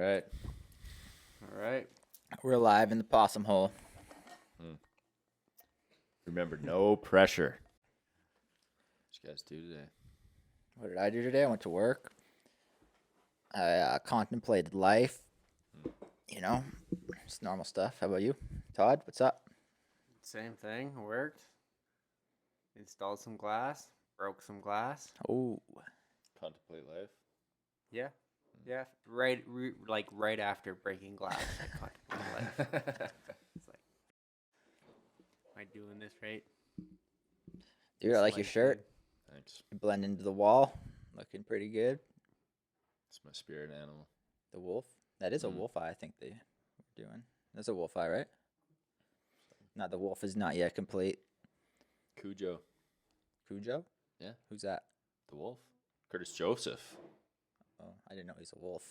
right. All right. We're live in the possum hole. Remember, no pressure. What you guys do today? What did I do today? I went to work. I contemplated life. You know, it's normal stuff. How about you? Todd, what's up? Same thing. Worked. Installed some glass. Broke some glass. Oh, Contemplate life. Yeah. Yeah. Right after breaking glass, I contemplated life. It's like, am I doing this right? dude, I like your shirt. Thanks. You blend into the wall. Looking pretty good. It's my spirit animal. The wolf. That is a wolf eye, I think they were doing. That's a wolf eye, right? Not the wolf is not yet complete. Cujo. Cujo? Yeah. Who's that? The wolf. Curtis Joseph. Oh, I didn't know he's a wolf.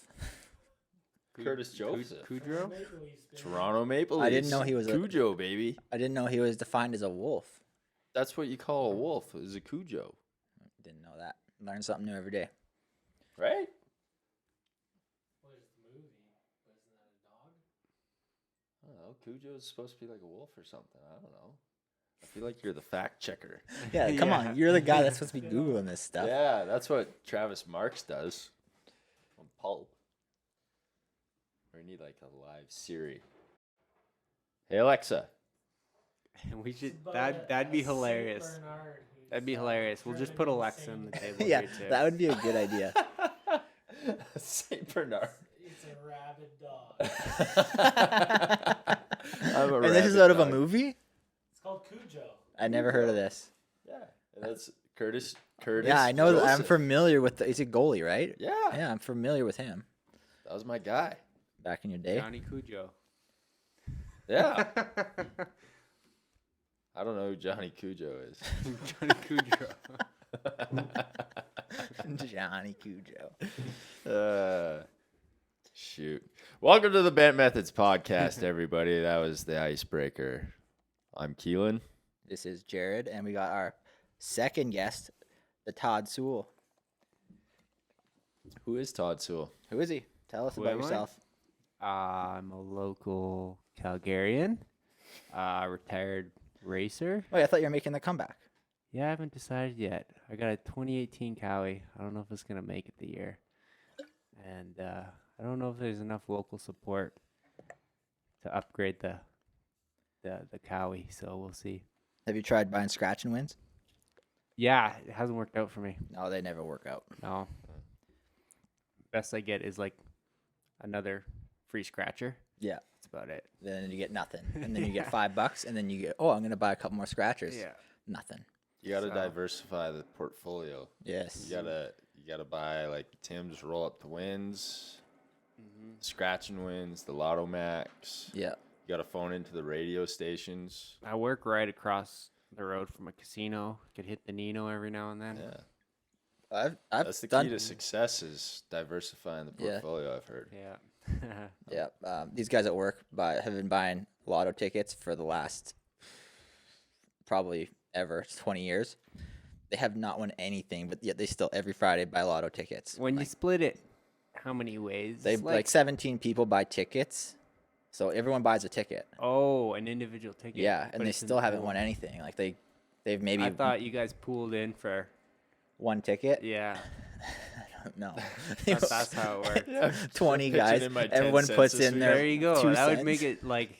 Curtis Joseph. Cujo? Toronto Maple Leafs. I didn't know he was a Cujo, baby. I didn't know he was defined as a wolf. That's what you call a wolf, is a Cujo. Didn't know that. Learn something new every day. Right? What is the movie? But isn't that a dog? I don't know. Cujo's supposed to be like a wolf or something. I don't know. I feel like you're the fact checker. Yeah, come on. You're the guy that's supposed to be Googling this stuff. Yeah, that's what Travis Marks does on Pulp. We need like a live Siri. Hey Alexa. We should. That'd be hilarious. That'd be hilarious. We'll just put Alexa on the table. Yeah, here too. that would be a good idea. Saint Bernard. It's a rabid dog. And this is out of a movie? It's called Cujo. I never heard of this. Yeah, and that's Curtis. Yeah, I know. I'm Joseph. familiar with. He's a goalie, right? Yeah, Yeah, I'm familiar with him. that was my guy. Back in your day. Johnny Cujo. Yeah. I don't know who Johnny Cujo is. Johnny Cujo. Johnny Cujo. Shoot. Welcome to the Bent Methods podcast, everybody. That was the icebreaker. I'm Keelan. This is Jared, and we got our second guest, the Todd Sewell. Who is Todd Sewell? Who is he? Tell us Who about am I? yourself. I'm a local Calgarian, retired racer. Wait, I thought you were making the comeback. Yeah, I haven't decided yet. I got a 2018 Cowie. I don't know if it's gonna make it the year, and I don't know if there's enough local support to upgrade the Cowie. So we'll see. Have you tried buying scratch and wins? Yeah, it hasn't worked out for me. No, they never work out. No. Best I get is like another free scratcher. Yeah. That's about it. Then you get nothing. And then you Yeah. get $5, and then you get, I'm going to buy a couple more scratchers. Yeah. Nothing. You got to So- diversify the portfolio. Yes. You gotta buy like Tim's roll up the wins, scratch and wins, the Lotto Max. Yeah. You gotta phone into the radio stations. I work right across the road from a casino. Could hit the Nino every now and then. Yeah, I've that's the done, key to success is diversifying the Yeah. portfolio. I've heard. Yeah. Yeah. These guys at work have been buying lotto tickets for the last probably ever 20 years. They have not won anything, but yet they still every Friday buy lotto tickets. When you split it, how many ways? They like 17 people buy tickets, so everyone buys a ticket. Oh, an individual ticket. Yeah, and but they it's in still the haven't pool. won anything. Like they've maybe I thought you guys pooled in for. one ticket. Yeah. No, That's how it works. 20 Pitching guys. in my 10 Everyone cents puts this in week. their There you go. 2 That would cents. make it like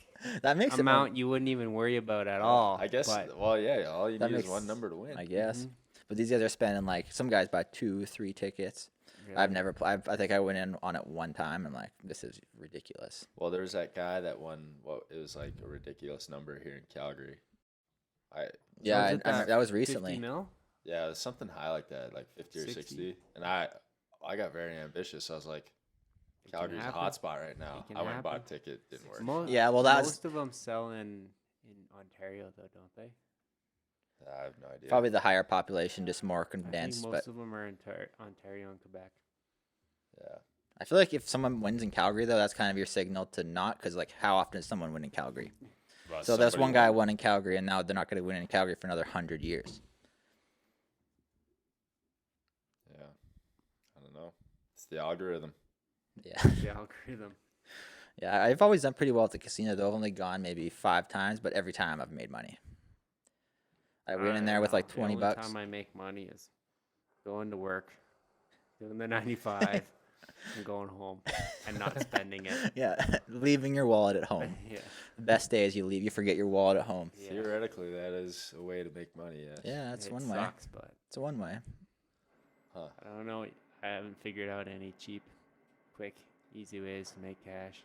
That makes amount you wouldn't even worry about at all. I guess. But Well, yeah. All you That need makes- is one number to win. I guess. But these guys are spending like some guys buy 2, 3 tickets. yeah. I've never. I think I went in on it one time and like this is ridiculous. Well, there was that guy that won. What it was like a ridiculous number here in Calgary. Yeah, Was it that was 50 recently. mil? Yeah, it was something high like that, like 50 or 60. 60. And I got very ambitious. I was like, It can Calgary's a happen. hot spot right now. It can I went and bought a happen. ticket. Didn't work. Yeah, well, that's- most of them sell in Ontario though, don't they? I have no idea. Probably the higher population, just more I think condensed. most But of them are in Ontario and Quebec. Yeah. I feel like if someone wins in Calgary, though, that's kind of your signal to not, because like how often does someone win in Calgary? Well, So there's somebody one guy won in Calgary, and now they're not going to win in Calgary for another 100 years. Yeah. I don't know. It's the algorithm. Yeah. The algorithm. Yeah, I've always done pretty well at the casino, though. I've only gone maybe 5 times, but every time I've made money. I went in there with like 20 The bucks. only time I make money is going to work, doing the 95, and going home and not spending it. Yeah, leaving your wallet at home. Yeah. The best day is you leave, you forget your wallet at home. Yeah. Theoretically, that is a way to make money. Yes. Yeah, that's It one way. sucks, but It's one way. Huh. I don't know. I haven't figured out any cheap, quick, easy ways to make cash.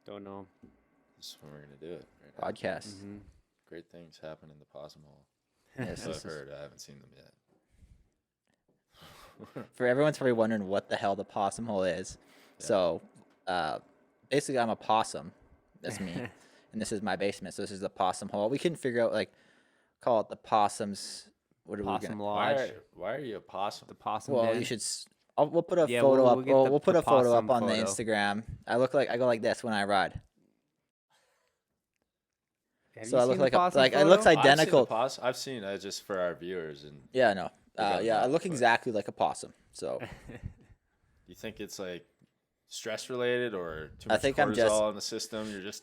Don't know. This is when we're gonna do it. Right now. Podcast. Mm-hmm. Great things happen in the possum hole. Yes, So this I've is- heard. I haven't seen them yet. For everyone's probably wondering what the hell the possum hole is. Yeah. So, basically, I'm a possum. That's me. And this is my basement. So this is the possum hole. We couldn't figure out, like, call it the possums. What are we Possum gonna? Lodge. Why are you a possum? The possum Well, den. you should. We'll put a Yeah, photo we'll up. get We'll the put a photo up possum on the photo. Instagram. I go like this when I ride. Have So you I look seen the like a possum like it photo? looks I've seen identical. a possum. I've seen it just for our viewers. And Yeah, no. got Yeah, I that, look but- exactly like a possum. So you think it's like stress related or too I much think cortisol I'm just- in the system? You're just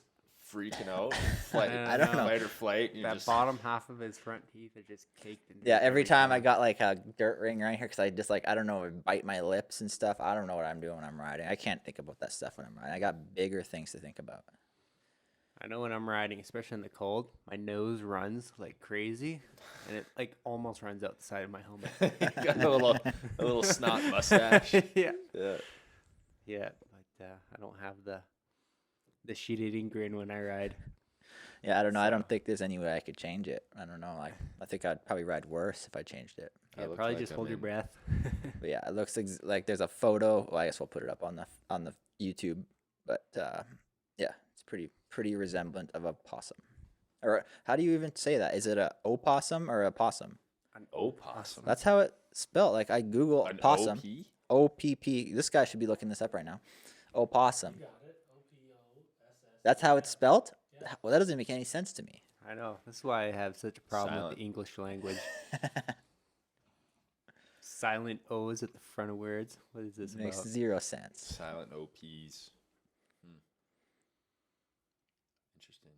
freaking out. Flight, I don't know. Fight or flight. You That just, bottom half of his front teeth are just caked in. yeah, ink every time I got like a dirt ring right here because I just like I don't know bite my lips and stuff. I don't know what I'm doing when I'm riding. I can't think about that stuff when I'm riding. I got bigger things to think about. I know when I'm riding, especially in the cold, my nose runs like crazy, and it like almost runs out the side of my helmet. you got a little snot mustache. yeah, Yeah. yeah, but I don't have the shit-eating grin when I ride. Yeah, I don't know. I So- don't think there's any way I could change it. I don't know. I think I'd probably ride worse if I changed it. I Yeah, look probably like just I'm hold your in- breath. But yeah, it looks like there's a photo. Well, I guess we'll put it up on the YouTube. But yeah, it's pretty resemblant of a possum. Or how do you even say that? Is it a opossum or a possum? An Opossum. That's how it's spelled. Like I Google An possum. OP? OPP. This guy should be looking this up right now. Opossum. You got it. OPOSS. That's how it's spelled? Well, that doesn't make any sense to me. I know. That's why I have such a problem Silent. with the English language. Silent O's at the front of words. What is this Makes about? 0 sense. Silent OPs. Interesting.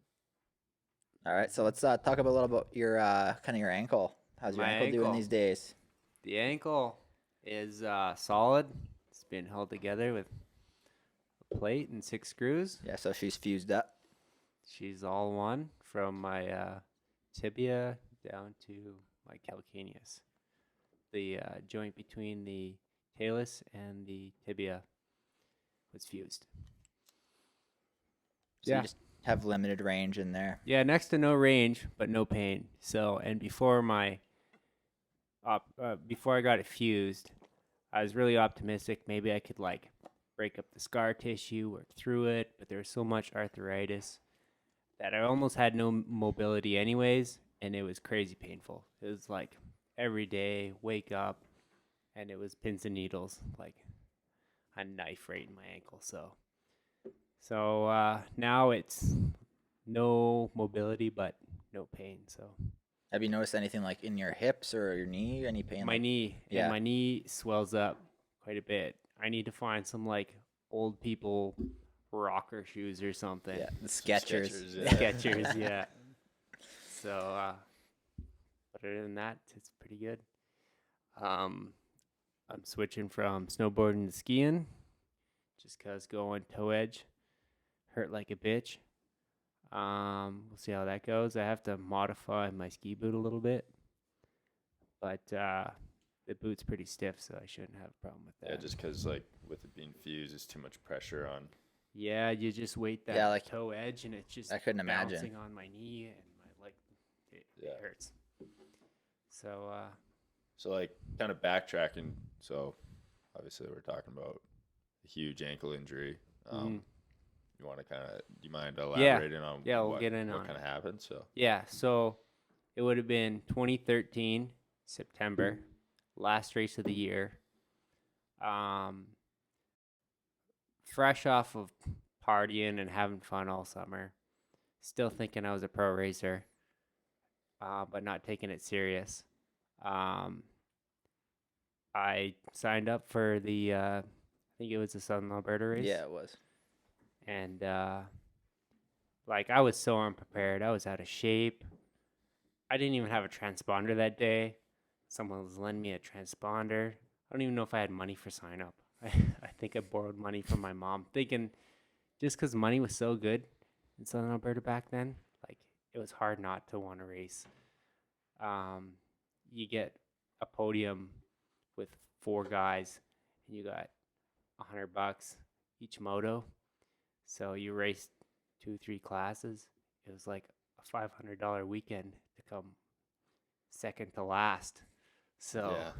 All right, so let's talk about a little about your kind of your ankle. How's your My ankle doing ankle. these days? The ankle is solid. It's been held together with a plate and 6 screws. Yeah, so she's fused up. She's all one from my tibia down to my calcaneus. The joint between the talus and the tibia was fused. So Yeah. you just have limited range in there. Yeah, next to no range, but no pain. So, and before before I got it fused, I was really optimistic. Maybe I could like break up the scar tissue, work through it, but there was so much arthritis that I almost had no mobility anyways, and it was crazy painful. It was like every day, wake up, and it was pins and needles, like a knife right in my ankle. So now it's no mobility, but no pain. So Have you noticed anything like in your hips or your knee? Any pain? my like- knee, yeah. my knee swells up quite a bit. I need to find some like old people rocker shoes or something. Yeah, the Skechers. Skechers, yeah. Skechers, yeah. So, other than that, it's pretty good. I'm switching from snowboarding to skiing, just 'cause going toe edge hurt like a bitch. We'll see how that goes. I have to modify my ski boot a little bit, but the boot's pretty stiff, so I shouldn't have a problem with that. Yeah, just because like with it being fused, it's too much pressure on. Yeah, you just wait that Yeah, like- toe edge, and it's just I couldn't imagine. bouncing on my knee and my leg. It Yeah. hurts. So, So like kind of backtracking. So obviously we're talking about a huge ankle injury. You want to kind of? Do you mind elaborating on? Yeah, we'll what, get in what on kind of happened. So yeah, so it would have been 2013 September, last race of the year. Fresh off of partying and having fun all summer, still thinking I was a pro racer, but not taking it serious. I signed up for the think it was the Southern Alberta race. Yeah, it was. And like I was so unprepared. I was out of shape. I didn't even have a transponder that day. Someone was lending me a transponder. I don't even know if I had money for sign up. I think I borrowed money from my mom, thinking just because money was so good in Southern Alberta back then, like it was hard not to want to race. You get a podium with 4 guys, and you got $100 each moto. So you raced 2-3 classes. It was like a $500 weekend to come second to last. So, Yeah.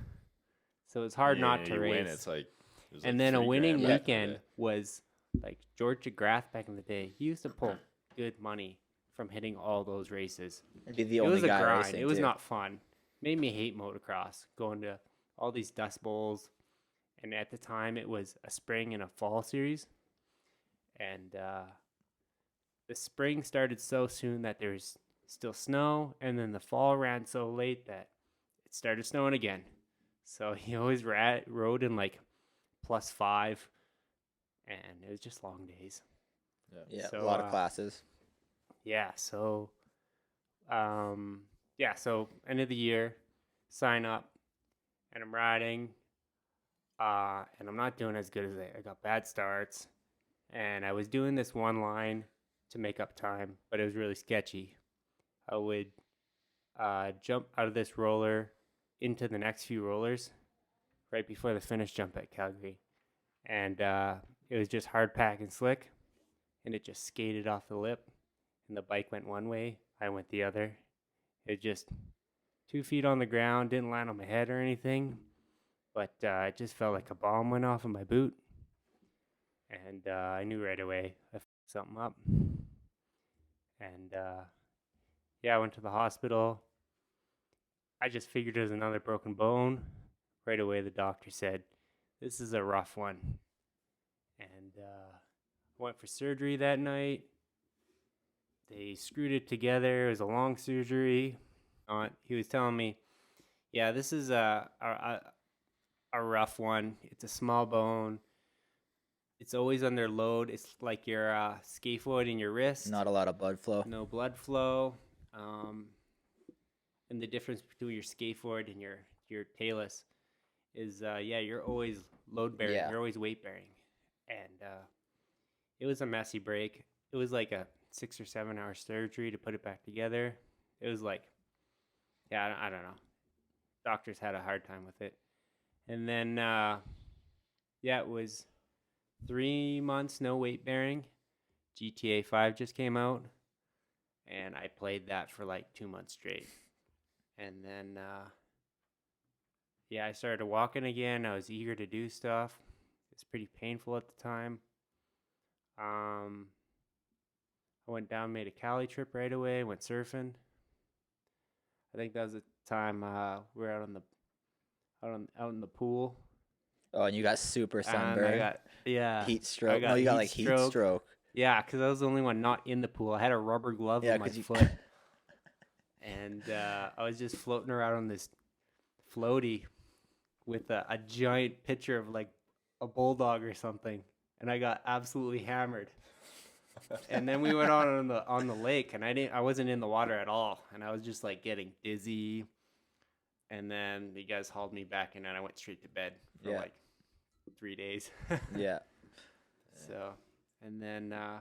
so it's hard Yeah, not to you race. win, it's like, it was And like then a $3 winning grand back in the weekend day. was like George DeGraff back in the day. He used to pull good money from hitting all those races. It'd be the It only was a guy grind. racing, It was too. not fun. Made me hate motocross, going to all these dust bowls. And at the time, it was a spring and a fall series. And the spring started so soon that there's still snow. And then the fall ran so late that it started snowing again. So he always rode in like +5. And it was just long days. Yeah, So, a lot of classes. Yeah, so so end of the year, sign up, and I'm riding, and I'm not doing as good as I got bad starts, and I was doing this one line to make up time, but it was really sketchy. I would jump out of this roller into the next few rollers right before the finish jump at Calgary, and it was just hard pack and slick, and it just skated off the lip, and the bike went one way, I went the other. It just 2 feet on the ground, didn't land on my head or anything, but it just felt like a bomb went off of my boot, and I knew right away I fucked something up. And I went to the hospital. I just figured it was another broken bone. Right away, the doctor said, "This is a rough one." And went for surgery that night. They screwed it together. It was a long surgery. He was telling me, "Yeah, this is a rough one. It's a small bone. It's always under load. It's like your scaphoid in your wrist. Not a lot of blood flow. No blood flow. And the difference between your scaphoid and your talus is, you're always load bearing. Yeah. You're always weight bearing." And it was a messy break. It was like a 6 or 7 hour surgery to put it back together. It was like, I don't know. Doctors had a hard time with it. And then, it was 3 months no weight bearing. GTA 5 just came out, and I played that for like 2 months straight. And then, I started walking again. I was eager to do stuff. It's pretty painful at the time. I went down, made a Cali trip right away, went surfing. I think that was the time we were out in the pool. Oh, and you got super And sunburned. I got heat stroke. got No, you got heat like heat stroke. stroke. Yeah, because I was the only one not in the pool. I had a rubber glove Yeah, on my 'cause you- foot. And I was just floating around on this floaty with a giant picture of like a bulldog or something. And I got absolutely hammered. And then we went on the lake, and I wasn't in the water at all. And I was just like getting dizzy. And then the guys hauled me back, and then I went straight to bed for Yeah. like 3 days. Yeah. So, and then I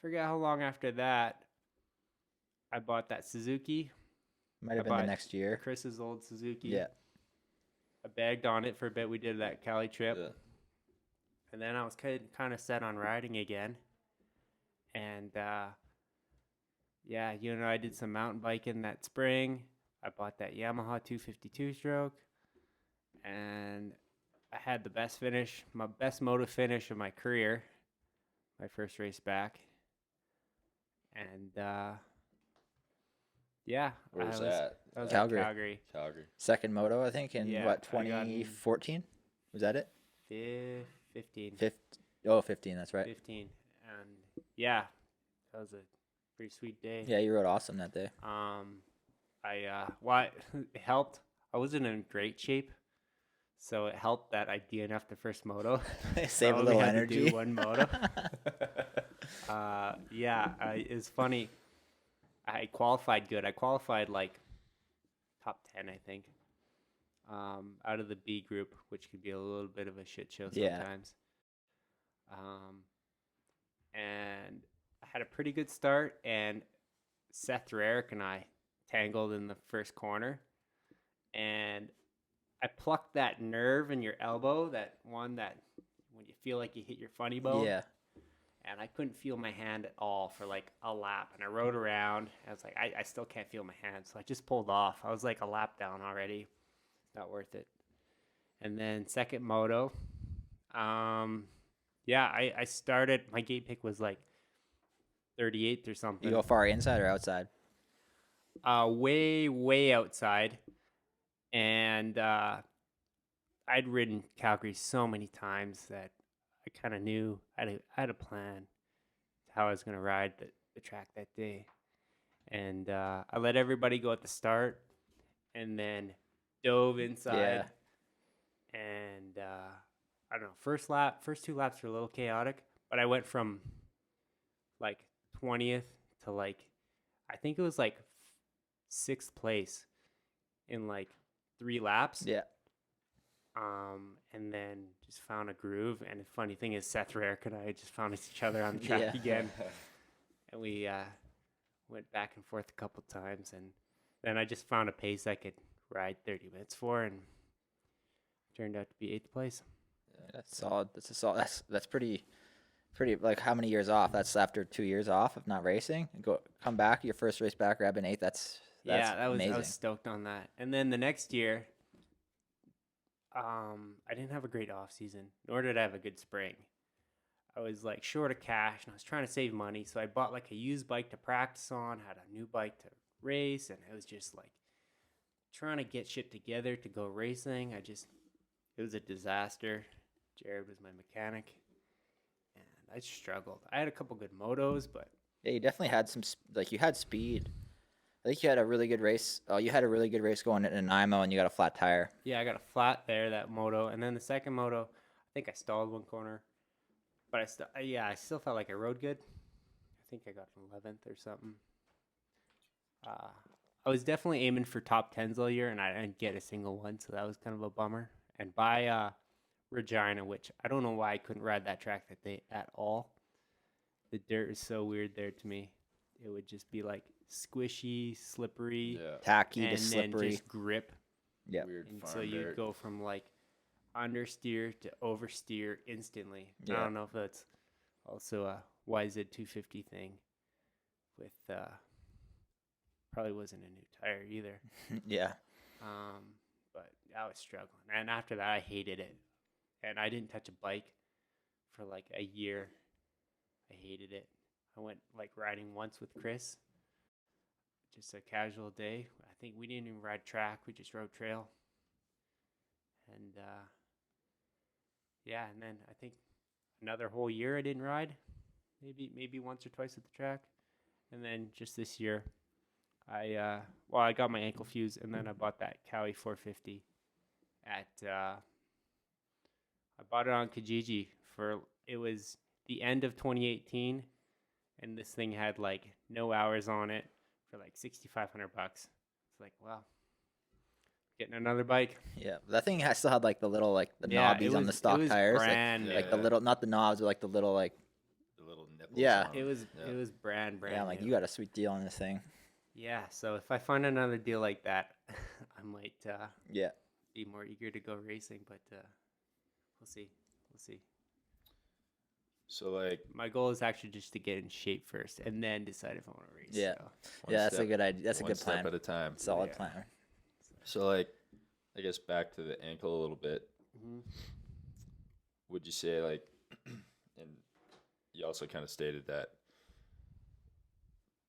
forget how long after that I bought that Suzuki, Might have I been the bought next year. Chris's old Suzuki. Yeah. I bagged on it for a bit. We did that Cali trip. Yeah. And then I was kind of set on riding again. And I did some mountain biking that spring. I bought that Yamaha 252 stroke. And I had the best finish, my best moto finish of my career, my first race back. And Where was that? that? That was Calgary. at Calgary. Calgary. Second moto, I think, in Yeah, what, I got in- 2014? Was that it? 15. 15, that's right. 15. And that was a pretty sweet day. Yeah, you rode awesome that day. It helped. I wasn't in great shape, So it helped that I DNF'd the first moto. Save I a only little had to energy. do one moto. It's funny. I qualified good. I qualified like top 10, I think, out of the B group, which could be a little bit of a shit show Yeah. sometimes. And I had a pretty good start, and Seth Rarick and I tangled in the first corner, and I plucked that nerve in your elbow, that one that when you feel like you hit your funny bone. Yeah. And I couldn't feel my hand at all for like a lap. And I rode around. I was like, I still can't feel my hand. So I just pulled off. I was like a lap down already. Not worth it. And then second moto. I started, my gate pick was like 38th or something. You go far inside or outside? Way outside. And I'd ridden Calgary so many times that I kind of knew I had a plan how I was going to ride the track that day. And I let everybody go at the start and then dove inside. Yeah. And I don't know, first two laps were a little chaotic, but I went from like 20th to like, I think it was like 6th place in like 3 laps. Yeah. And then just found a groove. And the funny thing is, Seth Rarick and I just found each other on the track Yeah. again. And we went back and forth a couple times. And then I just found a pace I could ride 30 minutes for, and turned out to be 8th place. That's solid. That's pretty. Like, how many years off? That's after 2 years off of not racing. Come back, your first race back, grabbing 8th. That's amazing. I was stoked on that. And then the next year, I didn't have a great off season, nor did I have a good spring. I was like short of cash, and I was trying to save money, so I bought like a used bike to practice on, had a new bike to race, and it was just like trying to get shit together to go racing. It was a disaster. Jared was my mechanic, and I struggled. I had a couple good motos, but Yeah, you definitely had you had speed. I think you had a really good race. Oh, you had a really good race going in Nanaimo, and you got a flat tire. yeah, I got a flat there, that moto. And then the second moto, I think I stalled one corner. But I still felt like I rode good. I think I got an 11th or something. I was definitely aiming for top 10s all year, and I didn't get a single one, so that was kind of a bummer. And by Regina, which I don't know why I couldn't ride that track that day at all. The dirt is so weird there to me. It would just be like squishy, slippery, Tacky and to slippery. then just grip. Yeah. Weird And farm so you'd dirt. go from like understeer to oversteer instantly. I Yeah. don't know if that's also a YZ250 thing with probably wasn't a new tire either. Yeah. But I was struggling. And after that, I hated it. And I didn't touch a bike for like a year. I hated it. I went like riding once with Chris. Just a casual day. I think we didn't even ride track. We just rode trail. And and then I think another whole year I didn't ride. Maybe once or twice at the track. And then just this year, I got my ankle fuse, and then I bought that Cowie 450 at I bought it on Kijiji it was the end of 2018, and this thing had like no hours on it for like $6,500. It's like, wow, getting another bike. Yeah. That thing still had like the little the Yeah, knobbies it on the was- stock it was tires. brand Like new. the little, not the knobs, but like the little The little nipples. Yeah. on It was them. it was brand yeah. I'm like, new. you got a sweet deal on this thing. Yeah, so if I find another deal like that, I might Yeah. be more eager to go racing, but we'll see. So like My goal is actually just to get in shape first and then decide if I want to race. Yeah. So. one Yeah, that's a step- good idea. That's a one good step plan. at a time. Solid Yeah. plan. So like, I guess back to the ankle a little bit. Mhm. Would you say like, and you also kind of stated that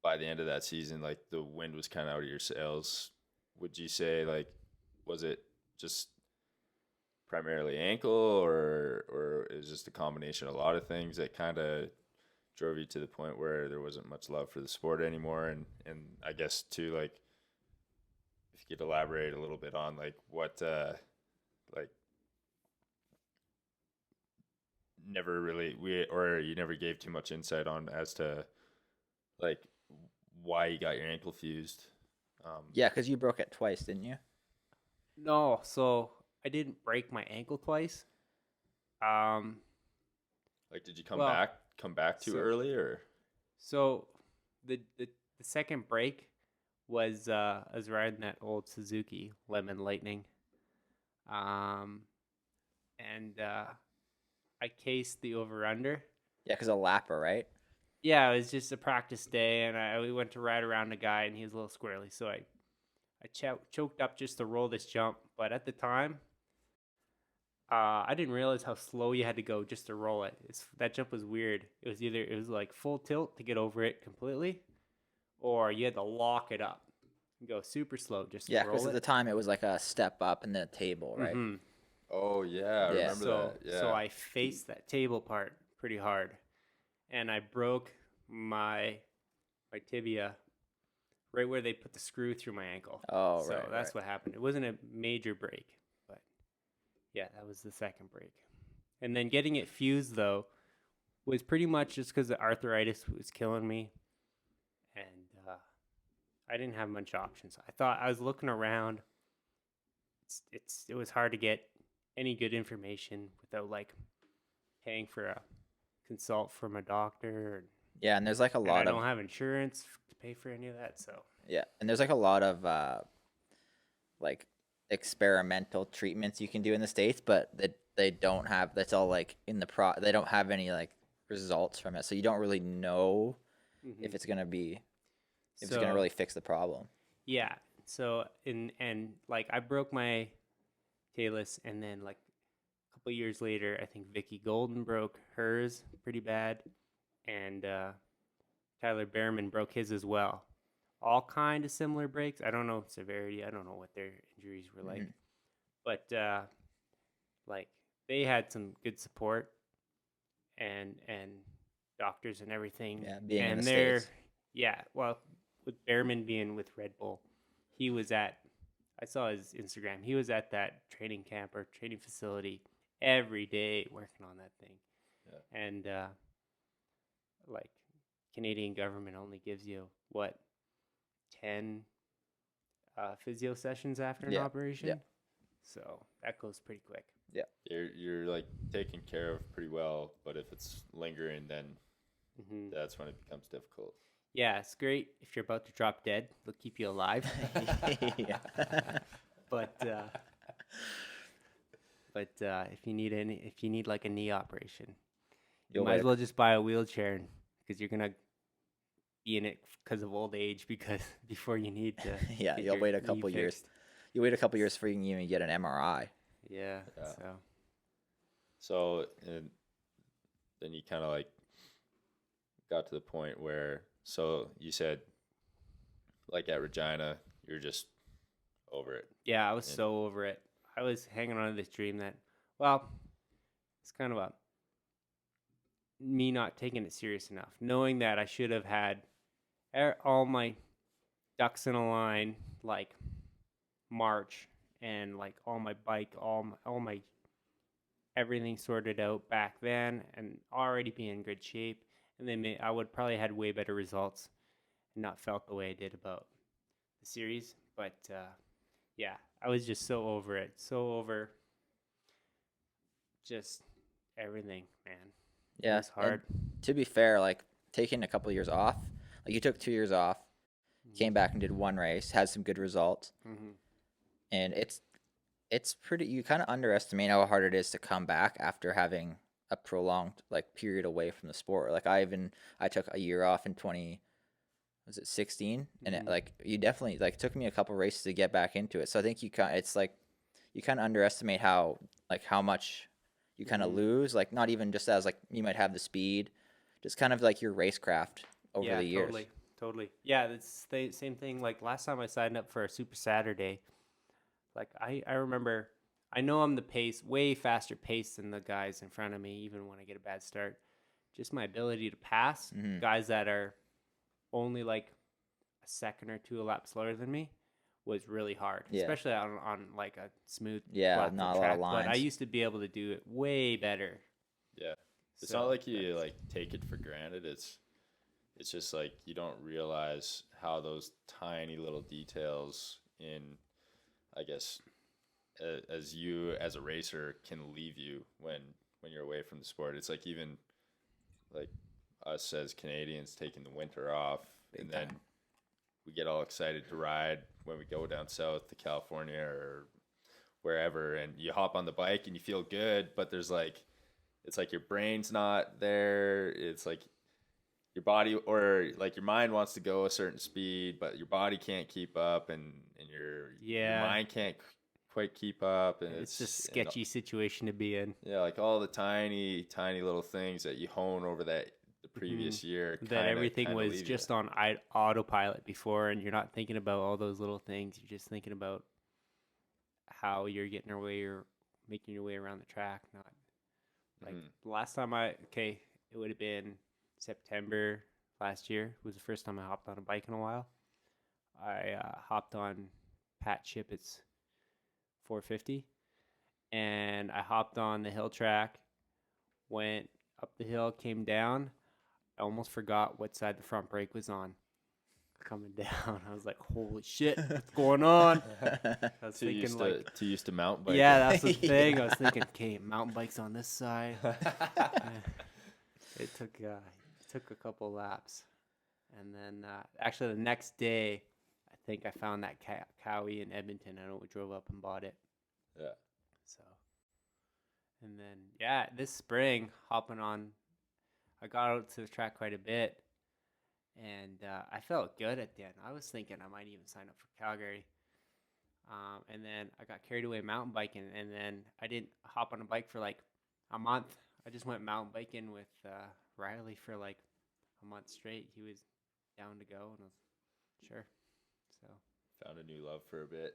by the end of that season, like the wind was kind of out of your sails. Would you say like, was it just primarily ankle, or is just a combination of a lot of things that kind of drove you to the point where there wasn't much love for the sport anymore? And I guess too, like, if you could elaborate a little bit on like what like never really you never gave too much insight on as to like why you got your ankle fused. Yeah, because you broke it twice, didn't you? No, so I didn't break my ankle twice. Like, did you come Well, back too so- early, or So the second break was I was riding that old Suzuki Lemon Lightning. And I cased the over under. Yeah, because a lapper, right? Yeah, it was just a practice day, and we went to ride around a guy, and he was a little squirrely, so I choked up just to roll this jump. But at the time, I didn't realize how slow you had to go just to roll it. That jump was weird. It was like full tilt to get over it completely, or you had to lock it up and go super slow just Yeah, to roll because at it. the time it was like a step up and then a table, right? Mhm. oh yeah, I Yeah. remember So that. Yeah. so I faced that table part pretty hard, and I broke my tibia right where they put the screw through my ankle. Oh, So right. that's what happened. It wasn't a major break, but yeah, that was the second break. And then getting it fused though was pretty much just because the arthritis was killing me, and I didn't have much options. I was looking around. It was hard to get any good information without like paying for a consult from a doctor. Yeah, and there's like a And I lot don't of have insurance to pay for any of that, so yeah, and there's like a lot of like experimental treatments you can do in the States, but they don't have. That's all like in the They don't have any like results from it, so you don't really know if it's gonna be if it's gonna really fix the problem. Yeah. So and like I broke my talus, and then like a couple years later, I think Vicky Golden broke hers pretty bad, and Tyler Behrman broke his as well. All kind of similar breaks. I don't know severity. I don't know what their injuries were like, but like they had some good support and doctors and everything. Yeah, being in and the they're States. yeah. Well, with Behrman being with Red Bull, he was at. I saw his Instagram. He was at that training camp or training facility every day working on that thing. Yeah. And like Canadian government only gives you what 10 physio sessions after an Yeah, operation. yeah. So that goes pretty quick. You're like taken care of pretty well, but if it's lingering, then that's when it becomes difficult. Yeah, it's great if you're about to drop dead. They'll keep you alive. Yeah. But if you need like a knee operation, you You'll might wait as well just buy a wheelchair, because you're gonna be in it because of old age, because before you need to Yeah, get you'll your wait a knee couple years. fixed. You wait a couple years before you can even get an MRI. Yeah. Yeah. So So and then you kind of like got to the point where, so you said like at Regina, you're just over it. yeah, I was And- so over it. I was hanging on to this dream that, well, it's kind of a me not taking it serious enough, knowing that I should have had all my ducks in a line, like March, and like all my bike, all my everything sorted out back then, and already be in good shape, and then I would probably had way better results, and not felt the way I did about the series. But yeah, I was just so over it, so over just everything, man. Yeah, It was hard. and to be fair, like taking a couple years off, like you took 2 years off, came back and did one race, had some good results, Mm-hmm. and it's pretty. You kind of underestimate how hard it is to come back after having a prolonged like period away from the sport. Like I took a year off in 2016, and it, Mhm. like you definitely like took me a couple races to get back into it. So I think it's like you kind of underestimate how much you kind of Mhm. lose. Like not even just as like you might have the speed, just kind of like your racecraft over the years. Totally. Yeah, it's the same thing. Like last time I signed up for a Super Saturday, like I remember, I know I'm the way faster pace than the guys in front of me, even when I get a bad start. Just my ability to pass guys that are only like a second or two a lap slower than me was really hard, Yeah. especially on like a smooth Yeah, flat not a lot track. of But I lines. used to be able to do it way better. Yeah. It's not like you like take it for granted. It's just like you don't realize how those tiny little details in, I guess, as you as a racer can leave you when you're away from the sport. It's like even like us as Canadians taking the winter off, and then we get all excited to ride when we go down south to California or wherever, and you hop on the bike and you feel good, but there's like, it's like your brain's not there. It's like your body or like your mind wants to go a certain speed, but your body can't keep up, and your mind can't quite keep up, and it's a sketchy situation to be in. Yeah, like all the tiny little things that you hone over the previous year. That everything was just on autopilot before, and you're not thinking about all those little things. You're just thinking about how you're getting your way or making your way around the track. Not like the last time it would have been September last year was the first time I hopped on a bike in a while. I hopped on Pat Shippett's 450, and I hopped on the hill track, went up the hill, came down. I almost forgot what side the front brake was on coming down. I was like, holy shit, what's going on? I was thinking like too used to mountain bike. Yeah, that's the thing. I was thinking, okay, mountain bike's on this side. It took a couple laps, and then actually the next day, I think I found that Cowie in Edmonton. We drove up and bought it. Yeah. So, and then this spring hopping on, I got out to the track quite a bit, and I felt good at the end. I was thinking I might even sign up for Calgary. And then I got carried away mountain biking, and then I didn't hop on a bike for like a month. I just went mountain biking with Riley for like a month straight. He was down to go, and I was sure. So found a new love for a bit.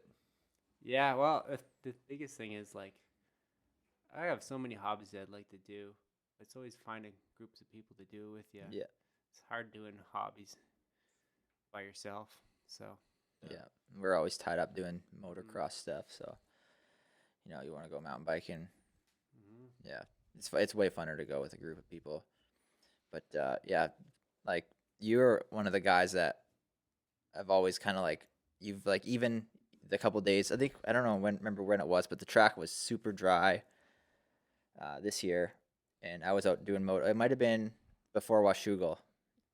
Yeah, well, the biggest thing is like I have so many hobbies that I'd like to do. It's always finding groups of people to do it with you. Yeah. It's hard doing hobbies by yourself. So yeah, we're always tied up doing motocross stuff. So, you want to go mountain biking. Yeah, it's way funner to go with a group of people. But yeah, like you're one of the guys that I've always kind of like. You've like even the couple days. I don't know remember when it was, but the track was super dry this year, and I was out doing moto. It might have been before Washougal,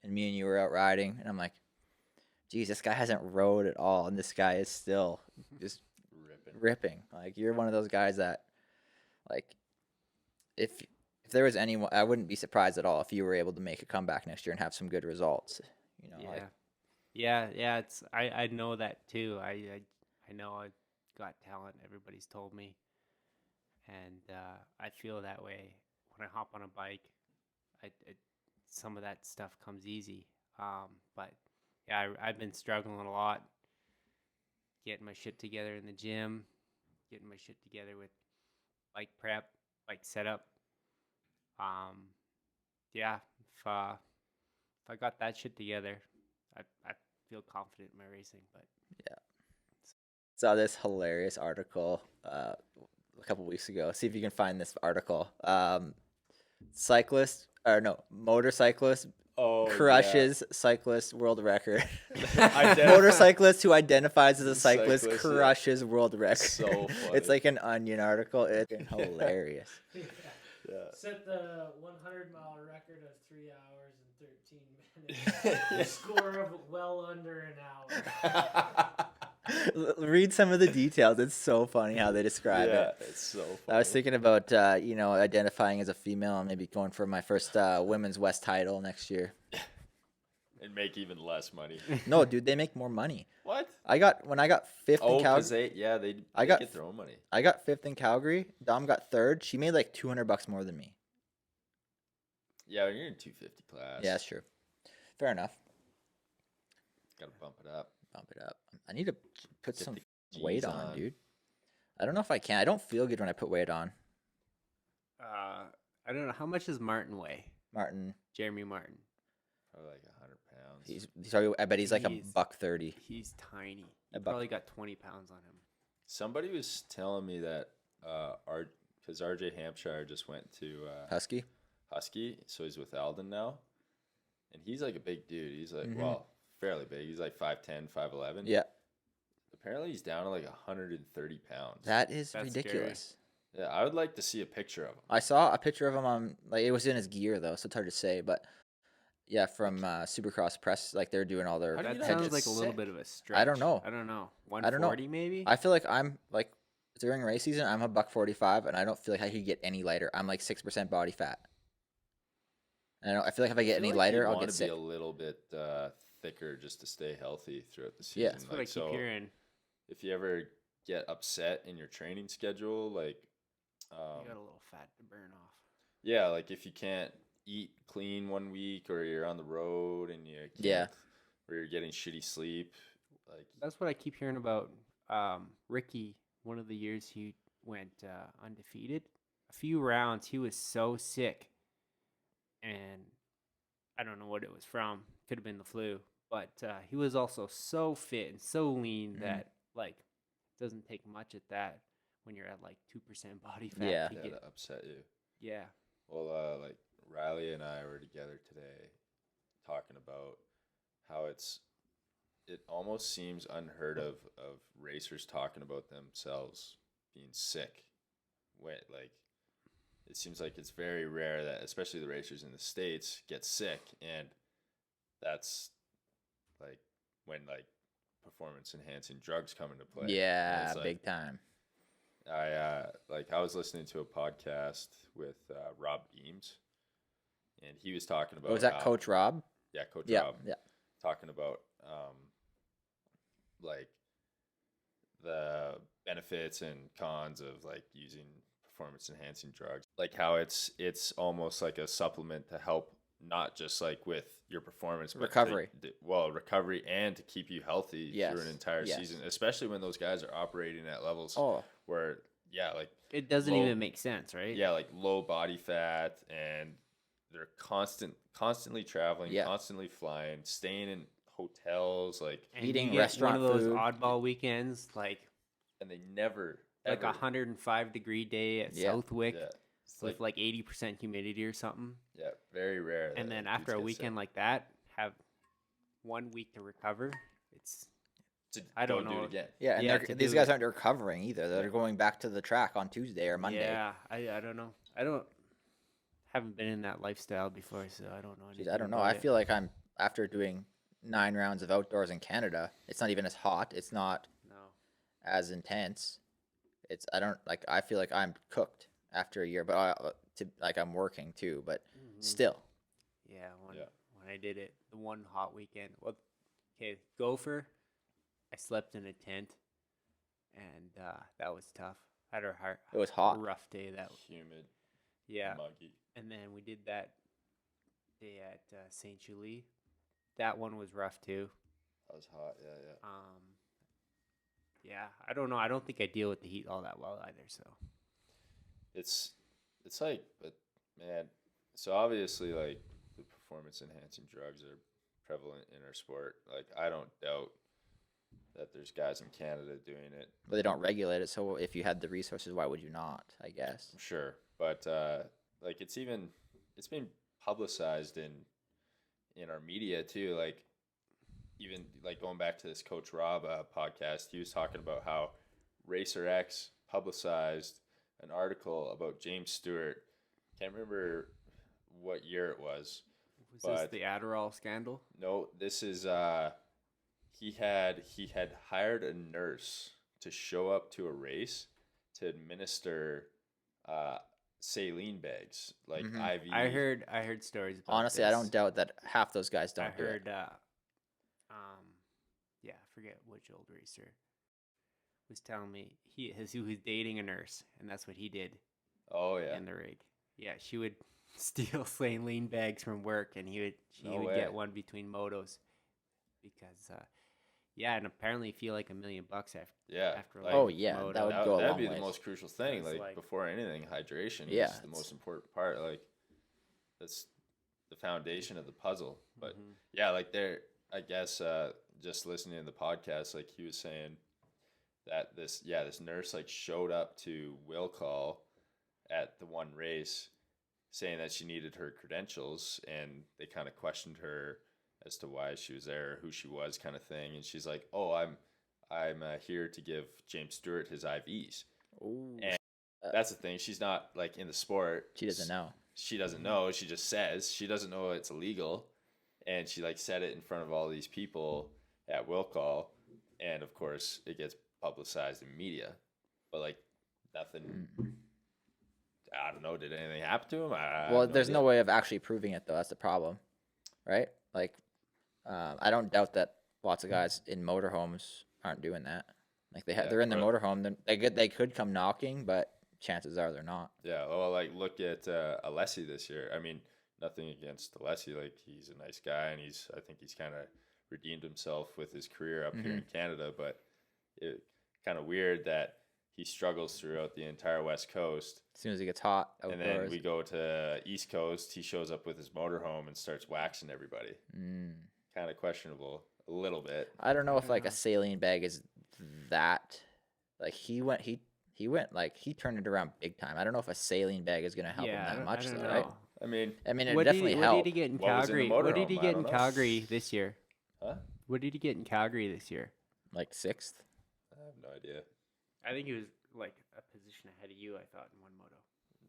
and me and you were out riding, and I'm like, geez, this guy hasn't rode at all, and this guy is still just ripping. Like, you're one of those guys that, like, if there was anyone, I wouldn't be surprised at all if you were able to make a comeback next year and have some good results. Yeah. It's I know that too. I know I've got talent. Everybody's told me, and I feel that way when I hop on a bike. Some of that stuff comes easy, but. Yeah, I've been struggling a lot, getting my shit together in the gym, getting my shit together with bike prep, bike setup. Yeah, if I got that shit together, I feel confident in my racing. But yeah, saw this hilarious article a couple weeks ago. See if you can find this article. Motorcyclist. Crushes cyclist world record. Motorcyclist who identifies as a cyclist crushes world record. So funny. It's like an Onion article. It's hilarious. Yeah. Set the 100-mile record of 3 hours and 13 minutes. Score of well under an hour. Read some of the details. It's so funny how they describe it. It's so funny. I was thinking about identifying as a female and maybe going for my first women's West title next year. And make even less money. No, dude, they make more money. What? When I got fifth in Calgary. They get their own money. I got fifth in Calgary. Dom got third. She made like $200 more than me. Yeah, you're in 250 class. Yeah, that's true. Fair enough. Gotta bump it up. I need to put some weight on, dude. I don't know if I can. I don't feel good when I put weight on. I don't know. How much does Martin weigh? Jeremy Martin. Probably like 100 pounds. I bet he's like $130. He's tiny. He probably got 20 pounds on him. Somebody was telling me that because RJ Hampshire just went to Husky Husky, so he's with Alden now, and he's like a big dude. He's like, Mhm. well, fairly big. He's like 5'10", 5'11". Yeah, Apparently, he's down to like 130 pounds. that is That's ridiculous. Yeah, I would like to see a picture of him. I saw a picture of him on, like, it was in his gear though, so it's hard to say. But yeah, from Supercross press, like they're doing all their. How do you That not sounds get like a little sick? bit of a stretch. I don't know. I don't know. I don't know. 140 maybe? I feel like I'm like during race season, I'm a $145, and I don't feel like I could get any lighter. I'm like 6% body fat. And I feel like if I get any lighter, I'll get sick. Be a little bit thicker just to stay healthy throughout the season. Yeah. That's what I keep hearing. If you ever get upset in your training schedule, like You got a little fat to burn off. yeah, like if you can't eat clean one week, or you're on the road and you can't, Yeah. or you're getting shitty sleep, like That's what I keep hearing about Ricky. One of the years he went undefeated, a few rounds he was so sick, and I don't know what it was from. Could have been the flu, but he was also so fit and so lean that like it doesn't take much at that when you're at like 2% body fat. Yeah. to yeah, get, to upset you. yeah. Well, like Riley and I were together today talking about how it almost seems unheard of racers talking about themselves being sick. When like it seems like it's very rare that especially the racers in the States get sick, and that's like when like performance enhancing drugs come into play. And Yeah, it's like, big time. I was listening to a podcast with Rob Eames, and he was talking about Was that Coach Rob? Yeah, Coach Yeah, Rob. yeah. Talking about like the benefits and cons of like using performance enhancing drugs, like how it's almost like a supplement to help not just like with your performance, but Recovery. Recovery, and to keep you healthy Yes, through an entire yes. season, especially when those guys are operating at levels Oh, where like It doesn't low- even make sense, right? yeah, like low body fat, and they're constantly traveling, Yeah. constantly flying, staying in hotels, like, And Eating you get restaurant one of those food. oddball weekends, like and they never like ever, 105-degree day at Yeah. Southwick yeah, it's with like 80% humidity or something. yeah, very rare. And that, then like, after a dudes get weekend sick. like that, have 1 week to recover. It's I Go don't and do know. it again. yeah. And Yeah, they're- to these do guys it. aren't recovering either. They're Yeah. going back to the track on Tuesday or Monday. Yeah, I don't know. I haven't been in that lifestyle before, so I don't know. Jeez, anything I don't know. about I it. feel like I'm after doing 9 rounds of outdoors in Canada. It's not even as hot. It's not No. as intense. I feel like I'm cooked after a year, but I'm working too, but Mhm. still. Yeah, when Yeah. I did it, the one hot weekend. Well, okay, Gopher. I slept in a tent, and that was tough. I had It was a hot. rough day. That Humid, yeah, muggy. and then we did that day at Saint Julie. That one was rough too. That was hot. Yeah. Yeah, I don't know. I don't think I deal with the heat all that well either. So It's like, but man, so obviously like the performance enhancing drugs are prevalent in our sport. Like I don't doubt that there's guys in Canada doing it. But they don't regulate it, so if you had the resources, why would you not? I guess. I'm sure, but like it's been publicized in our media too. Like even like going back to this Coach Rob podcast, he was talking about how Racer X publicized an article about James Stewart. Can't remember what year it was. was this the Adderall scandal? No, this is he had hired a nurse to show up to a race to administer saline bags, like Mhm. IV. I heard stories about Honestly, I this. don't doubt that half those guys don't I do it. heard yeah, I forget which old racer was telling me he was dating a nurse, and that's what he did Oh yeah. in the rig. Yeah, she would steal saline bags from work, and she No would way. get one between motos because yeah, and apparently feel like $1 million after Yeah. after like, Oh, yeah, moto. that would go a that'd long be the ways. most crucial thing. It's Like, like- before anything, hydration Yeah, is the it's- most important part. Like that's the foundation of the puzzle. But Mhm. yeah, like I guess just listening to the podcast, like he was saying that this nurse like showed up to will call at the one race saying that she needed her credentials, and they kind of questioned her as to why she was there, who she was, kind of thing. And she's like, "Oh, I'm here to give James Stewart his IVs." Ooh. And that's the thing. She's not like in the sport. She doesn't know. She doesn't know. She just says she doesn't know it's illegal, and she like said it in front of all these people at will call, and of course it gets publicized in media, but like nothing. I don't know. Did anything happen to him? Well, there's no way of actually proving it though. That's the problem, right? Like, I don't doubt that lots of guys in motorhomes aren't doing that. Like they're in their motorhome. Then they could come knocking, but chances are they're not. Yeah. Well, like look at Alessi this year. I mean, nothing against Alessi. Like he's a nice guy, and I think he's kind of redeemed himself with his career up here in Canada. But it kind of weird that he struggles throughout the entire West Coast. As soon as it gets hot outdoors. And then we go to East Coast. He shows up with his motorhome and starts waxing everybody. Kind of questionable a little bit. I don't know if like a saline bag is that. Like he turned it around big time. I don't know if a saline bag is gonna help him that much, though, right? I mean, it what definitely helped. What did he get in Calgary? What did he get in Calgary this year? Huh? What did he get in Calgary this year? Like 6th. I have no idea. I think he was like a position ahead of you, I thought, in one moto.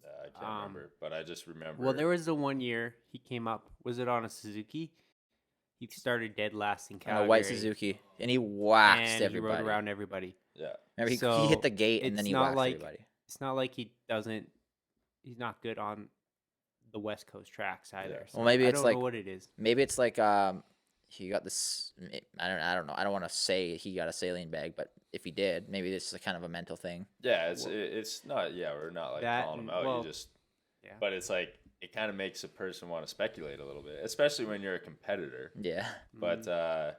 I can't remember, but I just remember. Well, there was the one year he came up. Was it on a Suzuki? He started dead last in Calgary. On a white Suzuki, and he waxed and everybody. He rode around everybody. Yeah. Remember, he hit the gate and then he waxed everybody. It's not like he's not good on the West Coast tracks either. Yeah. So well, maybe I it's don't like know what it is. Maybe it's like he got this. I don't know. I don't want to say he got a saline bag, but if he did, maybe this is kind of a mental thing. Yeah, it's not. Yeah, we're not like calling him out. You just. Yeah. But it's like it kind of makes a person want to speculate a little bit, especially when you're a competitor. Yeah. But the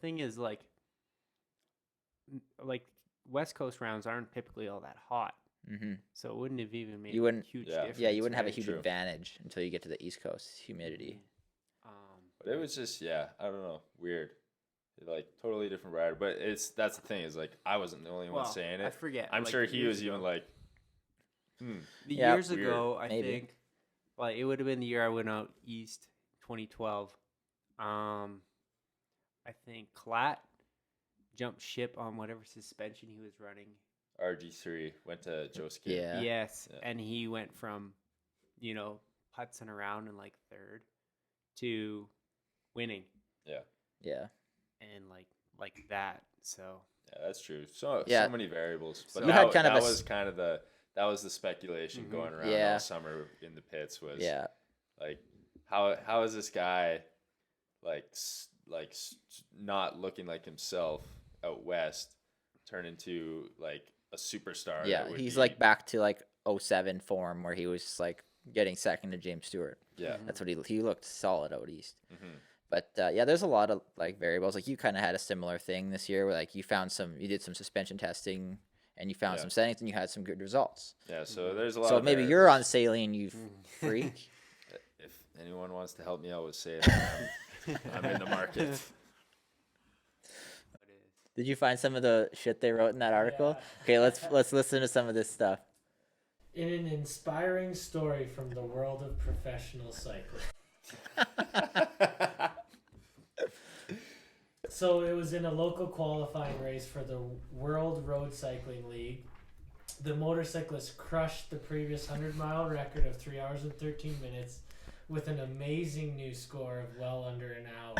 thing is like West Coast rounds aren't typically all that hot. So it wouldn't have even made a huge difference. Yeah, you wouldn't have a huge advantage until you get to the East Coast humidity. But it was just I don't know, weird. Like totally different rider. But that's the thing is like I wasn't the only one saying it. I forget. I'm sure he was even like. Years ago, I think, like it would have been the year I went out east, 2012. I think Klatt jumped ship on whatever suspension he was running. RG3 went to Joe Skid. Yeah. Yes, and he went from, putzing around in like third to winning. Yeah. Yeah. And like that. So. Yeah, that's true. So many variables. But that was the speculation going around all summer in the pits was like how is this guy like not looking like himself out west turn into like a superstar? Yeah, he's like back to like 07 form where he was like getting second to James Stewart. Yeah, that's what he looked solid out east. But there's a lot of like variables. Like you kind of had a similar thing this year where like you did some suspension testing. And you found some settings, and you had some good results. Yeah, so there's a lot. So maybe you're on saline, you freak. If anyone wants to help me out with saline, I'm in the market. Did you find some of the shit they wrote in that article? Yeah. Okay, let's listen to some of this stuff. In an inspiring story from the world of professional cycling. So it was in a local qualifying race for the World Road Cycling League. The motorcyclist crushed the previous 100-mile record of 3 hours and 13 minutes with an amazing new score of well under an hour.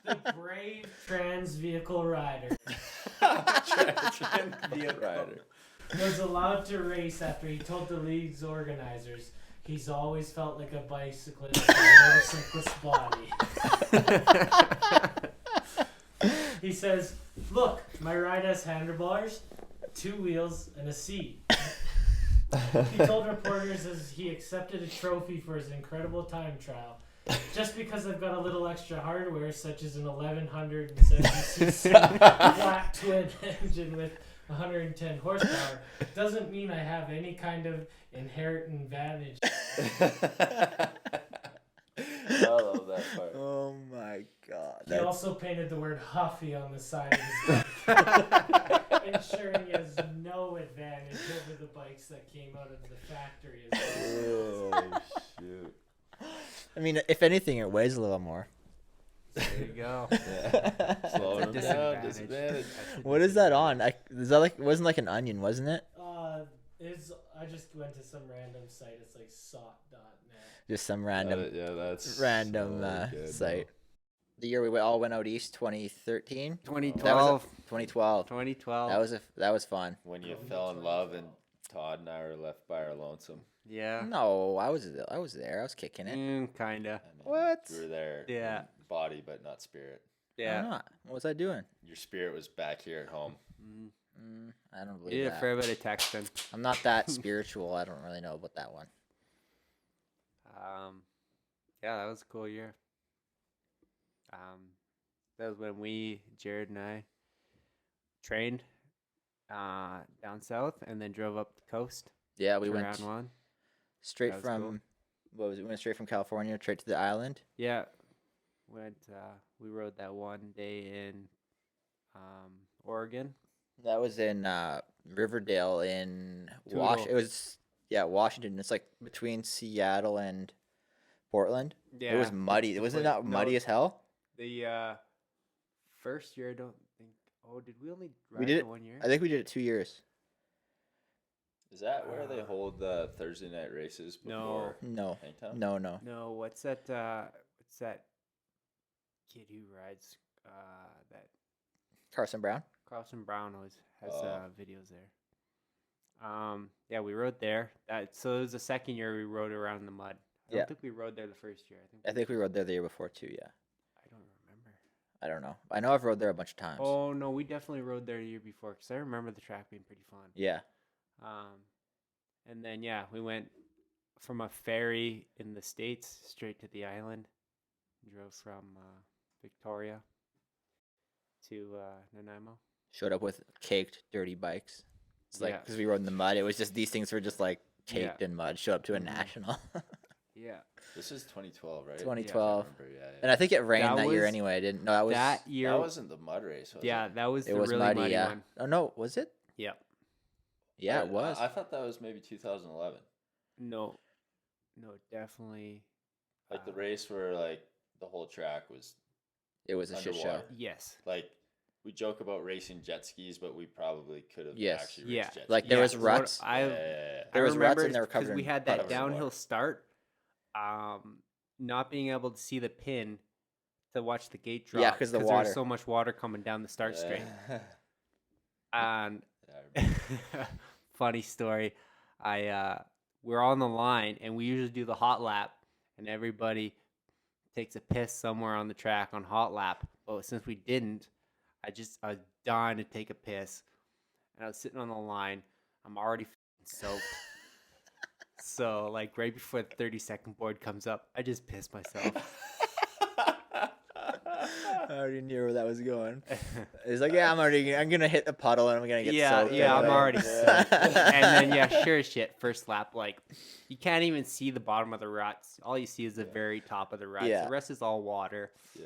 The brave trans vehicle rider was allowed to race after he told the league's organizers he's always felt like a bicyclist with a motorcyclist's body. He says, "Look, my ride has handlebars, 2 wheels, and a seat." He told reporters as he accepted a trophy for his incredible time trial. "Just because I've got a little extra hardware, such as an 1170cc flat twin engine with 110 horsepower, doesn't mean I have any kind of inherent advantage." I love that part. Oh my god. He also painted the word Huffy on the side of his bike. ensuring he has no advantage over the bikes that came out of the factory. Oh shoot! I mean, if anything, it weighs a little more. There you go. Yeah. Slowing him down, Disadvantage. disadvantage. That's a What is that on? disadvantage. Is that like? It wasn't like an onion, wasn't it? I just went to some random site. It's like sot.net. Just some random, Yeah, that's random so good, site. bro. The year we all went out east, 2013. 2012. 2012. 2012. That was fun. When you fell in love and Todd and I were left by our lonesome. Yeah. No, I was there. I was kicking it. Kinda. I mean, What? You were there. Yeah. in body, but not spirit. Why Yeah. not? What was I doing? Your spirit was back here at home. I don't You believe did a that. fair bit of texting. I'm not that spiritual. I don't really know about that one. Yeah, that was a cool year. That was when Jared and I, trained down south and then drove up the coast. Yeah, we to went round one. straight That was from cool. what was it? We went straight from California straight to the island. Yeah, we rode that one day in Oregon. That was in Riverdale in Toodle. It was Washington. It's like between Seattle and Portland. Yeah, It was muddy. Was it But not muddy no, as hell? the first year I don't think. Oh, did we only ride We did it it- 1 year? I think we did it 2 years. Is that where they hold the Thursday night races No. before No, Hangtown? no, no. No, what's that? What's that kid who rides that Carson Brown. Carlson Brown always has Oh. videos there. Yeah, we rode there. So it was the second year we rode around the mud. I Yeah. don't think we rode there the first year. I think we rode there the year before too. Yeah, I don't remember. I don't know. I know I've rode there a bunch of times. Oh no, we definitely rode there the year before because I remember the track being pretty fun. Yeah, And then yeah, we went from a ferry in the States straight to the island. Drove from Victoria to Nanaimo. showed up with caked, dirty bikes. It's like Yeah. because we rode in the mud. It was just these things were just like caked Yeah. in mud. Showed up to a Mhm. national. Yeah. This is 2012, right? 2012. I remember, yeah. And I think it rained That that year was- anyway. I didn't. No, that was That year. That wasn't the mud race, was Yeah, it? that was it the was really muddy. muddy Yeah. one. Oh no, was it? Yeah. Yeah, it was. I thought that was maybe 2011. No, definitely. Like the uh, race where like the whole track was It was a shit show. underwater. Yes. like we joke about racing jet skis, but we probably could have Yes. actually Yeah. raced jet Like skis. there was what ruts. I There I was ruts remember and they were because covered we in had that puddles. downhill start. Not being able to see the pin to watch the gate drop. Yeah, 'cause the there water. was so much water coming down the start straight. And Yeah, I remember. funny story, we're on the line and we usually do the hot lap, and everybody takes a piss somewhere on the track on hot lap. But since we didn't, I was dying to take a piss, and I was sitting on the line. I'm already soaked. So like right before the 30-second board comes up, I just pissed myself. I already knew where that was going. It's like, yeah, I'm gonna hit the puddle and I'm gonna get Yeah, soaked. yeah, I'm anyway. already soaked. And then yeah, sure as shit, first lap, like you can't even see the bottom of the ruts. All you see is the very top of the ruts. Yeah. The rest is all water. Yeah.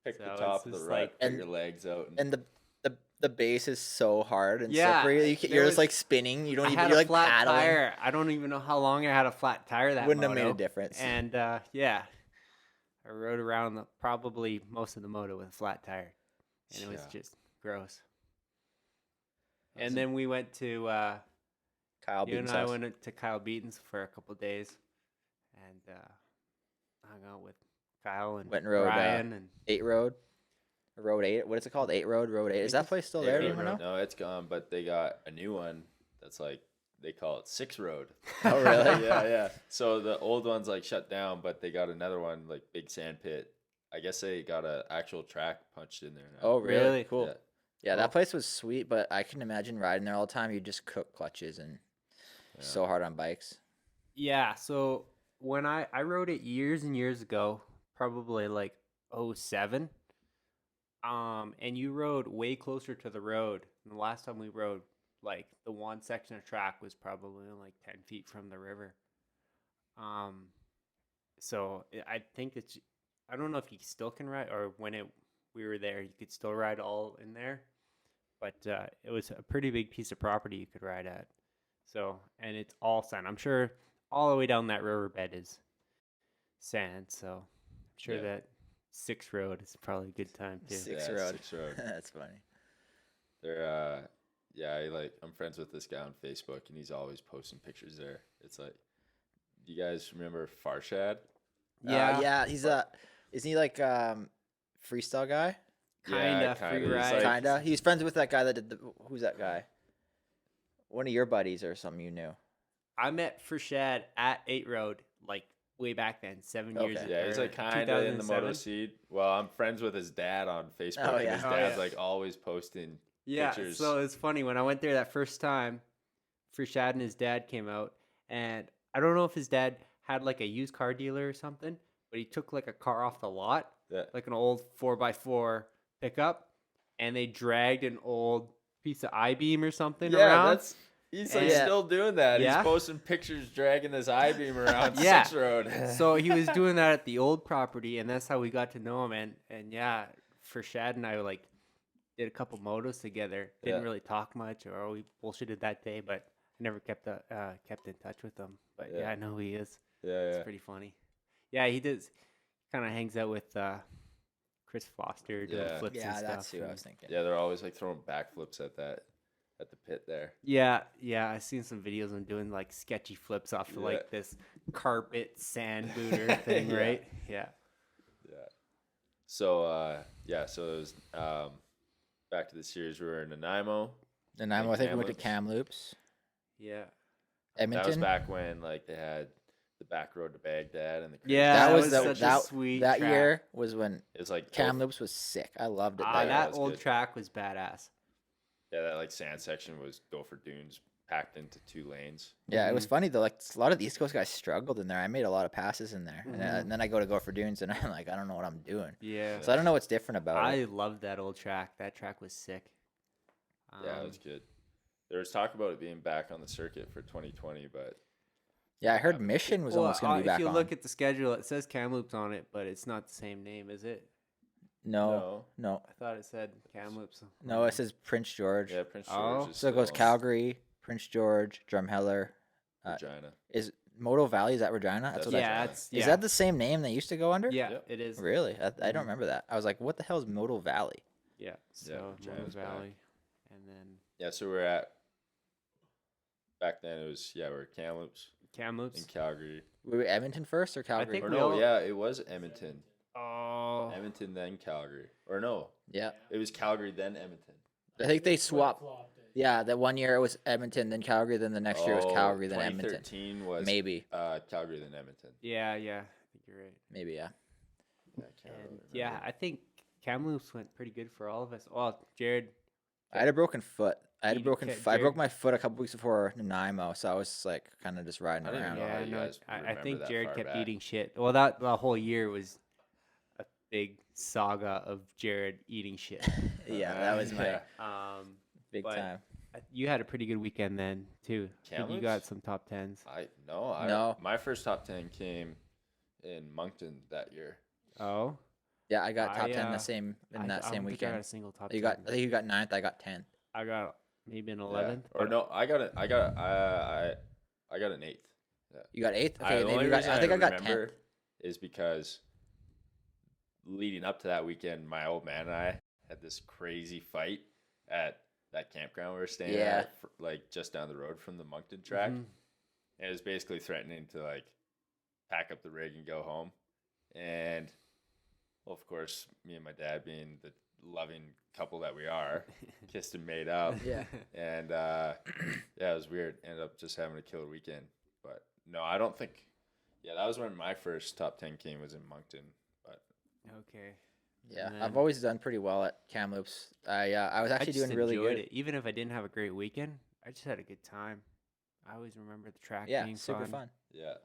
Pick So the it's top of the just rut, like- put And- your legs out, And the base is so hard and Yeah, slippery. there You're was- just like spinning. You don't I even. had You're a like flat paddling. tire. I don't even know how long I had a flat tire that Wouldn't have made a moto. difference. And yeah, I rode around probably most of the moto with a flat tire, and it was Yeah. just gross. That's And then we went to Kyle you and Beaton's I house. went to Kyle Beaton's for a couple days, and hung out with Kyle and Went and rode, Ryan and 8 Road. Road 8. What is it called? 8 Road. Road 8. Is that place still there? Do you Road, even know? No, it's gone, but they got a new one that's like they call it 6 Road. Oh, really? Yeah. So the old one's like shut down, but they got another one like big sand pit. I guess they got an actual track punched in there now. Oh, really? Really? Cool. Yeah. Yeah, that place was sweet, but I can imagine riding there all the time. You just cook clutches and Yeah. so hard on bikes. yeah. So when I rode it years and years ago, probably like 07. And you rode way closer to the road. And the last time we rode, like the one section of track was probably like 10 feet from the river. So I think I don't know if you still can ride, or when we were there, you could still ride all in there. but it was a pretty big piece of property you could ride at. So, and it's all sand. I'm sure all the way down that riverbed is sand. So I'm sure that 6 Road is probably a good time too. Six Road. 6 Road. That's funny. They're I'm friends with this guy on Facebook, and he's always posting pictures there. It's like, do you guys remember Farshad? Yeah. He's isn't he like freestyle guy? Kinda free He's ride. like- Kinda. He's friends with that guy that did who's that guy? One of your buddies or something you knew. I met Frashad at 8 Road like way back then, 7 years Okay. ago. Yeah, he's like kind of in the moto scene. Well, I'm friends with his dad on Facebook. Oh, and yeah. his Oh, dad's yeah. like always posting Yeah, pictures. so it's funny when I went there that first time. Frashad and his dad came out, and I don't know if his dad had like a used car dealer or something, but he took like a car off the lot, Yeah. like an old 4x4 pickup, and they dragged an old piece of I-beam or something around. He's like Yeah. still doing that. Yeah. He's posting pictures dragging this I-beam around Yeah. 6 Road. So he was doing that at the old property, and that's how we got to know him. And yeah, Frashad and I like did a couple motos together. Didn't Yeah. really talk much, or we bullshitted that day, but I never kept in touch with him. But yeah, Yeah. I know who he is. Yeah, It's yeah. pretty funny. Yeah, he does. Kind of hangs out with Chris Foster doing Yeah. flips and Yeah, stuff. that's who I and- was thinking. Yeah, they're always like throwing backflips at the pit there. Yeah, I seen some videos of him doing like sketchy flips off of Yeah. like this carpet sand booter thing, Yeah. right? Yeah. Yeah. So so it was back to the series. We were in Nanaimo. And I think we went to Kamloops. Kamloops, Yeah. Edmonton. That was back when like they had the back road to Baghdad and the crazy Yeah, that that was was the, such a sweet that track. year was when It's like Kamloops was sick. I loved it. yeah, That was old good. track was badass. Yeah, that like sand section was Gopher Dunes packed into 2 lanes. Yeah, it was funny though. Like a lot of the East Coast guys struggled in there. I made a lot of passes in there, and then I go to Gopher Dunes, and I'm like, I don't know what I'm doing. Yeah. So I don't know what's different about I it. loved that old track. That track was sick. Yeah, it was good. There was talk about it being back on the circuit for 2020, but Yeah, I heard Mission was almost going to be back if you on. look at the schedule, it says Kamloops on it, but it's not the same name, is it? No, I thought it said Kamloops. no, it says Prince George. yeah, Prince Oh. George is So it goes still Calgary, Prince George, Drumheller. Regina. Is Moto Valley, is that Regina? That's what I Yeah, Regina. it's Is that the same name they used to go under? Yeah, Yep. it is. Really? I don't remember that. I was like, what the hell is Moto Valley? Yeah. So Regina's Moto back. Valley, and then Yeah, so we're at back then it was we're at Kamloops in Kamloops. Calgary. Were we Edmonton first or Calgary? think Or we no, all- yeah, it was Edmonton. Oh. Edmonton then Calgary. Or no, Yeah. it was Calgary then Edmonton. I think they swapped. Flip-flopped it. Yeah, that one year it was Edmonton, then Calgary, then the next year it was Calgary, then Edmonton. 2013 was Maybe. Calgary then Edmonton. Yeah, I think you're right. Maybe, yeah. Yeah, I can't And really yeah, remember. I think Kamloops went pretty good for all of us. Well, Jared. I had a broken foot. I You broke Jared- my foot a couple weeks before Nanaimo, so I was like kind of just riding I didn't around. know how Yeah, you no, guys I remember think that Jared far kept back. eating shit. Well, that the whole year was a big saga of Jared eating shit. Yeah, that was my Yeah. big but- time. You had a pretty good weekend then too. I think you got Kamloops? some top tens. No. My first top 10 came in Moncton that year. Oh, Yeah, I got top 10 I that same I don't think I got weekend. a single top. You 10. got I think you got 9th, I got 10th. I got maybe an Yeah. 11th. Or no, I got an 8th. You got 8th? The Okay, only maybe you got, reason I think I got remember 10th. is because leading up to that weekend, my old man and I had this crazy fight at that campground we were staying Yeah. at, like just down the road from the Moncton track. Mhm. And it was basically threatening to like pack up the rig and go home. And well, of course, me and my dad, being the loving couple that we are, kissed and made up. Yeah. And yeah, it was weird. Ended up just having a killer weekend. But no, I don't think. Yeah, that was when my first top 10 came, was in Moncton. But Okay. Yeah, And I've then- always done pretty well at Kamloops. I was actually just doing really enjoyed good. it. Even if I didn't have a great weekend, I just had a good time. I always remember the track Yeah, being super fun. yeah,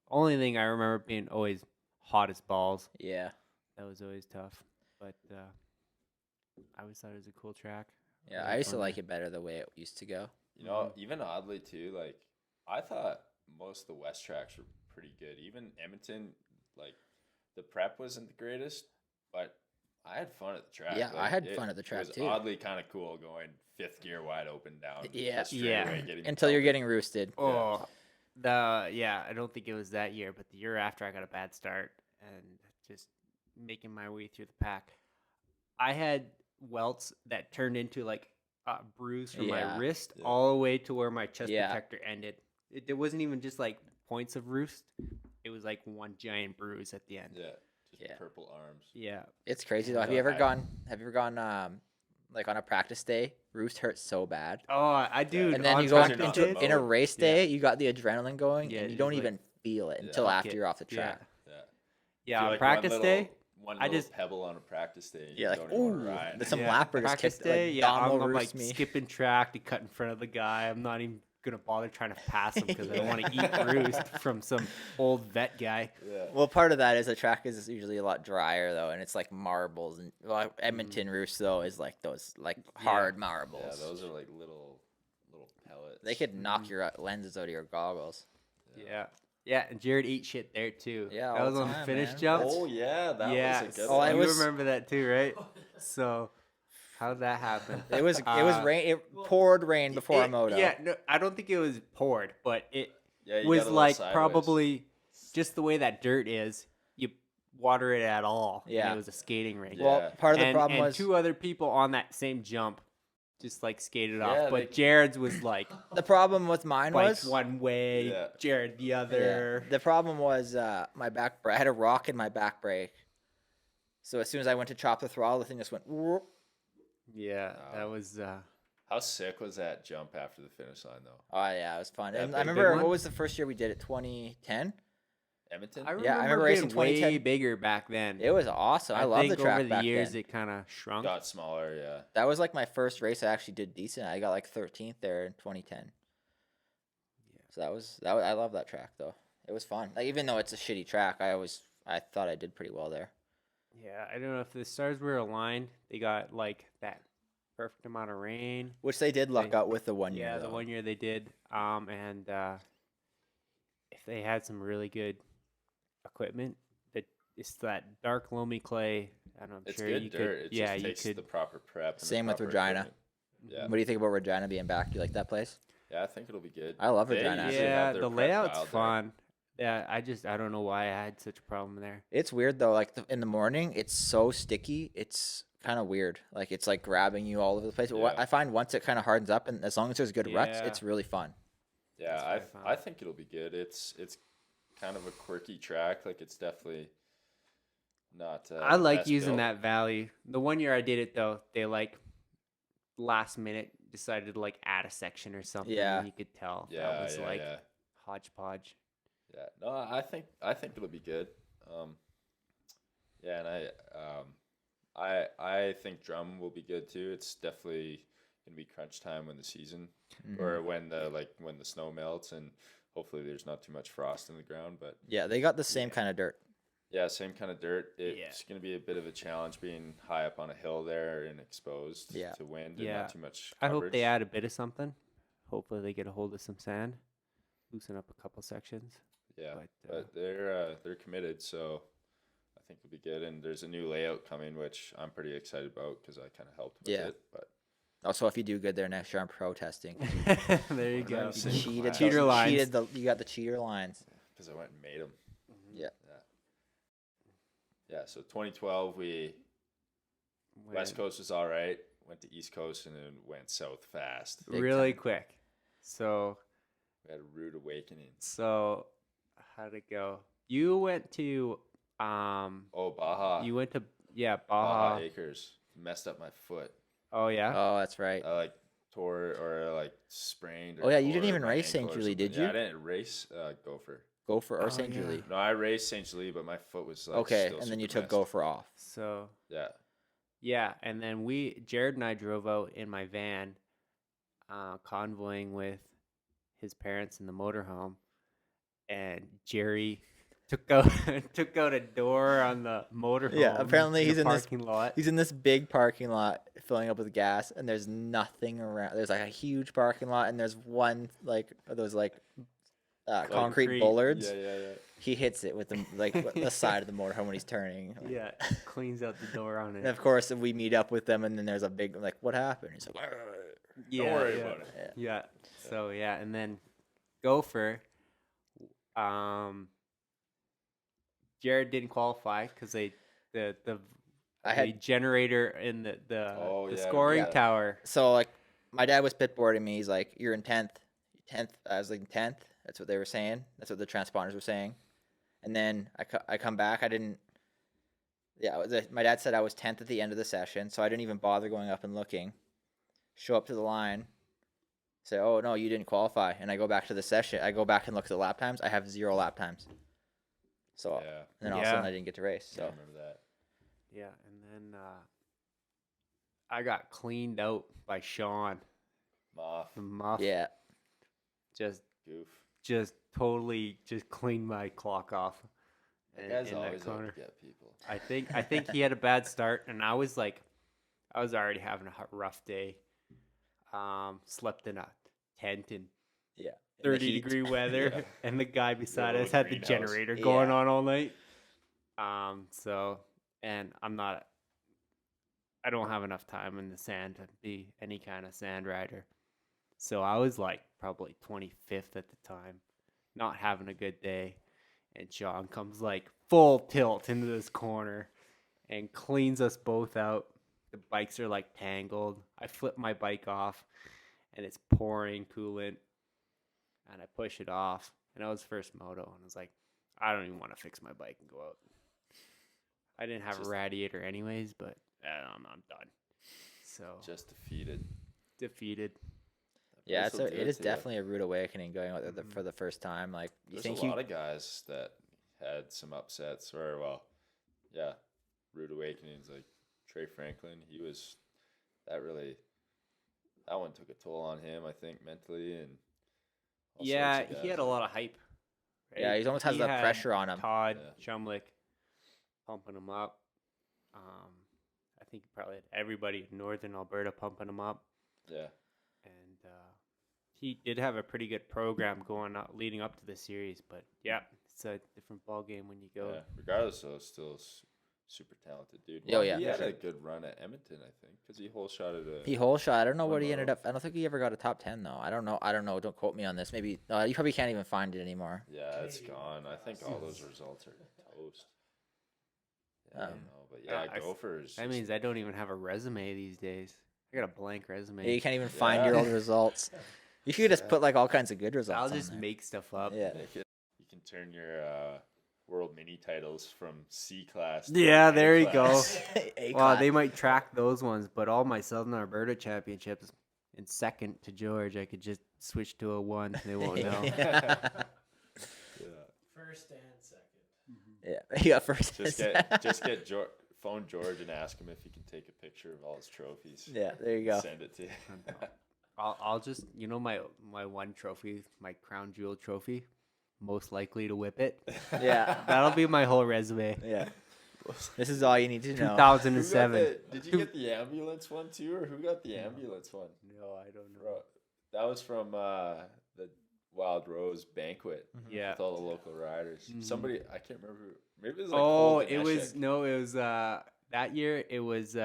Only thing I remember being always hot as balls. Yeah. That was always tough. But I always thought it was a cool track. Yeah, I used to like it better the way it used to go. you know, even oddly too, like I thought most of the West tracks were pretty good. Even Edmonton, like the prep wasn't the greatest, but I had fun at the track. Yeah, I had fun at the track, it was too. oddly kind of cool going fifth gear wide open down. Yeah. the straightaway, getting Until you're pelted. getting roosted. Oh, I don't think it was that year, but the year after I got a bad start and just making my way through the pack. I had welts that turned into like a bruise from my wrist all the way to where my chest protector ended. It wasn't even just like points of roost. It was like one giant bruise at the end. Yeah, just purple arms. Yeah. It's crazy though. Have you ever gone like on a practice day? Roost hurts so bad. Oh, I do. And then on you go practice into days- in a race day, you got the adrenaline going, Yeah, and you just don't like- even feel it until fuck after it. you're off the track. Yeah, Feel on like practice day, one I little just- pebble on a practice day. and Yeah, you like don't even wanna ooh, ride. there's some Yeah, lapper just practice kicked day, like I'm Dom like me. skipping track to cut in front of the guy. I'm not even gonna bother trying to pass him because I don't want to eat roost from some old vet guy. Yeah. Well, part of that is the track is usually a lot drier though, and it's like marbles. And Edmonton roost though is like those like hard marbles. Yeah, those are like little pellets. They could knock your lenses out of your goggles. Yeah, and Jared ate shit there too. Yeah, that all was the on the time, finish man. jump. Oh yeah, that yeah, was a good Oh, one. it you was- remember that too, right? So, how'd that happen? It was rain. It poured rain before a moto. Yeah, no, I don't think it was poured, but it Yeah, you got was a little like sideways. probably just the way that dirt is. You water it at all. and Yeah. it was a skating rink. Yeah. Well, part of the and, problem and was two other people on that same jump just like skated off, Yeah, but they- Jared's was like the problem with mine bike was one way, Yeah. Jared the Yeah. other. The problem was my back brake. I had a rock in my back brake. So as soon as I went to chop the throttle, the thing just went. Whoop. Yeah, that was. How sick was that jump after the finish line though? Oh yeah, it was fun. That And big- I big remember one? what was the first year we did it? 2010. Edmonton. I remember, Yeah, I remember racing being way 2010. bigger back then. It was awesome. I love think the track over the back years then. it kind of shrunk. Got smaller, yeah. That was like my first race. I actually did decent. I got like 13th there in 2010. So that was. I love that track though. It was fun. Like even though it's a shitty track, I thought I did pretty well there. Yeah, I don't know if the stars were aligned. They got like that perfect amount of rain. Which they did luck They- out with the one year. Yeah, the though. 1 year they did. And if they had some really good equipment, that it's that dark loamy clay. And I'm It's sure good you dirt. could. It Yeah, just you takes could. the proper prep. And the Same with proper Regina. equipment. Yeah. What do you think about Regina being back? Do you like that place? Yeah, I think it'll be good. I love They Regina, actually. usually have Yeah, their the prep layout's dialed there. fun. Yeah, I don't know why I had such a problem there. It's weird though. Like in the morning, it's so sticky. It's kind of weird. Like it's like grabbing you all over the place. But what Yeah. I find once it kind of hardens up, and as long as there's good ruts, Yeah. it's really fun. Yeah, That's very fun. I think it'll be good. It's kind of a quirky track. Like it's definitely not. I like best using built. that valley. The 1 year I did it though, they like last minute decided to like add a section or something. Yeah. And you could tell Yeah, that was yeah, like yeah. hodgepodge. Yeah, no, I think it'll be good. Yeah, and I think drum will be good too. It's definitely gonna be crunch time when the season or when the snow melts and hopefully there's not too much frost in the ground. But Yeah, they got the same kind of dirt. yeah, same kind of dirt. It's Yeah. gonna be a bit of a challenge being high up on a hill there and exposed Yeah. to wind and Yeah. not too much I coverage. hope they add a bit of something. Hopefully they get a hold of some sand, loosen up a couple sections. Yeah, But, but they're committed, so I think it'll be good. And there's a new layout coming, which I'm pretty excited about because I kind of helped with Yeah. it. But Also, if you do good there next year, I'm protesting. there you go. Nice. Cheated, Cheater the- lines. cheated you got the cheater lines. because I went and made them. Yeah. Yeah. So 2012, West Coast was all right. Went to East Coast and then went south fast. Big really time. quick. So We had a rude awakening. how'd it go? You went to Oh, Baja. you went to Baja Baja. Acres messed up my foot. Oh yeah. Oh, that's right. I tore or like sprained. Or Oh, yeah, you tore didn't even my race ankle St. or Julie, something. did Yeah, you? I didn't race Gopher. Gopher or Oh, St. yeah. Julie. No, I raced St. Julie, but my foot was like Okay, still and then you super took messed. Gopher off. So Yeah. yeah, and then Jared and I drove out in my van, convoying with his parents in the motorhome, and Jerry took out took out a door on the motorhome. Yeah, apparently in he's the in this- parking lot. He's in this big parking lot filling up with gas, and there's nothing around. There's like a huge parking lot, and there's one like those like concrete bollards. Yeah. He hits it with the side of the motorhome when he's turning. Yeah, cleans out the door on And it. of course, we meet up with them, and then there's a big like, what happened? He's like, Yeah, Don't worry yeah. about it. Yeah. So yeah, and then Gopher, Jared didn't qualify because the I had generator in the Oh, yeah, scoring yeah. tower. so like my dad was pitboarding me. He's like, you're in 10th. I was like 10th. That's what they were saying. That's what the transponders were saying. And then I come back. I didn't. Yeah, my dad said I was 10th at the end of the session, so I didn't even bother going up and looking. Show up to the line, say, oh, no, you didn't qualify. And I go back to the session. I go back and look at the lap times. I have 0 lap times. So, Yeah. and then all of a sudden I didn't get to race. I So, remember that. Yeah, and then I got cleaned out by Sean. Moth. The muff yeah. Goof. just totally just cleaned my clock off. That in- guy's in that always out corner. to get people. I think he had a bad start, and I was already having a rough day. Slept in a tent in Yeah. In the 30-degree heat. weather, Yeah. and the guy beside Little us had the greenhouse. generator going Yeah. on all night. And I don't have enough time in the sand to be any kind of sand rider. So I was like probably 25th at the time, not having a good day. And Sean comes like full tilt into this corner and cleans us both out. The bikes are like tangled. I flip my bike off and it's pouring coolant. And I push it off. And I was first moto. And I was like, I don't even want to fix my bike and go out. I didn't have a radiator anyways, but I'm done. So Just defeated. defeated. Yeah, This'll do it is to ya. definitely a rude awakening going out there for the first time. Like, you There's think a lot of guys that had some upsets or, rude awakenings. Like Trey Franklin, that one took a toll on him, I think, mentally. And all Yeah, sorts of he guys had a that- lot of hype. right? Yeah, he almost has that had pressure on him. Todd Yeah. Shumlick pumping him up. I think he probably had everybody in Northern Alberta pumping him up. Yeah. And he did have a pretty good program going up, leading up to the series. But yeah, it's a different ball game when you go. Yeah. Regardless, though, still super talented dude. Oh, yeah, He for had sure. a good run at Edmonton, I think, because he whole shot at a. He whole shot. I don't know One what he ended moto. up. I don't think he ever got a top 10 though. I don't know. Don't quote me on this. Maybe you probably can't even find it anymore. Yeah, it's gone. I think all those results are toast. Yeah, I Um, don't know, but yeah, I- Gophers. That means I don't even have a resume these days. I got a blank resume. You can't even find your Yeah. old results. You should just put like all kinds of good results. I'll on just there. make stuff up. Yeah. You can turn your world mini titles from C class. Yeah, A there you go. class. A Well, class. they might track those ones, but all my Southern Alberta championships in second to George, I could just switch to a 1. They won't know. Yeah. Yeah. First and second. Yeah. You got first. Just get phone George and ask him if he can take a picture of all his trophies. Yeah. There you go. Send it to you. I'll just, my one trophy, my crown jewel trophy, most likely to whip it. Yeah. That'll be my whole resume. Yeah. This is all you need to know. Who got 2007. did you get the ambulance one too, or who got the ambulance one? No, I don't know. Bro, that was from the Wild Rose banquet Yeah. with all the local riders. Mhm. Somebody, I can't remember who. Maybe it was like Oh, Cole it was Daneshek. that year. It was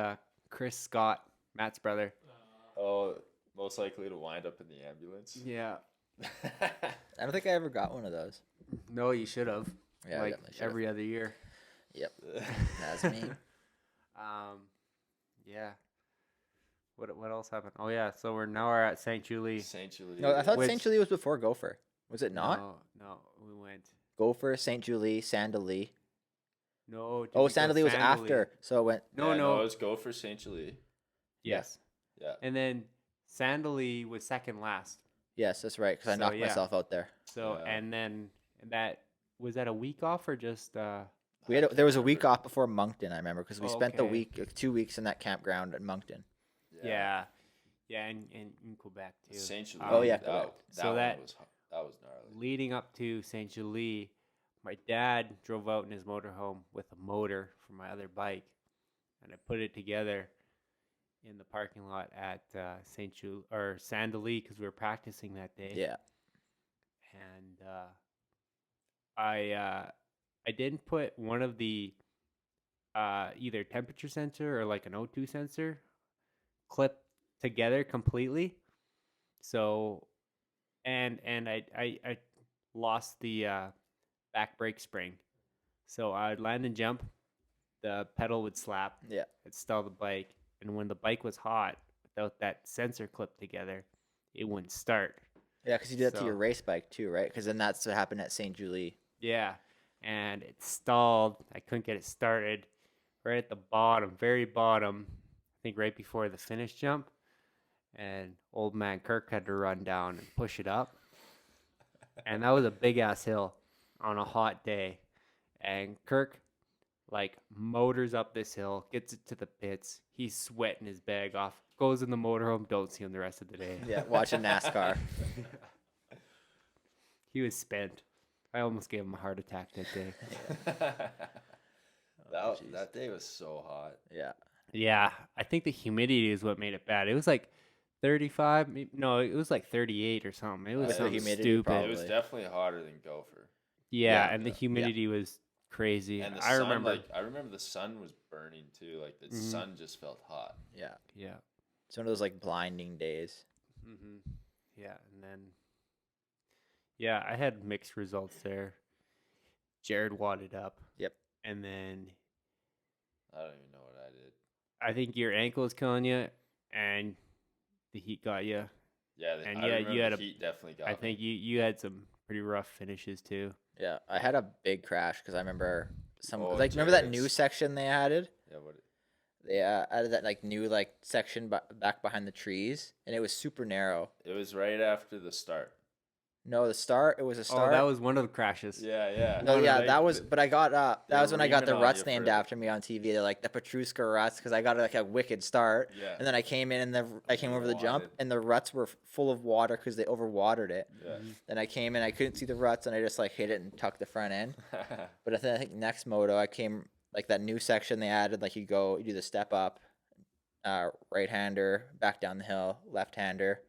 Chris Scott, Matt's brother. Oh, most likely to wind up in the ambulance. Yeah. I don't think I ever got one of those. No, you should have. Yeah, I like definitely should've. every other year. Yep. That's me. Yeah. What else happened? Oh yeah, so we're at St. Julie. St. Julie. No, I thought Which- St. Julie was before Gopher. Was it not? No, we went. Gopher, St. Julie, Sandalee. No. did Oh, we go Sandalee was Sandalee? after. So it went. No, Yeah, no. it was go for St. Julie. Yes. Yeah. And then Sandalee was second last. Yes, that's right. Because I So, knocked yeah. myself out there. So Yeah. and then that was that a week off or just There was a week off before Moncton. I remember because we spent the Okay. week, 2 weeks in that campground at Moncton. yeah. And in Quebec too. St. Julie. Oh, yeah, That, Quebec. So one that- was gnarly. Leading up to St. Julie, my dad drove out in his motorhome with a motor for my other bike, and I put it together in the parking lot at St. Julie or Sandalee because we were practicing that day. Yeah. and I didn't put one of the either temperature sensor or like an O2 sensor clip together completely. So and I lost the back brake spring. So I'd land and jump, the pedal would slap, Yeah. it'd stall the bike, and when the bike was hot, without that sensor clipped together, it wouldn't start. Yeah, because you did that to your So- race bike too, right? Because then that's what happened at St. Julie. Yeah, and it stalled. I couldn't get it started. Right at the bottom, very bottom, I think right before the finish jump, and old man Kirk had to run down and push it up. And that was a big ass hill on a hot day. And Kirk like motors up this hill, gets it to the pits. He's sweating his bag off, goes in the motorhome, don't see him the rest of the day. Yeah, watching NASCAR. He was spent. I almost gave him a heart attack that day. That day was so hot. Yeah. Yeah, I think the humidity is what made it bad. It was like 35. No, it was like 38 or something. It was With the something humidity, stupid. probably. It was definitely hotter than Gopher. Yeah, Yeah, and the humidity was crazy. And the I sun, remember. I remember the sun was burning too. Like the sun just felt hot. Yeah. Yeah. It's one of those like blinding days. Yeah, and then. Yeah, I had mixed results there. Jared wadded up. Yep. And then I don't even know what I did. I think your ankle was killing you, and the heat got you. Yeah, And I yeah, remember you had the a- heat definitely got I me. think you had some pretty rough finishes too. Yeah, I had a big crash because I remember Oh, remember that new Jared's. section they added? Yeah, what? They added that like new like section back behind the trees, and it was super narrow. It was right after the start. No, the start. It was a start. Oh, that was one of the crashes. Yeah, yeah. No, yeah, Like, that was. But I got they that was were when I got the reaming on ruts you named for- after me on TV. They're like the Petruska ruts because I got like a wicked start, Yeah. and then I came in and I came over the jump, Wadded. and the ruts were full of water because they overwatered it. Yeah. Then I came in, I couldn't see the ruts, and I just like hit it and tucked the front end. But I think next moto I came like that new section they added, like you do the step up, right hander, back down the hill, left hander.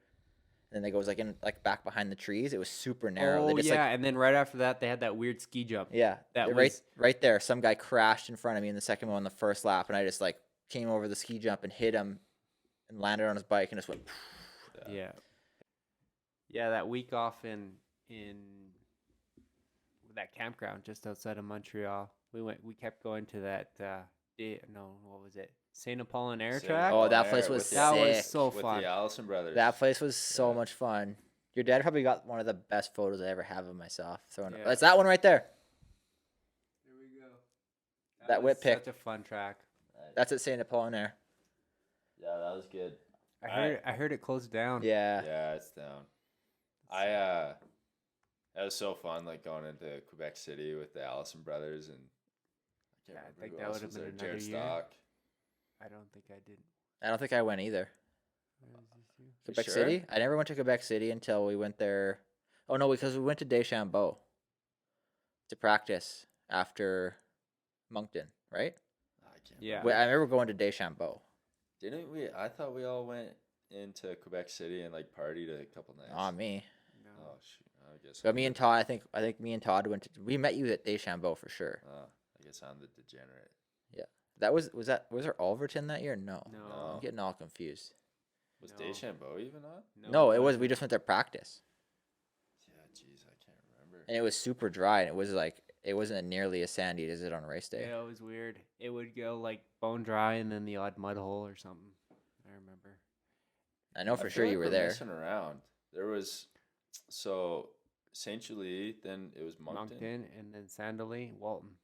And then it goes like in like back behind the trees. It was super narrow. Oh They just, yeah, like, and then right after that, they had that weird ski jump. yeah. that right was- right there. Some guy crashed in front of me in the second one on the first lap, and I just like came over the ski jump and hit him, and landed on his bike and just went. Yeah. Yeah, that week off in that campground just outside of Montreal. We kept going to that what was it? St. Apollinaire St. track? Oh, that Apollinaire place with was the- That was sick. so with fun. the Allison brothers. That place was so Yeah. much fun. Your dad probably got one of the best photos I ever have of myself. Yeah. It's that one right there. Here we go. That whip was pick. Such a fun track. That's at St. Apollinaire. Yeah, that was good. I heard it closed down. Yeah. Yeah, it's down. That was so fun, like going into Quebec City with the Allison brothers, and I Yeah, I can't remember think who that else would've was been there. another Jared year. Stock. I don't think I did. I don't think I went either. Where is this here? Quebec sure? City? I never went to Quebec City until we went there. Oh, no, because we went to Deschambault to practice after Moncton, right? I can't Yeah. I remember going to Deschambault. Didn't we? I thought we all went into Quebec City and like partied a couple nights. On me. No. Oh shoot! I guess. But me and Todd, I think me and Todd we met you at Deschambault for sure. I guess I'm the degenerate. Was there Alverton that year? No. No. I'm getting all confused. Was No. Deschambault even on? No, it was. We wasn't. just went there practice, Yeah, jeez, I can't remember. and it was super dry, and it wasn't nearly as sandy as it on race day. Yeah, it was weird. It would go like bone dry and then the odd mud hole or something. I remember. I know I for feel sure like you were we're there. Messing around. There was Saint Julie, then it was Moncton. And then Sandaley, Walton.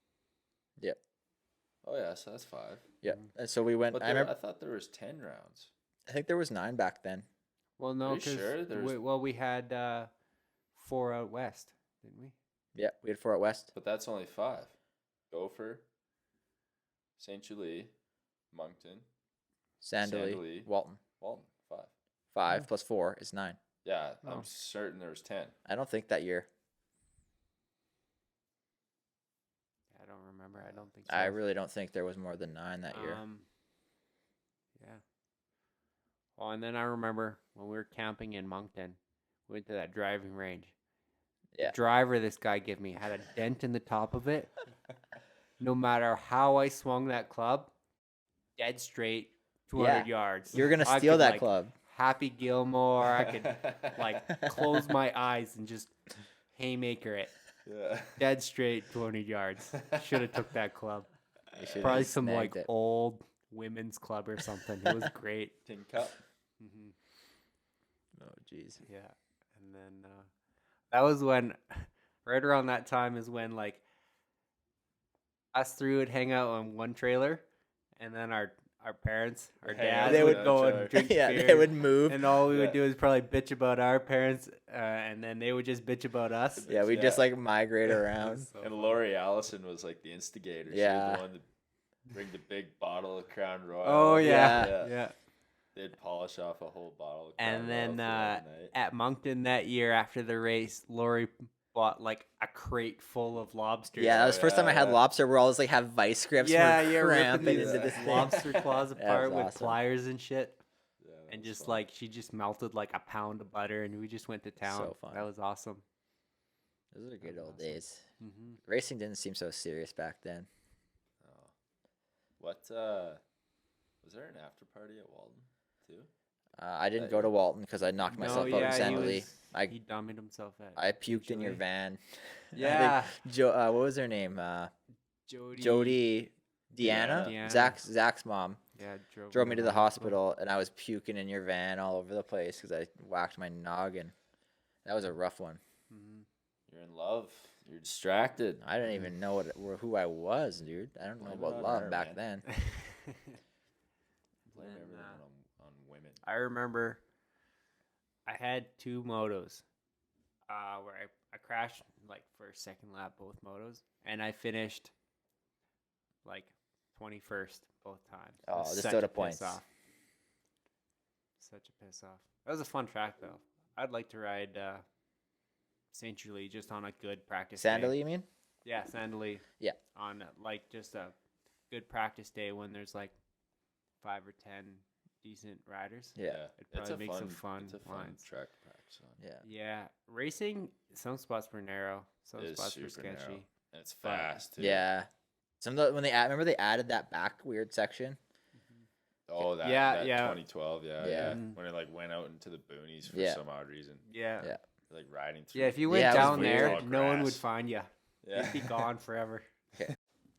Oh yeah, so that's 5. Yeah, and so we went. But I I remember. thought there was 10 rounds. I think there was 9 back then. Well, no, Are you because sure? There's- we had 4 out west, didn't we? Yeah, we had 4 at West. But that's only 5. Gopher, Saint Julie, Moncton, Sandaley, Sandaley. Walton. Walton, 5. 5 plus 4 is 9. Yeah, Oh. I'm certain there was 10. I don't think that year. I don't remember. I don't think so. I really don't think there was more than 9 that year. Yeah. Oh, and then I remember when we were camping in Moncton, we went to that driving range. Yeah. The driver this guy gave me had a dent in the top of it. No matter how I swung that club, dead straight, 200 yards. You're gonna I steal could, that like, club. Happy Gilmore. I could close my eyes and just haymaker it. Yeah. Dead straight, 200 yards. Should have took that club. You should've Probably just some snagged it. old women's club or something. It was great. Tin Cup. Hmm. Oh, jeez. Yeah, and then that was when, right around that time is when us three would hang out on one trailer, and then our parents, our Hang out dads They would would- go and drink Yeah, beer, they would move. and all we Yeah. would do is probably bitch about our parents, and then they would just bitch about us. Yeah, we just Yeah. like migrate around. So And fun. Lori Allison was like the instigator. She Yeah. was the one to bring the big bottle of Crown Royal. Oh yeah, Yeah. yeah. They'd polish off a whole bottle of Crown And Royal then for the night. at Moncton that year after the race, Lori bought like a crate full of lobsters. Yeah, that was the first time I had yeah. lobster. We're always like have vice grips. Yeah, we're yeah, cramping ripping into these this thing. lobster claws That was apart with awesome. pliers and shit. Yeah, that And was just fun. she just melted like a pound of butter, and we just went to town. So fun. That was awesome. Those are good old Awesome. days. Hmm. Racing didn't seem so serious back then. Oh. What was there an after party at Walton too? I didn't go to Walton because I knocked myself out in Sandley. He dummied himself at. I puked in your Usually. van. Yeah. What was her name? Jody, Deanna, Deanna. Zach's mom Yeah, drove me to the hospital, and I was puking in your van all over the place because I whacked my noggin. That was a rough one. Hmm. You're in love. You're distracted. I didn't even know who I was, dude. I don't know Blame it about on love her, back man. then. Blame And, everyone on women. I remember I had two motos where I crashed like for a second lap both motos, and I finished like 21st both times. It Oh, was just such out a of points. piss off. Such a piss off. That was a fun track though. I'd like to ride St. Julie just on a good practice day. Sandaley, you mean? Yeah, Sandaley. Yeah. On just a good practice day when there's like 5 or 10 decent riders. Yeah. It'd probably make some fun It's a fun lines. track to practice on. Yeah. Yeah, racing. Some spots were narrow. Some It is spots were super sketchy. narrow. And it's But- fast too. Yeah. When they remember they added that back weird section. Oh, that, Yeah, that yeah. 2012, yeah, Yeah. yeah. Mhm. When it like went out into the boonies for Yeah. some odd reason, Yeah. Yeah. like riding through. Yeah, if you went Yeah, it was down weird. there, All no one would grass. find you. Yeah. You'd be gone forever.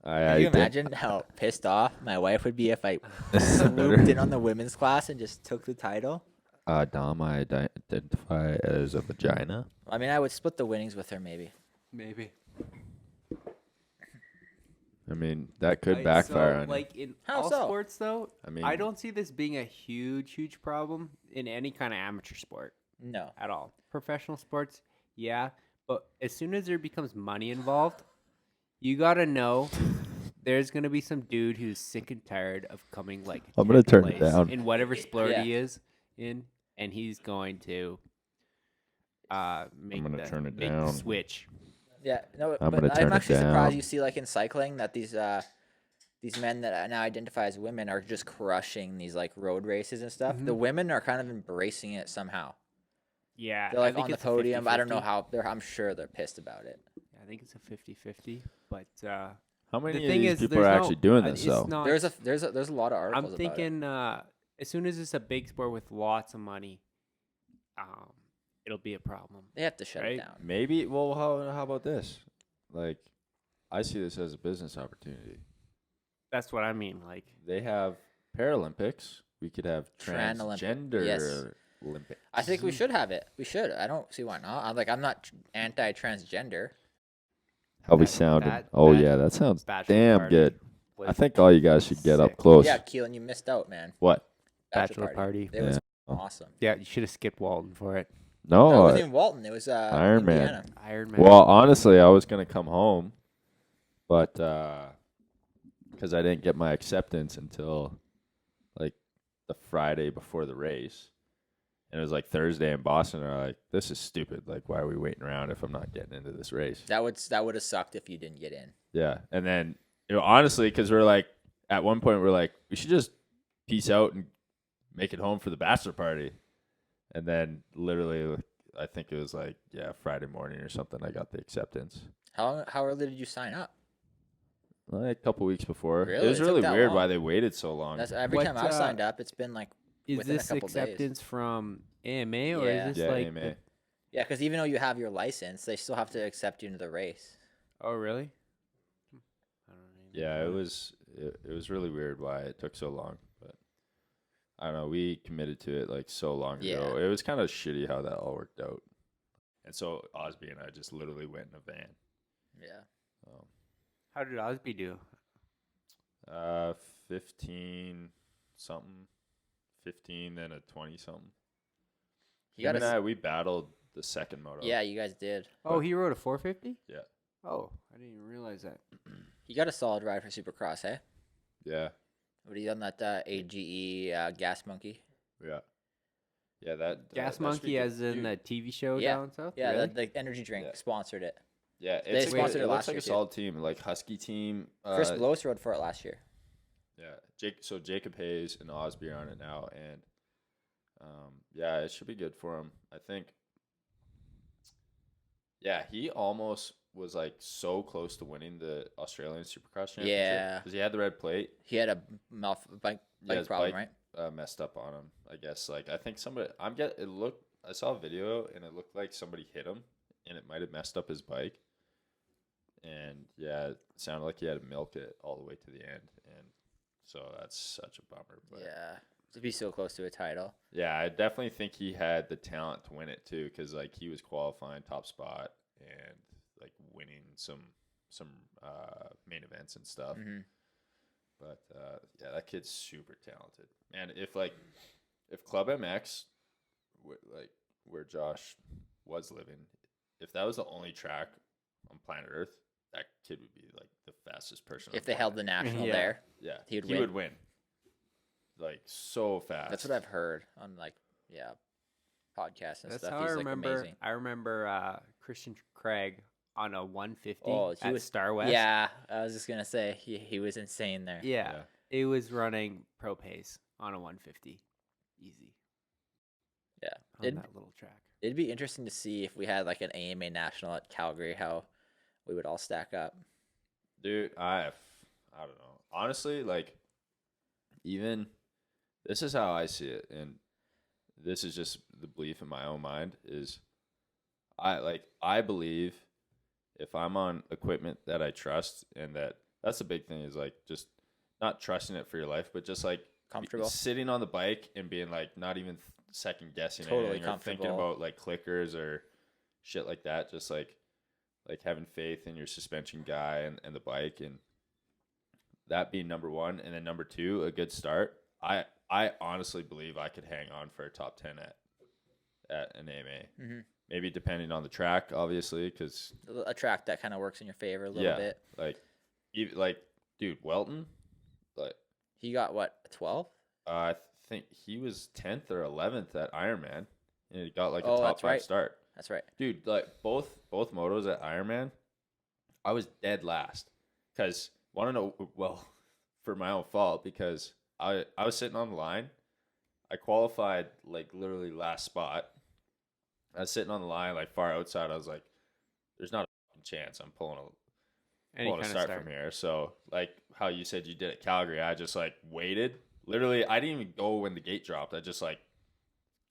Can you imagine how pissed off my wife would be if I swooped in on the women's class and just took the title? Dom, I identify as a vagina. I mean, I would split the winnings with her, maybe. Maybe. I mean, that could backfire on you. Like in How all so? sports, though, I mean, I don't see this being a huge problem in any kind of amateur sport No. at all. Professional sports, yeah, but as soon as there becomes money involved, you gotta know there's gonna be some dude who's sick and tired of coming like I'm gonna 10th turn it place down. in whatever sport Yeah. he is in, and he's going to make gonna the, turn it make down. the switch. Yeah, no, I'm but gonna turn I'm it actually surprised down. you see, like in cycling, that these men that now identify as women are just crushing these like road races and stuff. The women are kind of embracing it somehow. Yeah, They're I like think on the it's a podium. I don't know 50-50. how. I'm sure they're pissed about it. I think it's a 50-50, but How many the of thing these is, people are there's actually no- doing uh, this it's though? not- There's a lot of articles I'm about it. thinking as soon as it's a big sport with lots of money, it'll be a problem. They have to shut it right? down. maybe. Well, how about this? Like, I see this as a business opportunity. That's what I mean. Like, They have Paralympics. We could have Tran-Olympic, transgender yes. Olympics. I think we should have it. We should. I don't see why not. I'm not anti-transgender. How we that- sounding? that- Oh that yeah, that sounds bachelor damn party good. was I think all you guys should get up sick. close. Yeah, Keelan, you missed out, man. What? Bachelor party. It was awesome. Yeah, you should have skipped Walton for it. No, it No, wasn't even Walton. It was Iron Man. Indiana. Iron Man. Well, honestly, I was gonna come home, but because I didn't get my acceptance until like the Friday before the race, and it was like Thursday in Boston. And I'm like, this is stupid. Like, why are we waiting around if I'm not getting into this race? That would have sucked if you didn't get in. Yeah, and then honestly, because we're like at one point we're like we should just peace out and make it home for the bachelor party, and then literally I think it was like Friday morning or something. I got the acceptance. How early did you sign up? Like a couple weeks before. Really? It was It took really that weird long? why they waited so long. That's every What, time I've signed up, it's been like Is within a this couple days. acceptance from AMA or Yeah. is this yeah, like? AMA. the- Yeah, because even though you have your license, they still have to accept you into the race. oh, really? I don't even Yeah, know. it was really weird why it took so long, but I don't know. We committed to it like so long ago. Yeah. It was kind of shitty how that all worked out. And so Osby and I just literally went in a van. Yeah. How did Osby do? 15 something, 15, then a 20 something. You Him gotta. and I, we battled the second moto. Yeah, you guys did. Oh, he rode a 450? Yeah. Oh, I didn't even realize that. You got a solid ride for Supercross, hey? Yeah. What are you on that AGE Gas Monkey? Yeah. Yeah, that Gas that should Monkey, be as good. in Dude, the TV show Yeah. down south? Yeah, Really? the energy drink Yeah. sponsored it. yeah, they it's sponsored it it last looks like year, a too. solid team, like Husky team. Chris Blows rode for it last year. Yeah, Jacob Hayes and Osby are on it now, and yeah, it should be good for him. I think. Yeah, he almost was like so close to winning the Australian Supercross championship. Yeah. because he had the red plate. He had a bike his problem, bike, right? messed up on him. I guess like I think somebody. I saw a video and it looked like somebody hit him, and it might have messed up his bike. And yeah, it sounded like he had to milk it all the way to the end, and so that's such a bummer. But Yeah. To be so close to a title. yeah, I definitely think he had the talent to win it too, because like he was qualifying top spot and like winning some main events and stuff. Hmm. But yeah, that kid's super talented, man. If Club MX, like where Josh was living, if that was the only track on planet Earth, that kid would be like the fastest person. If on they held the planet. national Yeah. there, yeah, he would he win. would win. Like so fast. That's what I've heard on podcasts and That's stuff. how He's I like remember. amazing. I remember Christian Craig on a 150 Oh, he at was Star West. Yeah, I was just gonna say he was insane there. Yeah. Yeah. It was running pro pace on a 150. Easy. Yeah. On It'd, that little track. it'd be interesting to see if we had like an AMA national at Calgary, how we would all stack up. Dude, I don't know. Honestly, like, even this is how I see it, and this is just the belief in my own mind is I believe if I'm on equipment that I trust, and that's the big thing is like just not trusting it for your life, but just like Comfortable. sitting on the bike and being like not even second guessing Totally anything or thinking comfortable. about like clickers or shit like that. Just like having faith in your suspension guy and the bike, and that being number one, and then number two, a good start. I honestly believe I could hang on for a top 10 at an AMA. Mm-hmm. Maybe depending on the track, obviously, because A track that kind of works in your favor a little bit. like dude, Welton, like He got what, a 12? I think he was 10th or 11th at Ironman, and he got like a Oh, top that's 5 right. start. That's right. Dude, like both motos at Ironman, I was dead last. Because, want to know, well, for my own fault, because I was sitting on the line. I qualified like literally last spot. I was sitting on the line like far outside. I was like, there's not a fucking chance I'm pulling Any a kind of start start. from here. So like how you said you did at Calgary, I just like waited. Literally, I didn't even go when the gate dropped. I just like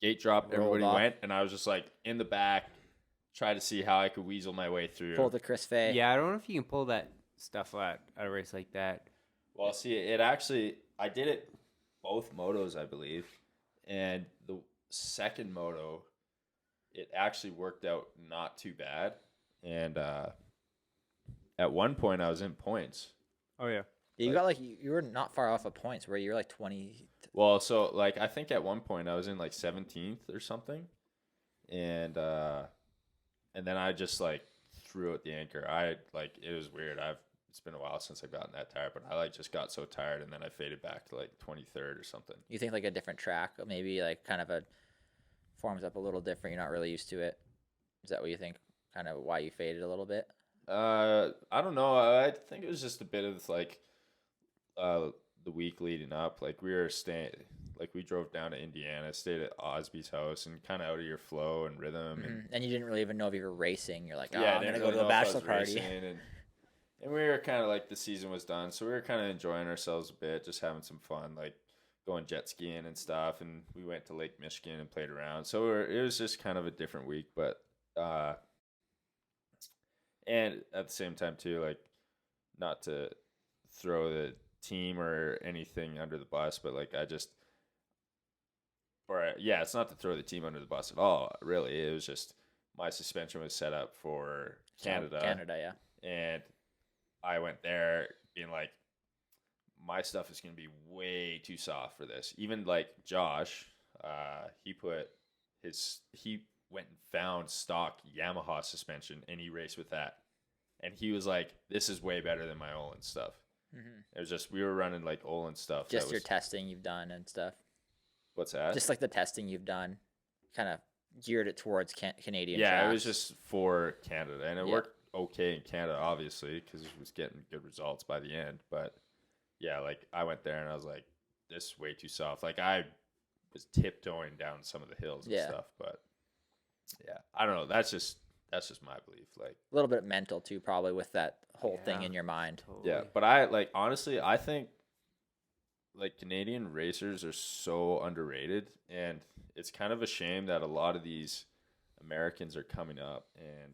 gate dropped, Rolled everybody off. went, and I was just like in the back, try to see how I could weasel my way through. Pull the Chris Fay. Yeah, I don't know if you can pull that stuff at a race like that. Well, see, it actually, I did it both motos, I believe, and the second moto, it actually worked out not too bad, and at one point I was in points. Oh yeah. You got like you were not far off of points where you were like 20. Well, so like I think at one point I was in like 17th or something, and then I just like threw out the anchor. I like it was weird. It's been a while since I've gotten that tired, but I like just got so tired, and then I faded back to like 23rd or something. You think like a different track, maybe like kind of a forms up a little different. You're not really used to it. Is that what you think? Kind of why you faded a little bit? I don't know. I think it was just a bit of like the week leading up. Like we were staying like we drove down to Indiana, stayed at Osby's house, and kind of out of your flow and rhythm. And you didn't really even know if you were racing. You're like, oh, Yeah, I'm gonna go to a bachelor party. And we were kind of like, the season was done, so we were kind of enjoying ourselves a bit, just having some fun, like going jet skiing and stuff. And we went to Lake Michigan and played around. So it was just kind of a different week, but and at the same time too, like, not to throw the team or anything under the bus, but like it's not to throw the team under the bus at all. Really, it was just my suspension was set up for Canada. Yeah. And I went there being like, my stuff is going to be way too soft for this. Even like Josh, he went and found stock Yamaha suspension and he raced with that. And he was like, this is way better than my Olin stuff. It was just, we were running like Olin stuff. Just your testing you've done and stuff. What's that? Just like the testing you've done, kind of geared it towards Canadian Yeah, tracks. it was just for Canada. And it worked okay in Canada, obviously, because it was getting good results by the end. But yeah, like I went there and I was like, this is way too soft. Like I was tiptoeing down some of the hills and stuff. But yeah, I don't know. That's just my belief. Like a little bit mental too, probably, with that whole thing in your mind. Totally. Yeah, but I like, honestly, I think like Canadian racers are so underrated, and it's kind of a shame that a lot of these Americans are coming up and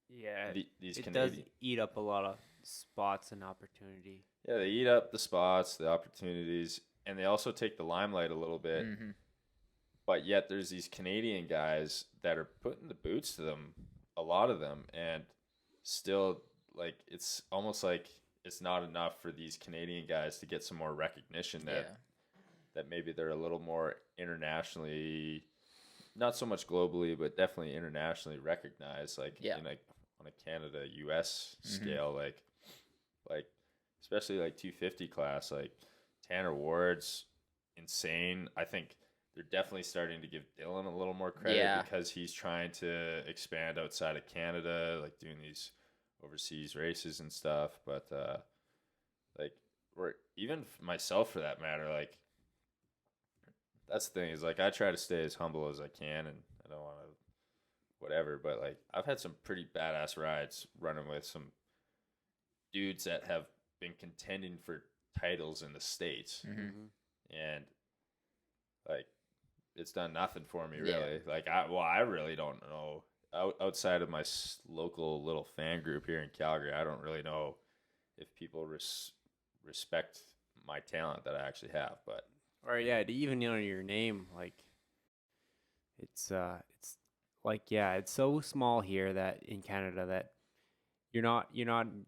Yeah, these it Canadian does eat up a lot of spots and opportunity. Yeah, they eat up the spots, the opportunities, and they also take the limelight a little bit. But yet there's these Canadian guys that are putting the boots to them, a lot of them, and still, like, it's almost like it's not enough for these Canadian guys to get some more recognition that maybe they're a little more internationally, not so much globally, but definitely internationally recognized, like in like on a Canada US scale, like especially like 250 class, like Tanner Ward's insane. I think they're definitely starting to give Dylan a little more credit because he's trying to expand outside of Canada, like doing these overseas races and stuff. But like, or even myself for that matter, like, that's the thing, is like I try to stay as humble as I can, and I don't want to whatever, but like I've had some pretty badass rides running with some dudes that have been contending for titles in the States, and like it's done nothing for me really. Like I really don't know, outside of my local little fan group here in Calgary, I don't really know if people respect my talent that I actually have. But to even know your name, like it's like, it's so small here that in Canada that you're not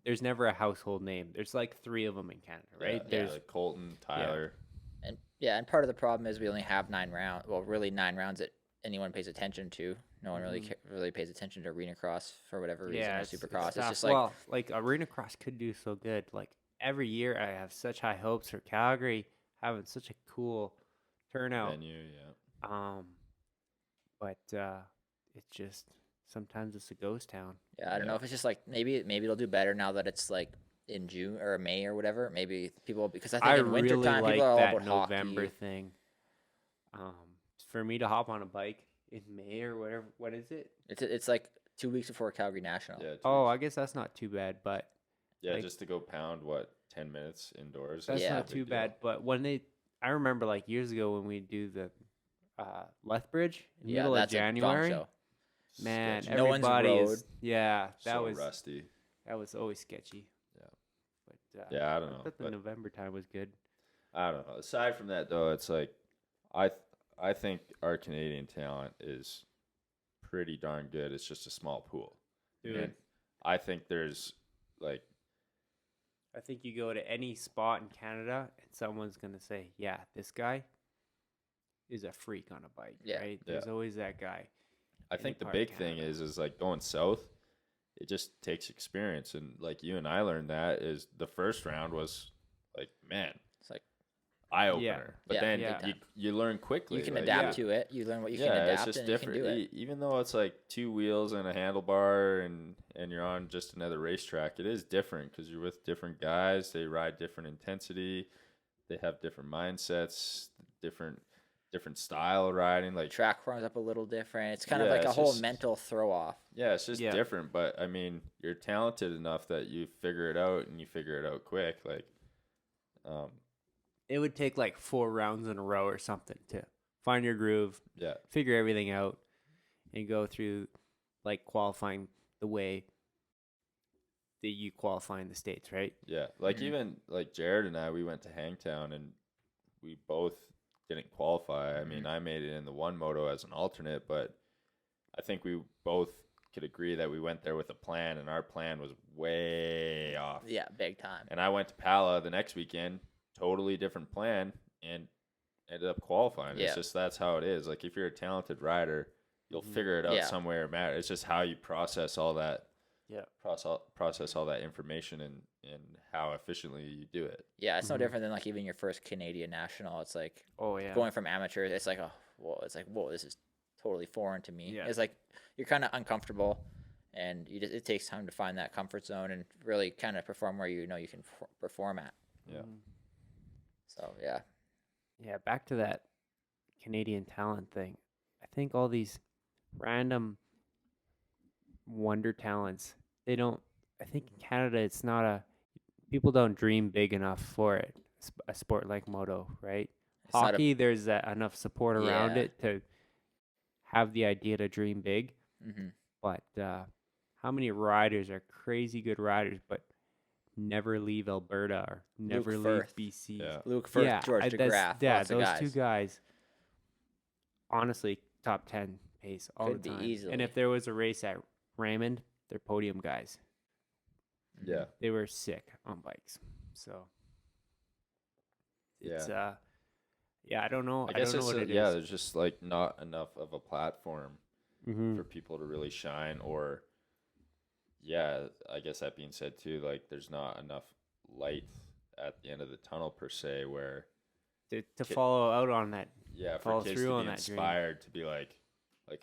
there's never a household name. There's like 3 of them in Canada, right? There's like Colton, Tyler. And part of the problem is we only have 9 rounds. Well, really 9 rounds that anyone pays attention to. No one really pays attention to arena cross for whatever reason, or supercross. It's just like, well, like arena cross could do so good. Like every year I have such high hopes for Calgary having such a cool turnout. Venue, But it's just, sometimes it's a ghost town. I don't know if it's just like maybe it'll do better now that it's like in June or May or whatever. Maybe people, because I think in really wintertime like people are all that about November hockey. thing. For me to hop on a bike in May or whatever, what is it? It's like 2 weeks before Calgary National. Yeah. Oh, I guess that's not too bad, but like, just to go pound 10 minutes indoors. that's Yeah. not too bad. But when I remember like years ago when we do the Lethbridge in the middle of that's a gong January, show. man, No one's everybody's rode. that so was rusty. That was always sketchy. Yeah. But I don't know. I thought the But November time was good. I don't know. Aside from that, though, it's like I think our Canadian talent is pretty darn good. It's just a small pool. Dude. And I think there's like, I think you go to any spot in Canada and someone's going to say, yeah, this guy is a freak on a bike, right? There's always that guy. I think the big thing is like going south, it just takes experience. And like you and I learned that is the first round was like, man, It's like eye opener. Yeah. But Yeah. then Yeah. you learn quickly. you can like, adapt to it. You learn what you can yeah, adapt, it's just and different. you can do it. Even though it's like 2 wheels and a handlebar and you're on just another racetrack, it is different because you're with different guys. They ride different intensity. they have different mindsets, different style of riding. Like, Track forms up a little different. It's kind of Yeah, like a it's whole just- mental throw off. yeah, it's just Yeah. different. But I mean, you're talented enough that you figure it out and you figure it out quick. Like, It would take like 4 rounds in a row or something to find your groove, yeah, figure everything out, and go through like qualifying the way that you qualify in the States, right? yeah. Like Mhm. even like Jared and I, we went to Hangtown and we both didn't qualify. I mean, I made it in the one moto as an alternate, but I think we both could agree that we went there with a plan, and our plan was way off. Yeah, big time. And I went to Pala the next weekend, totally different plan, and ended up qualifying. Yeah. It's just that's how it is. Like if you're a talented rider, you'll figure it out Yeah. somewhere. Matter. It's just how you process all that. Yeah. Process all that information and how efficiently you do it. Yeah, it's no Mhm. different than like even your first Canadian national. It's like Oh yeah. going from amateur. It's like whoa, this is totally foreign to me. Yeah. It's like you're kind of uncomfortable, and it takes time to find that comfort zone and really kind of perform where you know you can perform at. Yeah. Mhm. So yeah, Yeah, back to that Canadian talent thing. I think all these random wonder talents, they don't, I think in Canada it's not people don't dream big enough for it. A sport like moto, right? It's not a- Hockey, there's enough support around Yeah. it to have the idea to dream big. hmm But how many riders are crazy good riders, but never leave Alberta or never leave Firth. BC? Yeah. Luke Firth, Yeah, George DeGraff, yeah, lots of those guys. two guys. Honestly, top 10 pace all Could the be time. easily. And if there was a race at Raymond, they're podium guys. Yeah. They were sick on bikes. So it's yeah, I don't know. I guess don't know it's what it is. there's just like not enough of a platform Mhm. for people to really shine, or I guess that being said too, like there's not enough light at the end of the tunnel per se, where To Ki- follow out on that. for Follow kids through to on be that dream. inspired to be like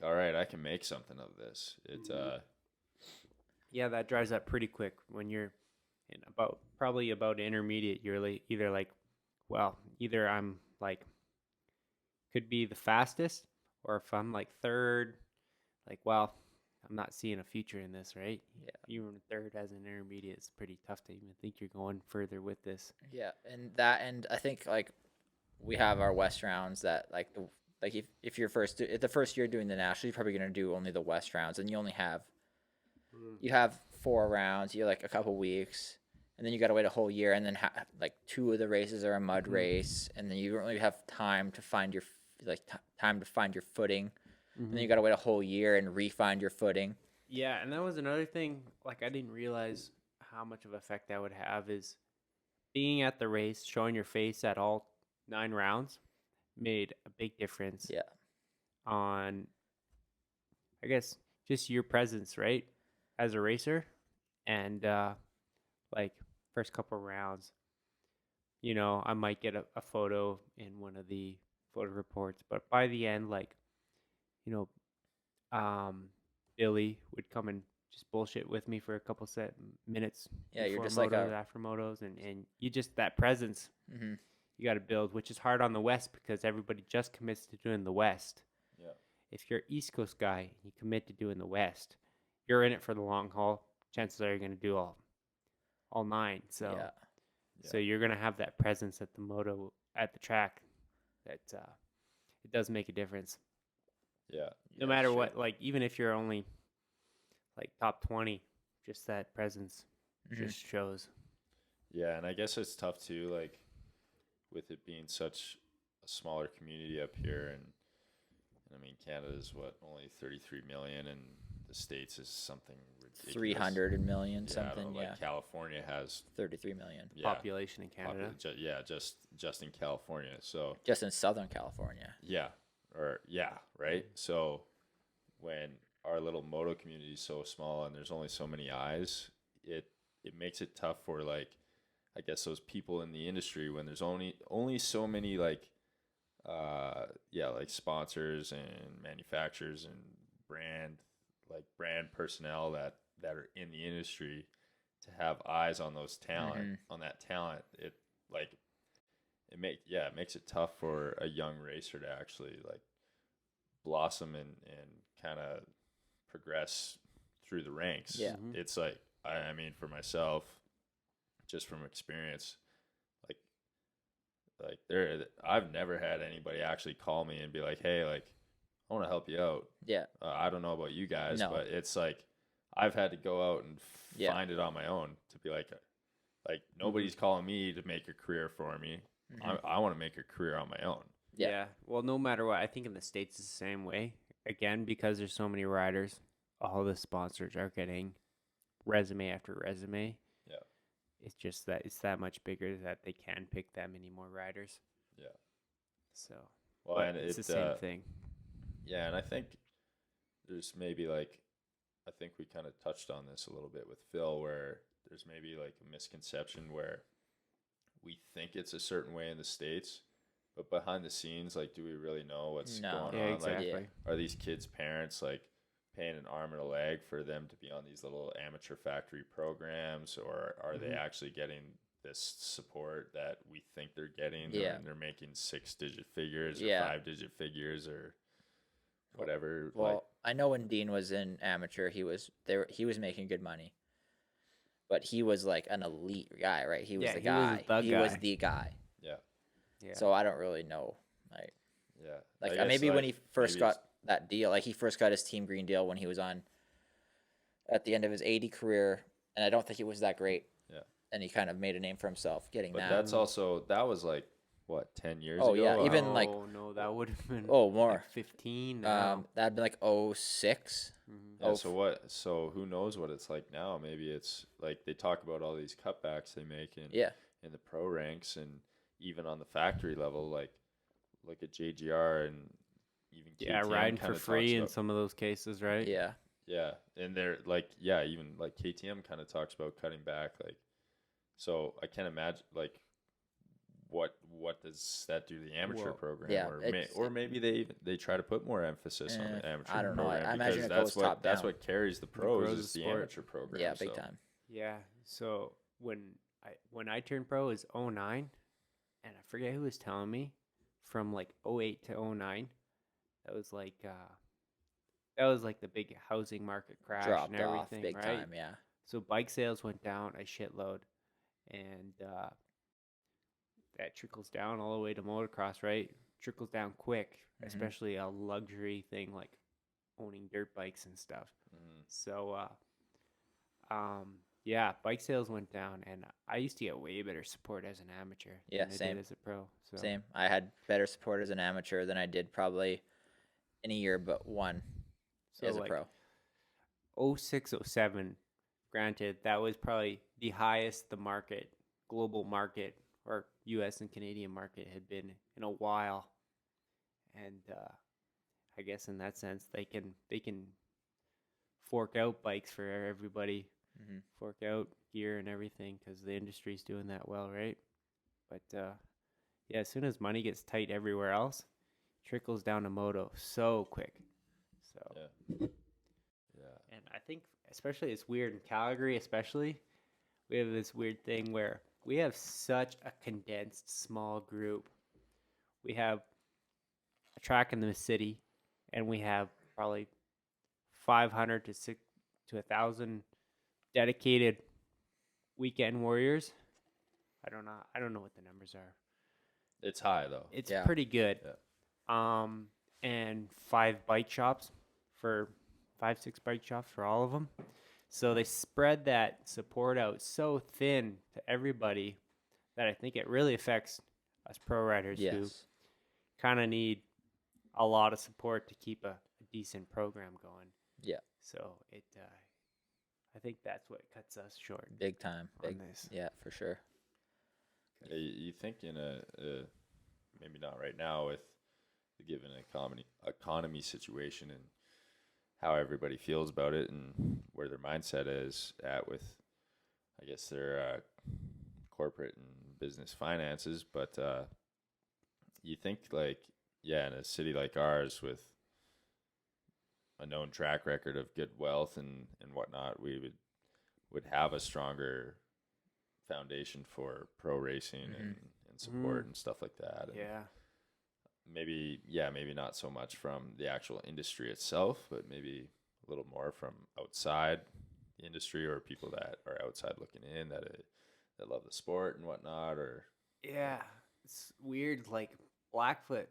all right, I can make something of this. It's Yeah, that dries up pretty quick when you're in probably about intermediate. You're either like, well, either I'm like could be the fastest, or if I'm like third, like, well, I'm not seeing a future in this, right? Yeah. Even third as an intermediate is pretty tough to even think you're going further with this. Yeah, and I think like we have our West rounds that like if you're if the first year doing the national, you're probably gonna do only the West rounds, and you only have you have 4 rounds. You're like a couple weeks, and then you got to wait a whole year, and then like 2 of the races are a mud race, and then you don't really have time to find your time to find your footing, and then you got to wait a whole year and re-find your footing. Yeah, and that was another thing. Like, I didn't realize how much of effect that would have is being at the race, showing your face at all 9 rounds made a big difference. Yeah. On, I guess, just your presence, right, as a racer, and like first couple rounds, you know, I might get a photo in one of the photo reports, but by the end, like, you know, Billy would come and just bullshit with me for a couple minutes. Yeah, you're before just like motos, after motos, and you just that presence Mm-hmm. you got to build, which is hard on the West because everybody just commits to doing the West. Yeah. If you're East Coast guy and you commit to doing the West, you're in it for the long haul. Chances are you're going to do all 9. So Yeah. so you're going to have that presence at the moto at the track that it does make a difference. yeah. No matter what, like even if you're only like top 20, just that presence Mhm. just shows. Yeah, and I guess it's tough too, like with it being such a smaller community up here, and I mean Canada's only 33 million, and the States is something ridiculous. 300 million Yeah, I something. don't know, Yeah, like California has 33 million Population in Canada. just in California. So just in Southern California. right. So when our little moto community is so small and there's only so many eyes, it makes it tough for like I guess those people in the industry when there's only so many like sponsors and manufacturers and brand personnel that are in the industry to have eyes on those talent Mhm. on that talent. It like it makes it tough for a young racer to actually like blossom and kind of progress through the ranks. Yeah. Mhm. It's like I mean for myself, just from experience, like I've never had anybody actually call me and be like, hey, like I want to help you out. Yeah. I don't know about you guys, No. but it's like I've had to go out and Yeah. find it on my own to be like nobody's calling me to make a career for me. Mhm. I want to make a career on my own. Yeah. Well, no matter what, I think in the States it's the same way. Again, because there's so many riders, all the sponsors are getting resume after resume. Yeah. It's just that it's that much bigger that they can pick that many more riders. Yeah. So, Well, but and it's it, the same thing. Yeah, and I think there's maybe like I think we kind of touched on this a little bit with Phil, where there's maybe like a misconception where we think it's a certain way in the States, but behind the scenes, like, do we really know what's No. going Yeah, on? exactly. Like, are these kids' parents like paying an arm and a leg for them to be on these little amateur factory programs, or are they actually getting this support that we think they're getting? Yeah. And they're making 6-digit figures or Yeah. 5-digit figures or whatever. Well, I know when Dean was in amateur, he was making good money, but he was like an elite guy, right? He was Yeah, the he was guy. the He was guy. the guy. yeah, Yeah. So I don't really know. Like, yeah. like I guess, maybe when he first maybe got it's- that deal, like he first got his Team Green deal when he was on at the end of his 80 career, and I don't think he was that great. Yeah. And he kind of made a name for himself getting but that. that's also that was like what 10 years Oh, ago. yeah, even oh, like- no, that would have been more. like 15. Now. That'd be like 06. Mhm. Yeah, Oh, so who knows what it's like now? Maybe it's like they talk about all these cutbacks they make in Yeah. in the pro ranks and even on the factory level, like look at JGR and even Yeah, KTM riding for kinda free talks in about- some of those cases, right? Yeah. Yeah, and they're like even like KTM kind of talks about cutting back, like so I can't imagine like what does that do to the amateur Well, program, yeah, or maybe they try to put more emphasis on the amateur I don't know. program I imagine because it that's goes top that's down. what carries the pros grows is the the sport. amateur program. Yeah, big so. time. Yeah. So when I turned pro is 09, and I forget who was telling me from like 08 to 09. That was like the big housing market crash Dropped and off everything, big right? time. Yeah. So bike sales went down a shitload, and that trickles down all the way to motocross, right? Trickles down quick, Mhm. especially a luxury thing like owning dirt bikes and stuff. Mhm. So, yeah, bike sales went down, and I used to get way better support as an amateur Yeah, than I same. did as a pro. So, Same. I had better support as an amateur than I did probably in a year, but one so as a like pro. 06, 07, granted, that was probably the highest the market, global market, or U.S. and Canadian market had been in a while. And I guess in that sense, they can fork out bikes for everybody, Mhm. fork out gear and everything because the industry's doing that well, right? But yeah, as soon as money gets tight everywhere else, trickles down to moto so quick. So. Yeah. Yeah. And I think, especially, it's weird in Calgary, especially, we have this weird thing where we have such a condensed small group. We have a track in the city, and we have probably 500 to 1,000 dedicated weekend warriors. I don't know what the numbers are. It's high though. It's Yeah. pretty good. And 5 bike shops for 5-6 bike shops for all of them. So they spread that support out so thin to everybody that I think it really affects us pro riders who Yes. kind of need a lot of support to keep a decent program going. Yeah. So I think that's what cuts us short Big time. on Big. this. Yeah, for sure. Yeah, you think in a maybe not right now with the given economy situation and how everybody feels about it and where their mindset is at with, I guess, their corporate and business finances. But you think like, yeah, in a city like ours with a known track record of good wealth and whatnot, we would have a stronger foundation for pro racing and and support and stuff like that. And Yeah. maybe not so much from the actual industry itself, but maybe a little more from outside the industry, or people that are outside looking in that love the sport and whatnot. Or Yeah, it's weird. Like Blackfoot,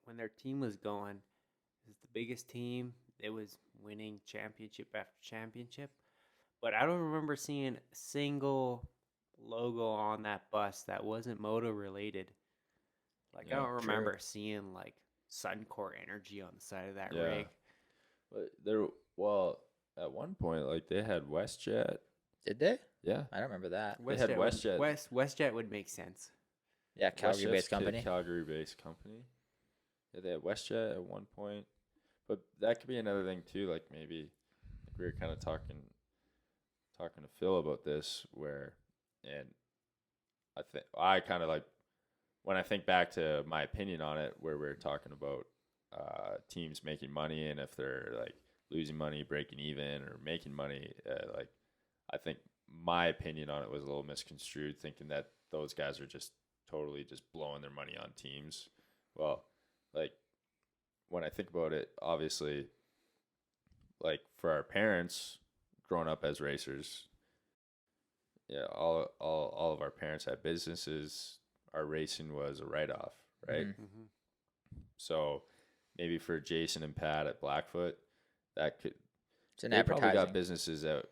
when their team was going, it was the biggest team. It was winning championship after championship. But I don't remember seeing a single logo on that bus that wasn't moto related. Like I Yeah, don't true. remember seeing like Suncor Energy on the side of that Yeah. rig. but at one point, like, they had WestJet. Did they? Yeah. I don't remember that. They had WestJet. WestJet would make sense. Yeah, Calgary-based company. Calgary-based company. Yeah, they had WestJet at one point. But that could be another thing too. Like, maybe we were kind of talking to Phil about this, and I kind of like, when I think back to my opinion on it, where we're talking about teams making money, and if they're like losing money, breaking even, or making money, like, I think my opinion on it was a little misconstrued, thinking that those guys are just totally just blowing their money on teams. Well, like, when I think about it, obviously, like, for our parents growing up as racers, yeah, all of our parents had businesses. Our racing was a write-off, right? Mm-hmm. So maybe for Jason and Pat at Blackfoot, that could, It's an they probably advertising. got businesses that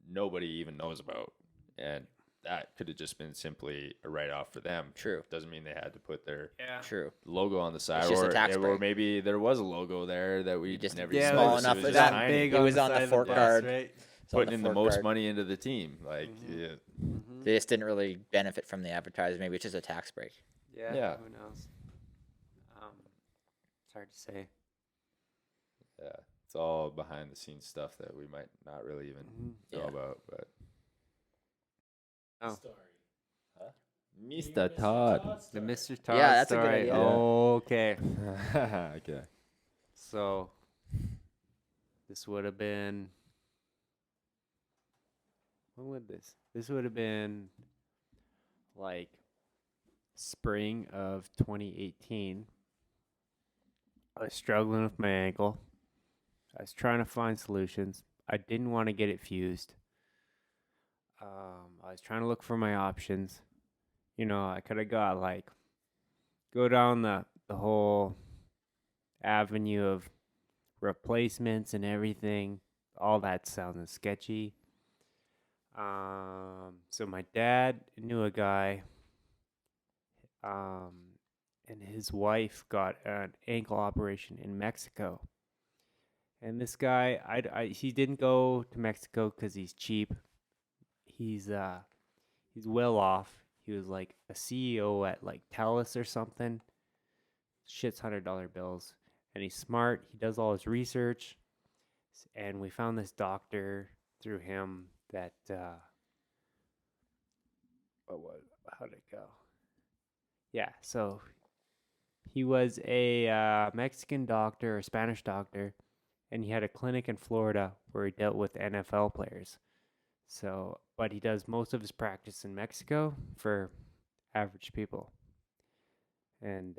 nobody even knows about, and that could have just been simply a write-off for them. True. Doesn't mean they had to put their True. logo on the side, It's just a tax or break. maybe there was a logo there that we You just- never yeah, even small noticed. enough It for was that just tiny. big. It was on the side of fork bus, guard. right? It's on Putting in the fork most guard. money into the team. Like, Mhm. yeah. Mm-hmm. They just didn't really benefit from the advertising. Maybe it's just a tax break. Yeah. Yeah. Who knows? It's hard to say. Yeah, it's all behind the scenes stuff that we might not really even know Yeah. about. But Oh. Story. Mr. Todd. The story. Mr. Todd Yeah, that's a good story. idea. Okay. Okay. So this would have been, when would this? This would have been like spring of 2018. I was struggling with my ankle. I was trying to find solutions. I didn't want to get it fused. I was trying to look for my options. You know, I could have got like, go down the whole avenue of replacements and everything. All that sounded sketchy. So my dad knew a guy, and his wife got an ankle operation in Mexico. And this guy, he didn't go to Mexico because he's cheap. He's well off. He was like a CEO at like TELUS or something. Shit's $100 bills. And he's smart. He does all his research. And we found this doctor through him that how'd it go? Yeah, so he was a Mexican doctor or Spanish doctor, and he had a clinic in Florida where he dealt with NFL players. So, but he does most of his practice in Mexico for average people. And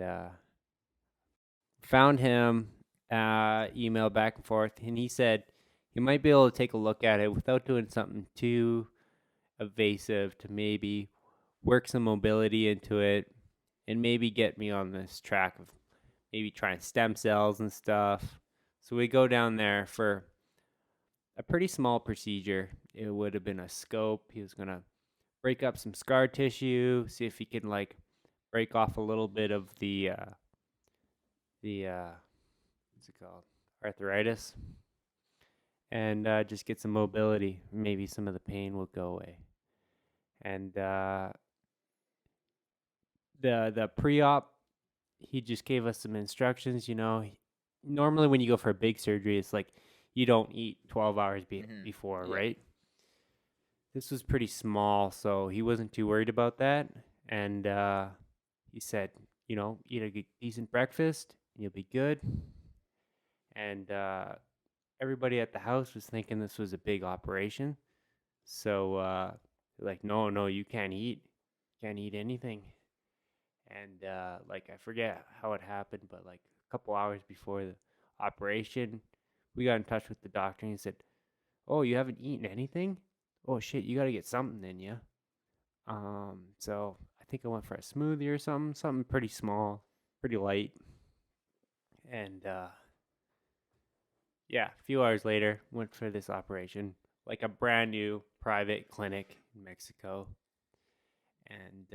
found him, email back and forth, and he said he might be able to take a look at it without doing something too evasive, to maybe work some mobility into it and maybe get me on this track of maybe trying stem cells and stuff. So we go down there for a pretty small procedure. It would have been a scope. He was going to break up some scar tissue, see if he can like break off a little bit of the what's it called? Arthritis. And just get some mobility. Maybe some of the pain will go away. And the pre-op, he just gave us some instructions. You know, normally when you go for a big surgery, it's like you don't eat 12 hours before, Yeah. right? This was pretty small, so he wasn't too worried about that. And he said, you know, eat a decent breakfast, and you'll be good. And everybody at the house was thinking this was a big operation. So, like, no, you can't eat. Can't eat anything. And like I forget how it happened, but like a couple hours before the operation, we got in touch with the doctor and he said, "Oh, you haven't eaten anything? Oh shit, you got to get something in you." So I think I went for a smoothie or something pretty small, pretty light. And yeah, a few hours later, went for this operation, like a brand new private clinic in Mexico. And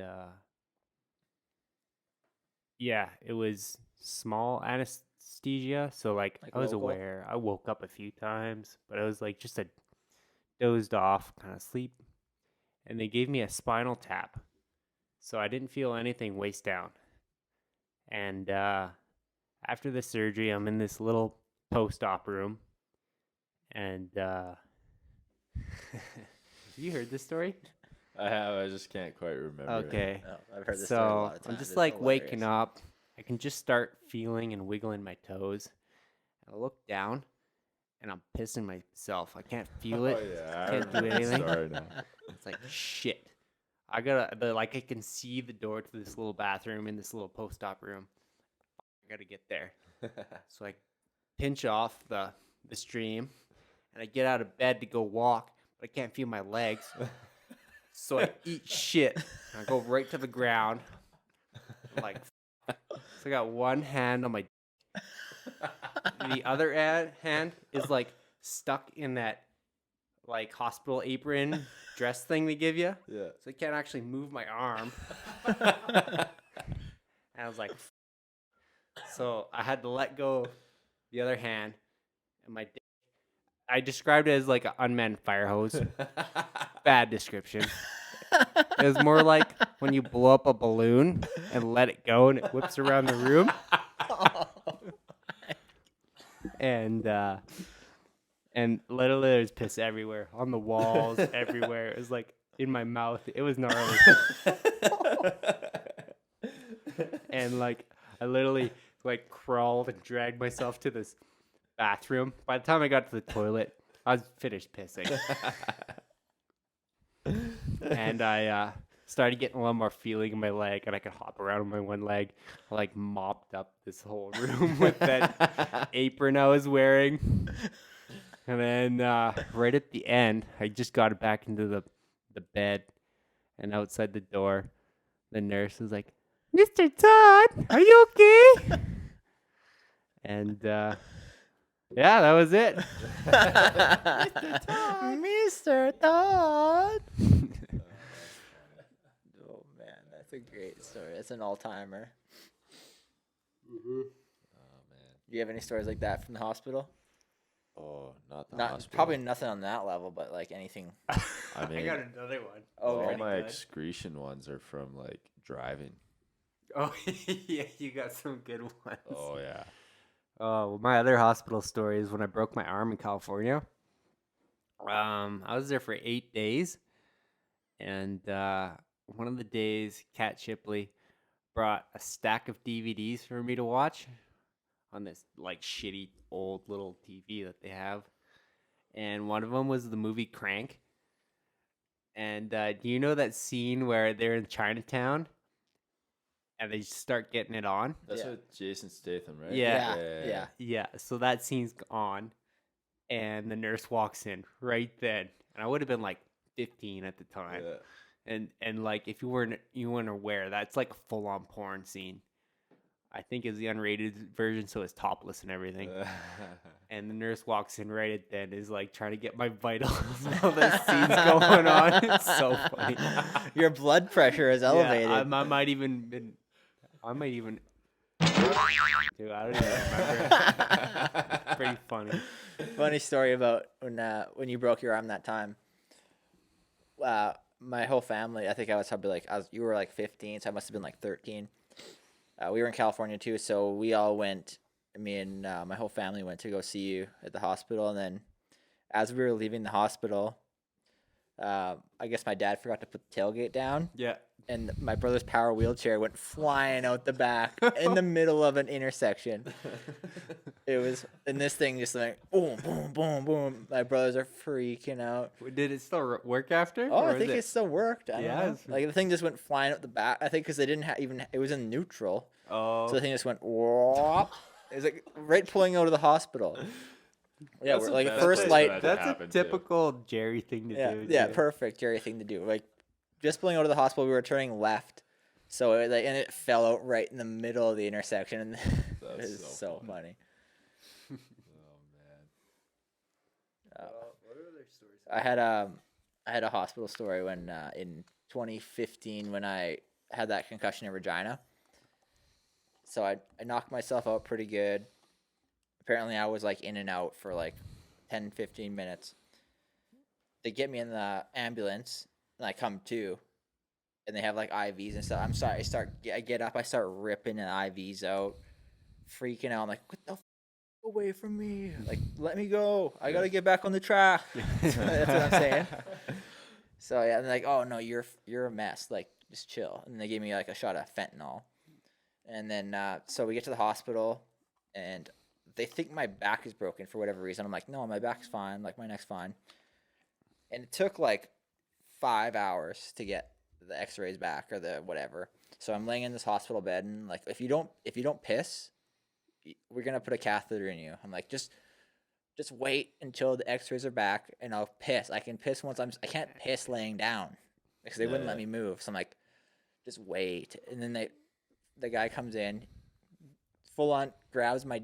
yeah, it was small anesthesia, so like Like I was local? aware. I woke up a few times, but it was like just a dozed off kind of sleep. And they gave me a spinal tap, so I didn't feel anything waist down. And after the surgery, I'm in this little post-op room, and have you heard this story? I have. I just can't quite remember. it. Okay. No, I've heard this story a lot of So times. I'm just It's like waking hilarious. up. I can just start feeling and wiggling my toes. And I look down and I'm pissing myself. I can't feel it. Oh, yeah. I Can't do remember the anything. story now. It's like shit. I can see the door to this little bathroom in this little post-op room. I gotta get there. So I pinch off the stream and I get out of bed to go walk, but I can't feel my legs. So I eat shit. And I go right to the ground. I'm like, so I got one hand on my. The other hand is like stuck in that like hospital apron dress thing they give you. Yeah. So I can't actually move my arm. And I was like, so I had to let go the other hand, and my. I described it as like an unmanned fire hose. Bad description. It was more like when you blow up a balloon and let it go and it whips around the room. And literally there's piss everywhere, on the walls, everywhere. It was like in my mouth. It was gnarly. And like I literally like crawled and dragged myself to this bathroom. By the time I got to the toilet, I was finished pissing. And I started getting a little more feeling in my leg, and I could hop around on my one leg. I like mopped up this whole room with that apron I was wearing. And then right at the end, I just got it back into the bed, and outside the door, the nurse was like, "Mr. Todd, are you okay?" And yeah, that was it. Mr. Todd. Oh man, that's a great story. That's an all-timer. Oh man. Do you have any stories like that from the hospital? Oh, not the Not hospital. probably nothing on that level, but like anything. I I mean, got another one. Oh, all pretty my good. excretion ones are from like driving. Oh, yeah, you got some good ones. Oh yeah. Oh, well, my other hospital story is when I broke my arm in California. I was there for 8 days, and one of the days, Kat Shipley brought a stack of DVDs for me to watch on this like shitty old little TV that they have, and one of them was the movie Crank. And do you know that scene where they're in Chinatown and they start getting it on? That's Yeah. with Jason Statham, right? Yeah. Yeah. Yeah, so that scene's on, and the nurse walks in right then, and I would have been like 15 at the time, Yeah. and like if you weren't aware, that's like a full on porn scene. I think it's the unrated version, so it's topless and everything. And the nurse walks in right at then, is like trying to get my vitals while this scene's going on. It's so funny. Your blood pressure is elevated. Yeah, I might even. Dude, I don't even remember. Pretty funny. Funny story about when you broke your arm that time. My whole family, I think I was probably like you were like 15, so I must have been like 13. We were in California too, so we all went. Me and my whole family went to go see you at the hospital, and then as we were leaving the hospital, I guess my dad forgot to put the tailgate down, Yeah. and my brother's power wheelchair went flying out the back in the middle of an intersection. It was, and this thing just like boom, boom, boom, boom. My brothers are freaking out. Did it still work after? Oh, or I is think it it still worked. I don't Yeah, know. it's- Like the thing just went flying up the back. I think because they didn't even. It was in neutral, Oh, so the thing just went. Whoop. It was like right pulling out of the hospital. Yeah, That's we're the like best first place light. for that to that's a happen, too. typical Jerry thing to Yeah, do. yeah, too. perfect Jerry thing to do. Like just pulling out of the hospital, we were turning left, so it, like, and it fell out right in the middle of the intersection, and it That's was so so funny. funny. Oh man. What other stories? I had a hospital story when in 2015 when I had that concussion in Regina. So I knocked myself out pretty good. Apparently I was like in and out for like 10, 15 minutes. They get me in the ambulance and I come to, and they have like IVs and stuff. I'm sorry. I get up. I start ripping the IVs out, freaking out. I'm like, what the away from me, like let me go, I gotta get back on the track. That's what I'm saying. So yeah, and like, oh no, you're a mess, like just chill. And they gave me like a shot of fentanyl, and then so we get to the hospital and they think my back is broken for whatever reason. I'm like, no, my back's fine, like my neck's fine. And it took like 5 hours to get the x-rays back or the whatever. So I'm laying in this hospital bed and like, if you don't piss, we're gonna put a catheter in you. I'm like, just wait until the x-rays are back and I'll piss. I can piss once I can't piss laying down because they wouldn't let me move. So I'm like, just wait. And then the guy comes in, full on grabs my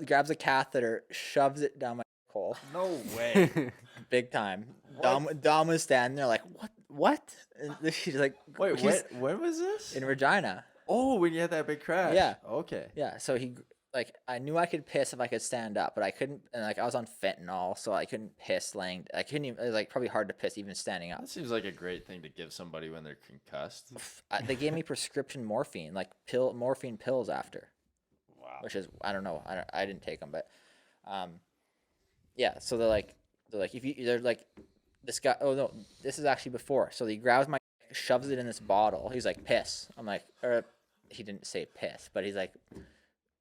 grabs a catheter, shoves it down my hole. No way. Big time. Dom was standing there like, what? And she's like, Wait, he's when was this? in Regina. Oh, when you had that big crash. Yeah. Okay. Yeah, so he like I knew I could piss if I could stand up, but I couldn't, and like I was on fentanyl, so I couldn't piss laying. I couldn't even. It was like probably hard to piss even standing up. That seems like a great thing to give somebody when they're concussed. They gave me prescription morphine, like morphine pills after. Wow. Which is I don't know. I didn't take them, but yeah. So they're like they're like this guy. Oh no, this is actually before. So he grabs my, shoves it in this bottle. He's like piss. I'm like, or he didn't say piss, but he's like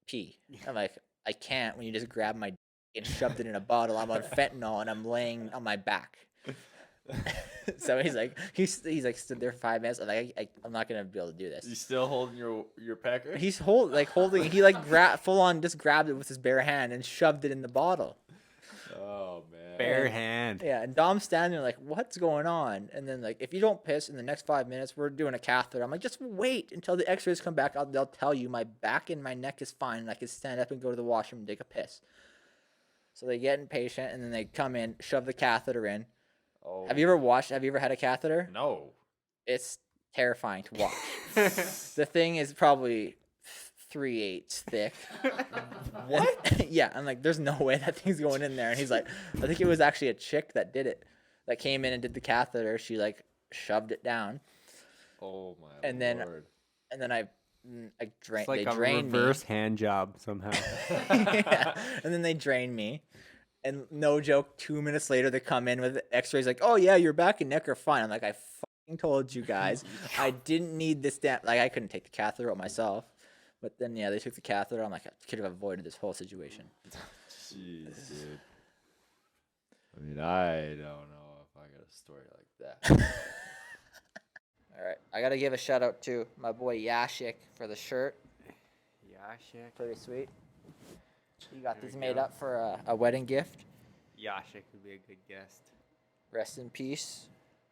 pee. I'm like, I can't when you just grab my and shoved it in a bottle. I'm on fentanyl and I'm laying on my back. So he's like stood there for 5 minutes. I'm like, I'm not gonna be able to do this. You still holding your pecker? He's holding. He like full on just grabbed it with his bare hand and shoved it in the bottle. Oh man. Bare hand. Yeah, and Dom's standing there like, what's going on? And then like, if you don't piss in the next 5 minutes, we're doing a catheter. I'm like, just wait until the x-rays come back. They'll tell you my back and my neck is fine and I can stand up and go to the washroom and take a piss. So they get impatient and then they come in, shove the catheter in. Oh. Have you ever had a catheter? No. It's terrifying to watch. The thing is probably 3/8 thick. What? Yeah, I'm like, there's no way that thing's going in there. And he's like, I think it was actually a chick that did it, that came in and did the catheter. She like shoved it down, Oh my and then Lord. they It's like a drained reverse hand job somehow. me. Yeah. And then they drained me. And no joke, 2 minutes later they come in with x-rays like, oh yeah, your back and neck are fine. I'm like, I fucking told you guys. I didn't need this like I couldn't take the catheter out myself. But then yeah, they took the catheter. I'm like, I could have avoided this whole situation. Jeez, dude. I mean, I don't know if I got a story like that. All right, I gotta give a shout out to my boy Yashik for the shirt. Yeah, shit. Pretty sweet. You got There these we made go. up for a wedding gift. Yashik would be a good guest. Rest in peace,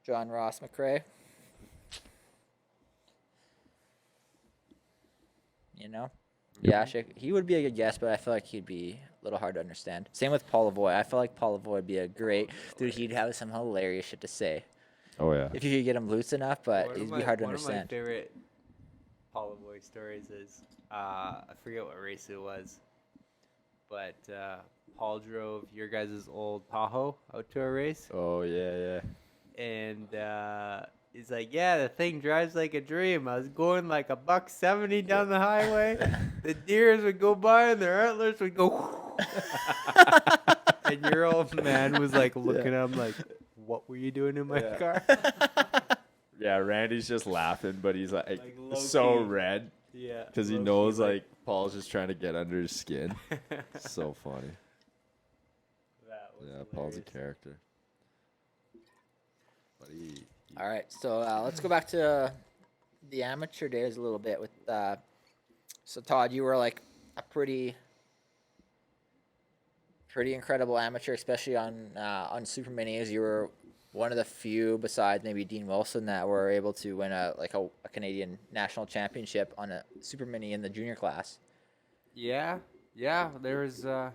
John Ross McRae. You know, Yashik. He would be a good guest, but I feel like he'd be a little hard to understand. Same with Paul Lavoie. I feel like Paul Lavoie would be a great dude. He'd have some hilarious shit to say Oh yeah. if you could get him loose enough, but One of he'd my- be hard to One of my understand. favorite Paul Lavoie stories is I forget what race it was, but Paul drove your guys' old Tahoe out to a race, Oh yeah, yeah. and he's like, "Yeah, the thing drives like a dream. I was going like $170 down the highway. The deers would go by and their antlers would go." And your old man was like looking at him like, "What were you doing in my Yeah. car?" Yeah, Randy's just laughing, but he's like Like, so low-key. red Yeah, because he low-key, knows like Paul's just trying to get under his skin. So funny. That was Yeah, Paul's a hilarious. character. But he All right, so let's go back to the amateur days a little bit. With so Todd, you were like a pretty incredible amateur, especially on super minis. You were one of the few, besides maybe Dean Wilson, that were able to win a Canadian national championship on a super mini in the junior class. Yeah, there was not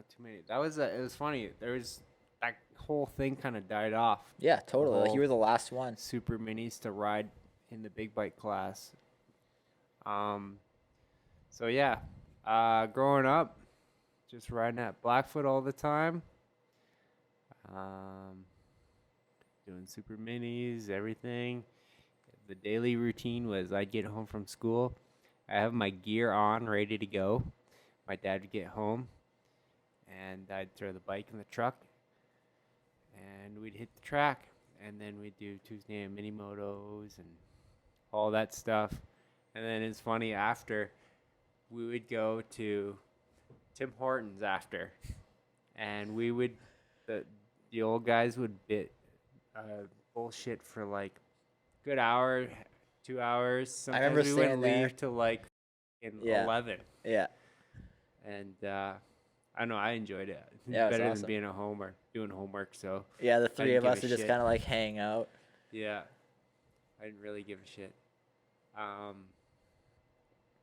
too many. That was it was funny. There was that whole thing kind of died off. Yeah, totally. Like, you were the last one. Super minis to ride in the big bike class. So yeah, growing up, just riding at Blackfoot all the time. Doing super minis, everything. The daily routine was I'd get home from school. I have my gear on, ready to go. My dad would get home, and I'd throw the bike in the truck, and we'd hit the track. And then we'd do Tuesday and mini motos and all that stuff. And then it's funny, after, we would go to Tim Hortons after, and we would, the old guys would bullshit for like good hour, 2 hours. Sometimes remember we staying wouldn't there. leave till like in Yeah. 11. Yeah. And I don't know, I enjoyed it. Yeah, it was Better awesome. than being at home or doing homework. So Yeah, the three didn't of give us a would just shit. kind of like hang out. yeah, I didn't really give a shit.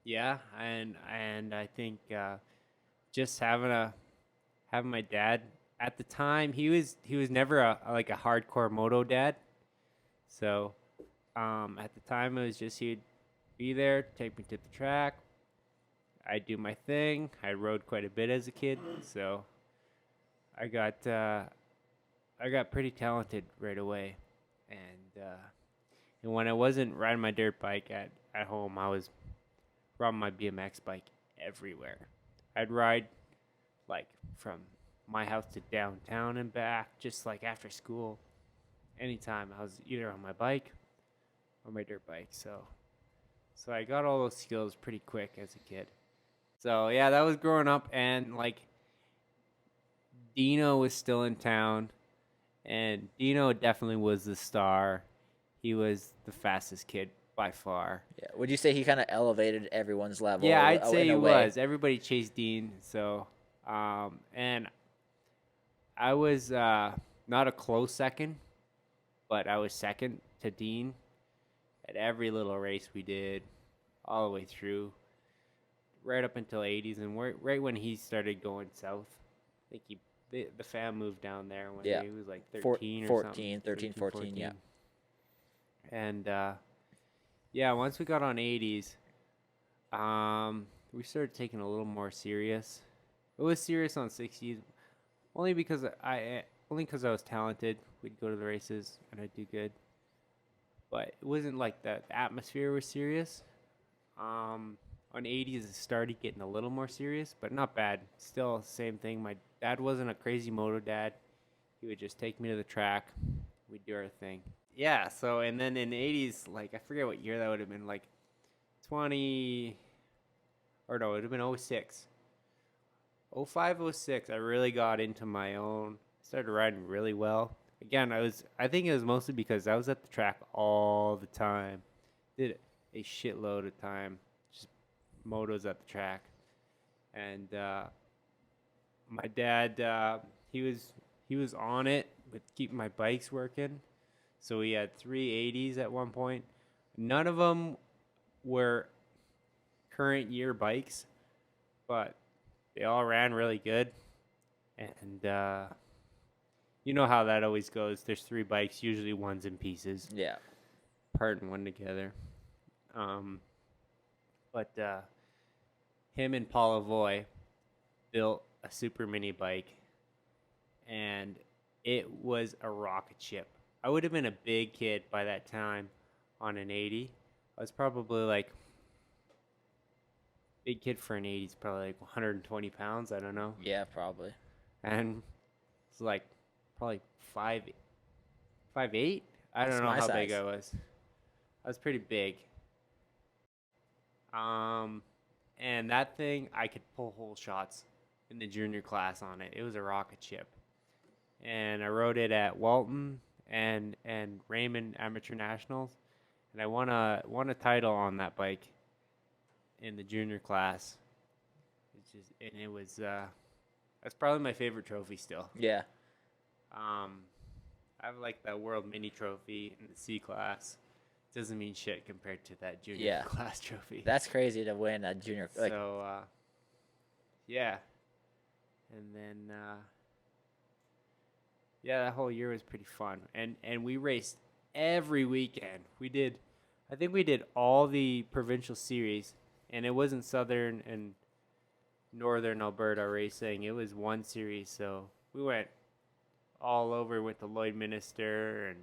Yeah, and I think just having my dad at the time, he was never a hardcore moto dad. So at the time, it was just he'd be there, take me to the track. I'd do my thing. I rode quite a bit as a kid, so I got pretty talented right away. And when I wasn't riding my dirt bike at home, I was riding my BMX bike everywhere. I'd ride like from my house to downtown and back, just like after school. Anytime I was either on my bike or my dirt bike. So I got all those skills pretty quick as a kid. So yeah, that was growing up, and like Dino was still in town, and Dino definitely was the star. He was the fastest kid by far. Yeah. Would you say he kind of elevated everyone's level? Yeah, I'd in say a he way? was. Everybody chased Dean. So, and I was not a close second, but I was second to Dean at every little race we did, all the way through, right up until 80s, and right when he started going south. I think the fam moved down there when Yeah. he was like 14, 13 or something. 13, 14, yeah. And yeah, once we got on 80s, we started taking a little more serious. It was serious on 60s, only because I was talented. We'd go to the races and I'd do good, but it wasn't like the atmosphere was serious. On 80s, it started getting a little more serious, but not bad. Still, same thing. My dad wasn't a crazy moto dad. He would just take me to the track. We'd do our thing. Yeah, so, and then in the 80s, like, I forget what year that would have been, like, it would have been 06. 05, 06, I really got into my own. Started riding really well. Again, I think it was mostly because I was at the track all the time. Did a shitload of time. Just motos at the track. And my dad, he was on it with keeping my bikes working. So we had 380s at one point. None of them were current year bikes, but they all ran really good. And you know how that always goes. There's 3 bikes, usually one's in pieces. Yeah. Parting one together. But him and Paul Avoy built a super mini bike, and it was a rocket ship. I would have been a big kid by that time on an 80. I was probably like, big kid for an 80 is probably like 120 pounds. I don't know. Yeah, probably. And it's like probably 5'8". I don't That's know my how big size. I was. I was pretty big. And that thing, I could pull hole shots in the junior class on it. It was a rocket ship. And I rode it at Walton and Raymond Amateur Nationals. And I won a title on that bike in the junior class. And it was that's probably my favorite trophy still. Yeah. I have like the world mini trophy in the C class. Doesn't mean shit compared to that junior class trophy. That's crazy to win a junior. Like, So yeah. And then that whole year was pretty fun. And we raced every weekend. I think we did all the provincial series, and it wasn't Southern and Northern Alberta racing. It was one series, so we went all over with the Lloydminster and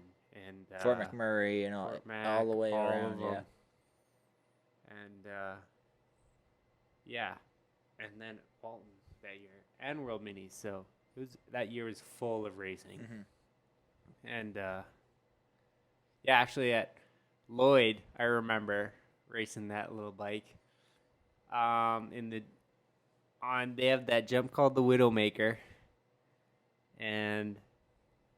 Fort McMurray and all, Fort Mac, all the way all around. of them. And and then Walton that year and World Minis. So that year was full of racing. Mm-hmm. And actually at Lloyd, I remember racing that little bike. They have that jump called the Widowmaker, and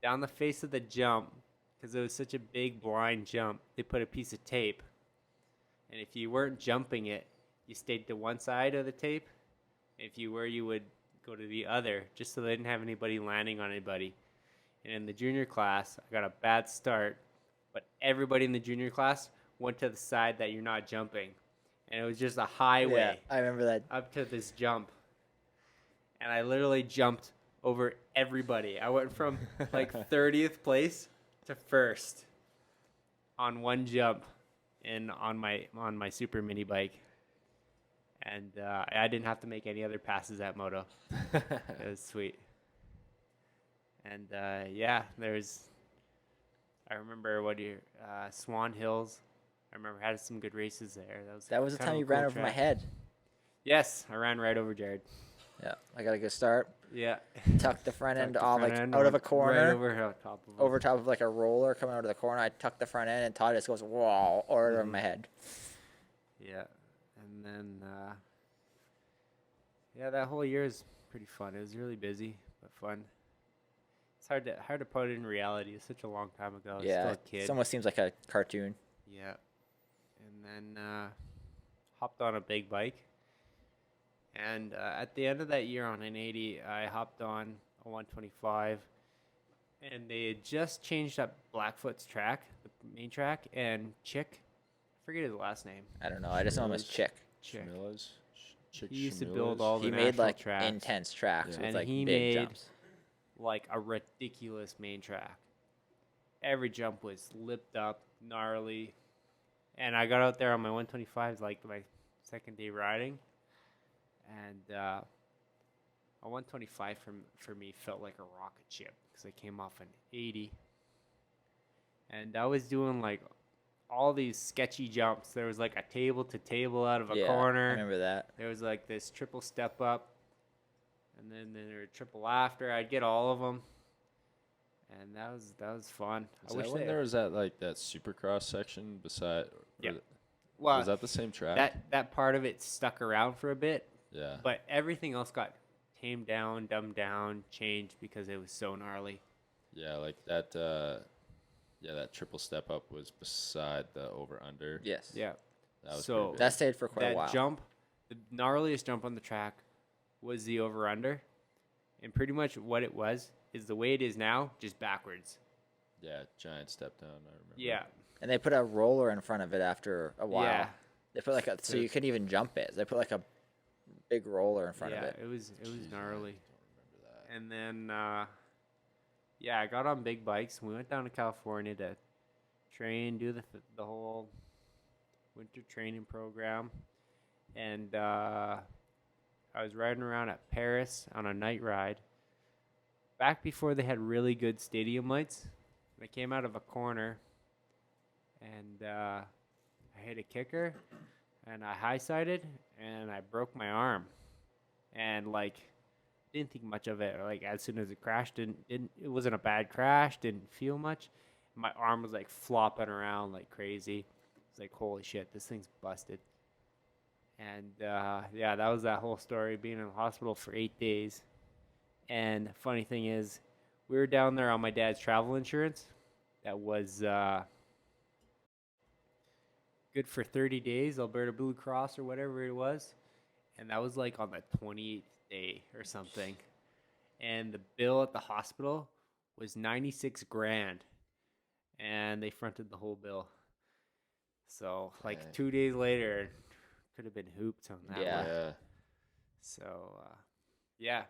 down the face of the jump, because it was such a big blind jump, they put a piece of tape, and if you weren't jumping it, you stayed to one side of the tape. If you were, you would go to the other, just so they didn't have anybody landing on anybody. And in the junior class, I got a bad start, but everybody in the junior class went to the side that you're not jumping. And it was just a highway. Yeah, I remember that. Up to this jump. And I literally jumped over everybody. I went from like 30th place to first on one jump on my super mini bike. And I didn't have to make any other passes at Moto. It was sweet. And I remember Swan Hills. I remember had some good races there. That was the kind time of a you cool ran over my track. head. Yes, I ran right over Jared. Yeah, I got a good start. Yeah. Tucked the front end Tucked the off, front like end, out of a went corner, Right over top of him. over top of like a roller coming out of the corner. I tucked the front end, and Todd just goes whoa, over Mhm. my head. Yeah. And then that whole year is pretty fun. It was really busy, but fun. It's hard to put it in reality. It's such a long time ago. I was Yeah, still a kid. it almost seems like a cartoon. Yeah. And then hopped on a big bike. And at the end of that year on an 80, I hopped on a 125. And they had just changed up Blackfoot's track, the main track, and Chick, I forget his last name. I don't know. I just know him as Chick. Chick. Schmillas? Chick He used to Schmillas? build all the He made national like tracks. intense tracks Yeah. with And like he big made jumps. like a ridiculous main track. Every jump was lipped up, gnarly. And I got out there on my 125, like my second day riding. And a 125 for me felt like a rocket ship because I came off an 80. And I was doing like all these sketchy jumps. There was like a table to table out of a Yeah, corner. I remember that. There was like this triple step up, and then there were triple after. I'd get all of them, and that was fun. Is that when there was that supercross section beside? Yeah. Was well that the same track? that part of it stuck around for a bit, Yeah. but everything else got tamed down, dumbed down, changed because it was so gnarly. Yeah, like that. That triple step up was beside the over under. Yes. Yeah. That was So- pretty big. That stayed for quite a That while. jump, the gnarliest jump on the track, was the over under, and pretty much what it was is the way it is now, just backwards. Yeah, giant step down. I remember. Yeah. And they put a roller in front of it after a while. Yeah. They put like so you couldn't even jump it. They put like a big roller in front of it. It was Jeez, gnarly. Don't remember that. And then I got on big bikes. We went down to California to train, do the whole winter training program, and I was riding around at Paris on a night ride. Back before they had really good stadium lights, I came out of a corner, and I hit a kicker, and I high-sided, and I broke my arm, and didn't think much of it. Like as soon as it crashed, it wasn't a bad crash. Didn't feel much. My arm was like flopping around like crazy. It's like holy shit, this thing's busted. And yeah, that was that whole story, being in the hospital for 8 days. And the funny thing is, we were down there on my dad's travel insurance. That was good for 30 days, Alberta Blue Cross or whatever it was. And that was like on the 28th day or something. And the bill at the hospital was 96 grand. And they fronted the whole bill. So like Dang. 2 days later, could have been hooped on that Yeah. one. Yeah. So yeah.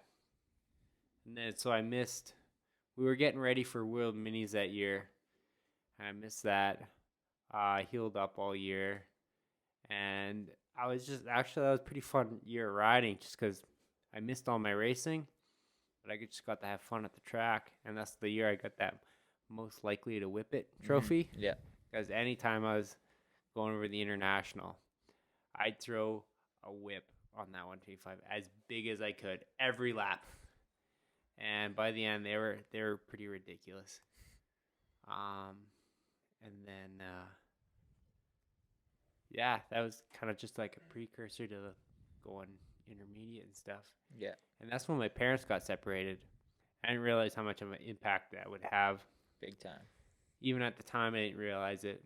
And then so I missed. We were getting ready for World Minis that year. I missed that. I healed up all year. And I was just, actually, that was a pretty fun year riding just because I missed all my racing. But I just got to have fun at the track. And that's the year I got that most likely to whip it trophy. Yeah. Because anytime I was going over the international, I'd throw a whip on that 125 as big as I could every lap. And by the end, they were pretty ridiculous. And then, yeah, that was kind of just like a precursor to going intermediate and stuff. Yeah. And that's when my parents got separated. I didn't realize how much of an impact that would have. Big time. Even at the time, I didn't realize it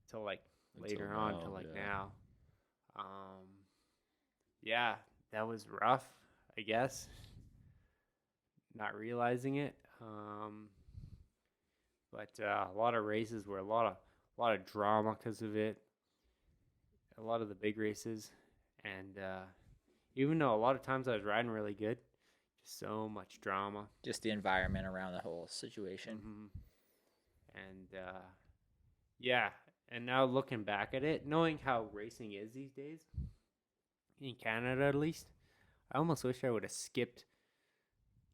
until like later Until on, now, till like yeah. now. Yeah, that was rough, I guess. Not realizing it. But a lot of races were a lot of drama because of it. A lot of the big races, and even though a lot of times I was riding really good, just so much drama. Just the environment around the whole situation. Mm-hmm. And yeah, and now looking back at it, knowing how racing is these days, in Canada at least, I almost wish I would have skipped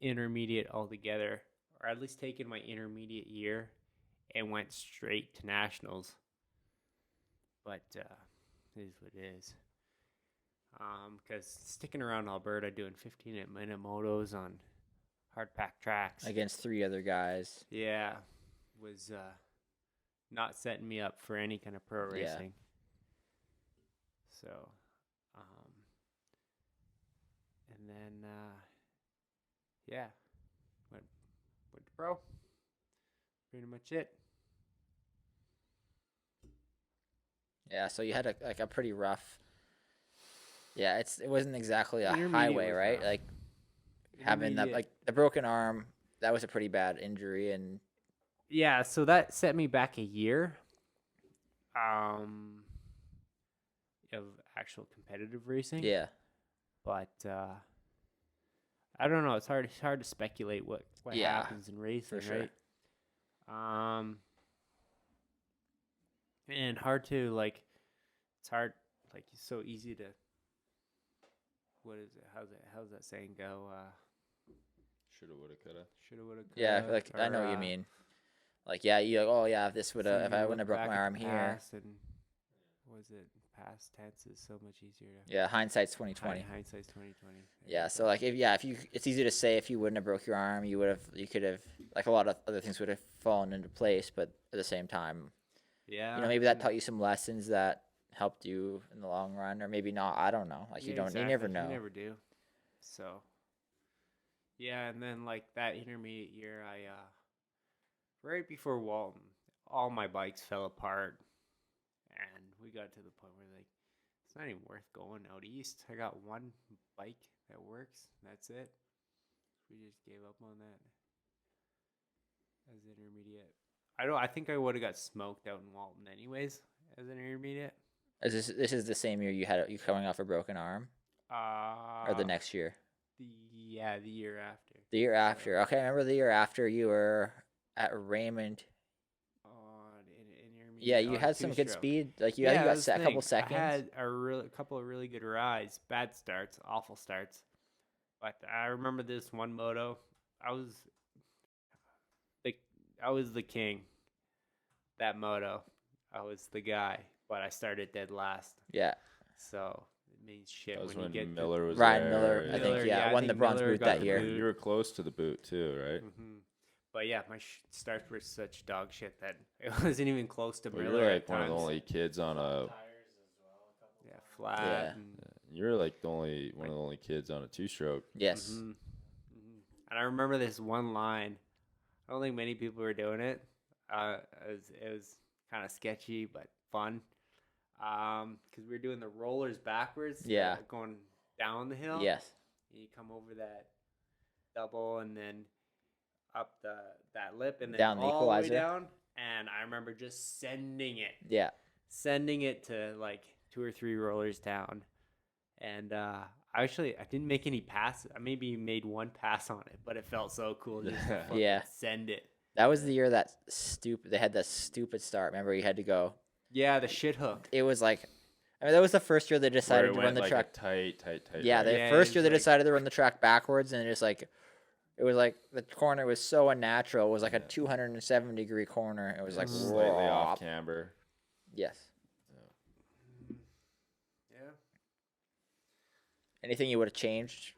intermediate altogether, or at least taken my intermediate year and went straight to nationals. But it is what it is. Because sticking around Alberta doing 15-minute motos on hard packed tracks Against 3 other guys. yeah, was not setting me up for any kind of pro Yeah. racing. So, and then yeah, went to pro. Pretty much it. Yeah, so you had a pretty rough. Yeah, it wasn't exactly a Intermediate highway, was right? rough. Like having that, Intermediate- like the broken arm, that was a pretty bad injury, and yeah, so that set me back a year of actual competitive racing. yeah, But I don't know. It's hard to speculate what Yeah, happens in racing, sure. right? And hard to like. It's hard, like it's so easy to. What is it? How's that saying go? Shoulda, woulda, coulda. Shoulda, woulda, yeah. coulda, Like I know or, what you mean. Like yeah, you like oh yeah, if this would so you if I can wouldn't have look broke back my at the arm here. past and what is it? Past tense is so much easier to. Yeah, hindsight's 2020. Hindsight's 2020. Yeah, so like if you it's easy to say if you wouldn't have broke your arm, you could have like a lot of other things would have fallen into place, but at the same time, Yeah. maybe that taught you some lessons that helped you in the long run, or maybe not. I don't know. Like you never know. You never do. So, yeah, and then like that intermediate year, I right before Walton, all my bikes fell apart, and we got to the point where like it's not even worth going out east. I got one bike that works. That's it. We just gave up on that as intermediate. I think I would have got smoked out in Walton anyways as an intermediate. This is the same year you coming off a broken arm, or the next year? The year after. The year after. Okay, I remember the year after you were at Raymond. On intermediate. Yeah, you on had some good two-stroke. speed. Like you that got was the a couple thing. seconds. I had a couple of really good rides, bad starts, awful starts. But I remember this one moto. I was the king. That moto, I was the guy, but I started dead last. Yeah. So it means shit That was when you when get Miller was Ryan there. Miller, I think, Miller, yeah, I won the think bronze Miller boot got that the year. boot. You were close to the boot too, right? But yeah, my starts were such dog shit that it wasn't even close to Well, Miller you were at like one of the times. only kids on a. Tires as well. A couple Yeah, times. flat. Yeah. And, You're like one of the only kids on a 2-stroke. Yes. Mhm. And I remember this one line. I don't think many people were doing it. It was kind of sketchy but fun. Because we were doing the rollers backwards. Yeah. Going down the hill. Yes. And you come over that double and then up that lip and then Down the all the way equalizer. down. And I remember just sending it to like 2 or 3 rollers down. And I didn't make any passes. I maybe made one pass on it, but it felt so cool just to fucking Yeah. send it. That was the year they had that stupid start. Remember, you had to go. Yeah, the shit hook. It was like, I mean, that was the first year they decided to run went the like track. a tight. Yeah, right? the Yeah, first it year was they like- decided to run the track backwards, and it was like the corner was so unnatural. It was like a 270-degree corner. It was like slightly raw. off camber. Yes. Yeah. Anything you would have changed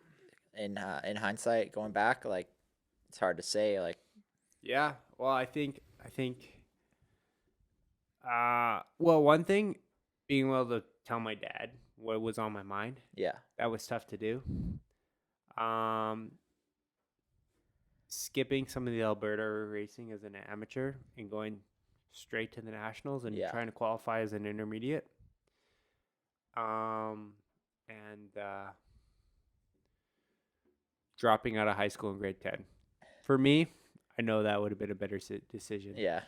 in hindsight, going back? Like, it's hard to say. Like, Yeah. Well, I think well, one thing, being able to tell my dad what was on my mind, yeah, that was tough to do. Skipping some of the Alberta racing as an amateur and going straight to the nationals and Yeah. trying to qualify as an intermediate. Dropping out of high school in grade 10. For me, I know that would have been a better decision. yeah,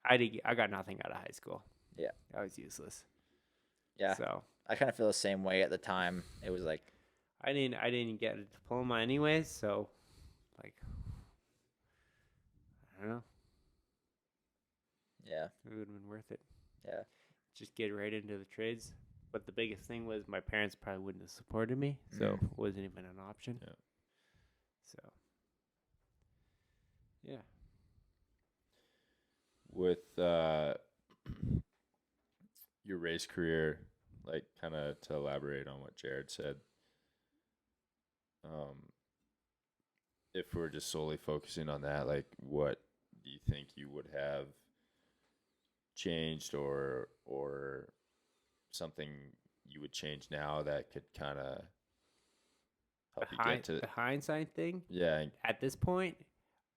I got nothing out of high school. Yeah. I was useless. yeah. So I kind of feel the same way at the time. It was like, I didn't get a diploma anyways, so like I don't know. yeah, It would have been worth it. yeah, Just get right into the trades. But the biggest thing was my parents probably wouldn't have supported me, so it wasn't even an option. Yeah. So yeah. With your race career, like kind of to elaborate on what Jared said, if we're just solely focusing on that, like what do you think you would have changed or something you would change now that could kind of help you get to The hindsight thing, yeah at this point,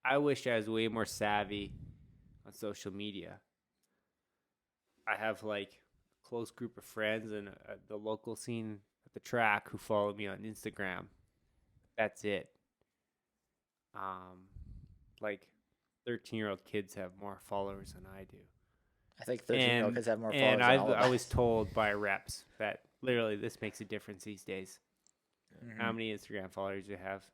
I wish I was way more savvy on social media. I have like a close group of friends and the local scene at the track who follow me on Instagram. That's it. Like 13-year-old kids have more followers than I do. I think 13-year-old kids have more followers And than all of I us. was told by reps that literally this makes a difference these days. How many Instagram followers you have?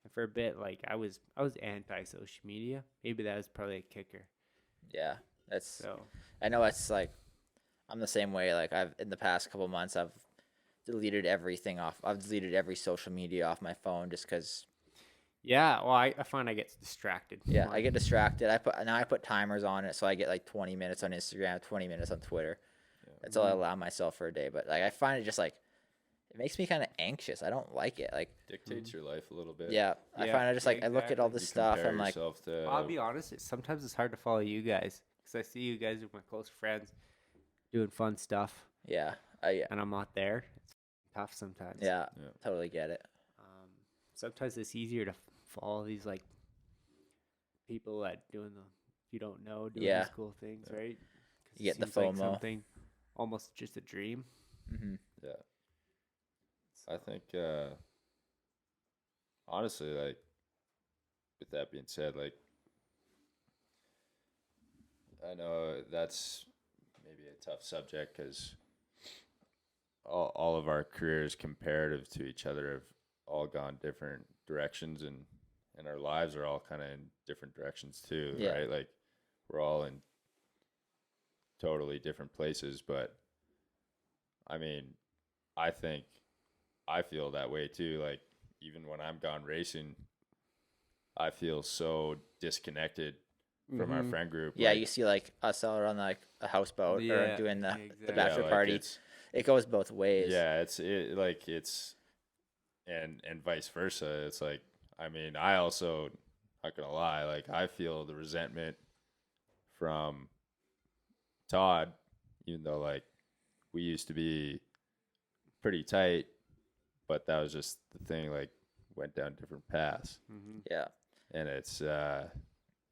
And for a bit, like I was anti-social media. Maybe that was probably a kicker. Yeah, that's. So I know it's like, I'm the same way. Like in the past couple months, I've deleted everything off. I've deleted every social media off my phone just because. yeah, well, I find I get distracted. Yeah, I get distracted. I put timers on it, so I get like 20 minutes on Instagram, 20 minutes on Twitter. That's all I allow myself for a day. But like, I find it just like, it makes me kind of anxious. I don't like it. Like, dictates your life a little bit. yeah, I Yeah, find I just like I look at all exactly. this You stuff. compare I'm like, yourself to I'll be honest. Sometimes it's hard to follow you guys because I see you guys are my close friends doing fun stuff, yeah, and I'm not there. It's tough sometimes. yeah, Yeah. totally get it. Sometimes it's easier to follow these like people that doing you don't know doing Yeah. these cool things, right? 'Cause You it get the seems like FOMO. something almost just a dream. Mm-hmm. Yeah. I think honestly, like with that being said, like I know that's maybe a tough subject because all of our careers comparative to each other have all gone different directions and our lives are all kind of in different directions too, Yeah. right? Like we're all in totally different places, but I mean, I think I feel that way too. Like even when I'm gone racing, I feel so disconnected from our friend group. Yeah, like, you see like us out on like a houseboat or Yeah, doing the exactly. bachelor like, party. it's- It goes both ways. Yeah, it's and vice versa. It's like, I mean, I also, not gonna lie, like I feel the resentment from Todd, even though like we used to be pretty tight, but that was just the thing. Like, went down different paths, Yeah. and it's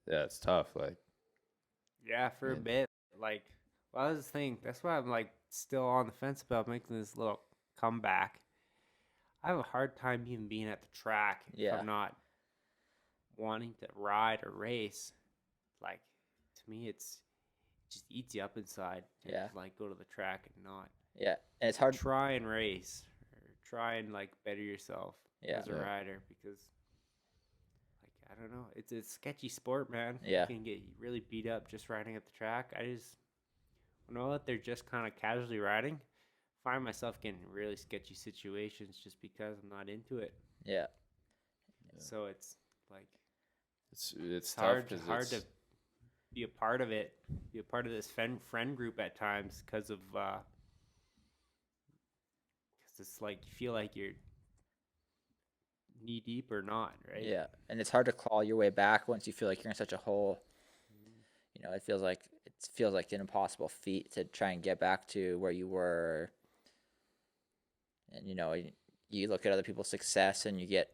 it's tough. Like, Yeah, for a Yeah. bit. Like, well, that was the thing. That's why I'm like still on the fence about making this little comeback. I have a hard time even being at the track if Yeah. I'm not wanting to ride or race. Like, to me, it just eats you up inside. to, Yeah. like, go to the track and not Yeah. And it's hard. try and race or try and like better yourself Yeah. as a Yeah. rider, because like I don't know, it's a sketchy sport, man. Yeah. You can get really beat up just riding at the track. I just know that they're just kind of casually riding. Find myself getting in really sketchy situations just because I'm not into it. Yeah. Yeah. So it's like it's tough hard because to be a part of it, be a part of this friend group at times because it's like you feel like you're knee deep or not, right? Yeah. And it's hard to claw your way back once you feel like you're in such a hole. You know, it feels like an impossible feat to try and get back to where you were. And you know, you look at other people's success and you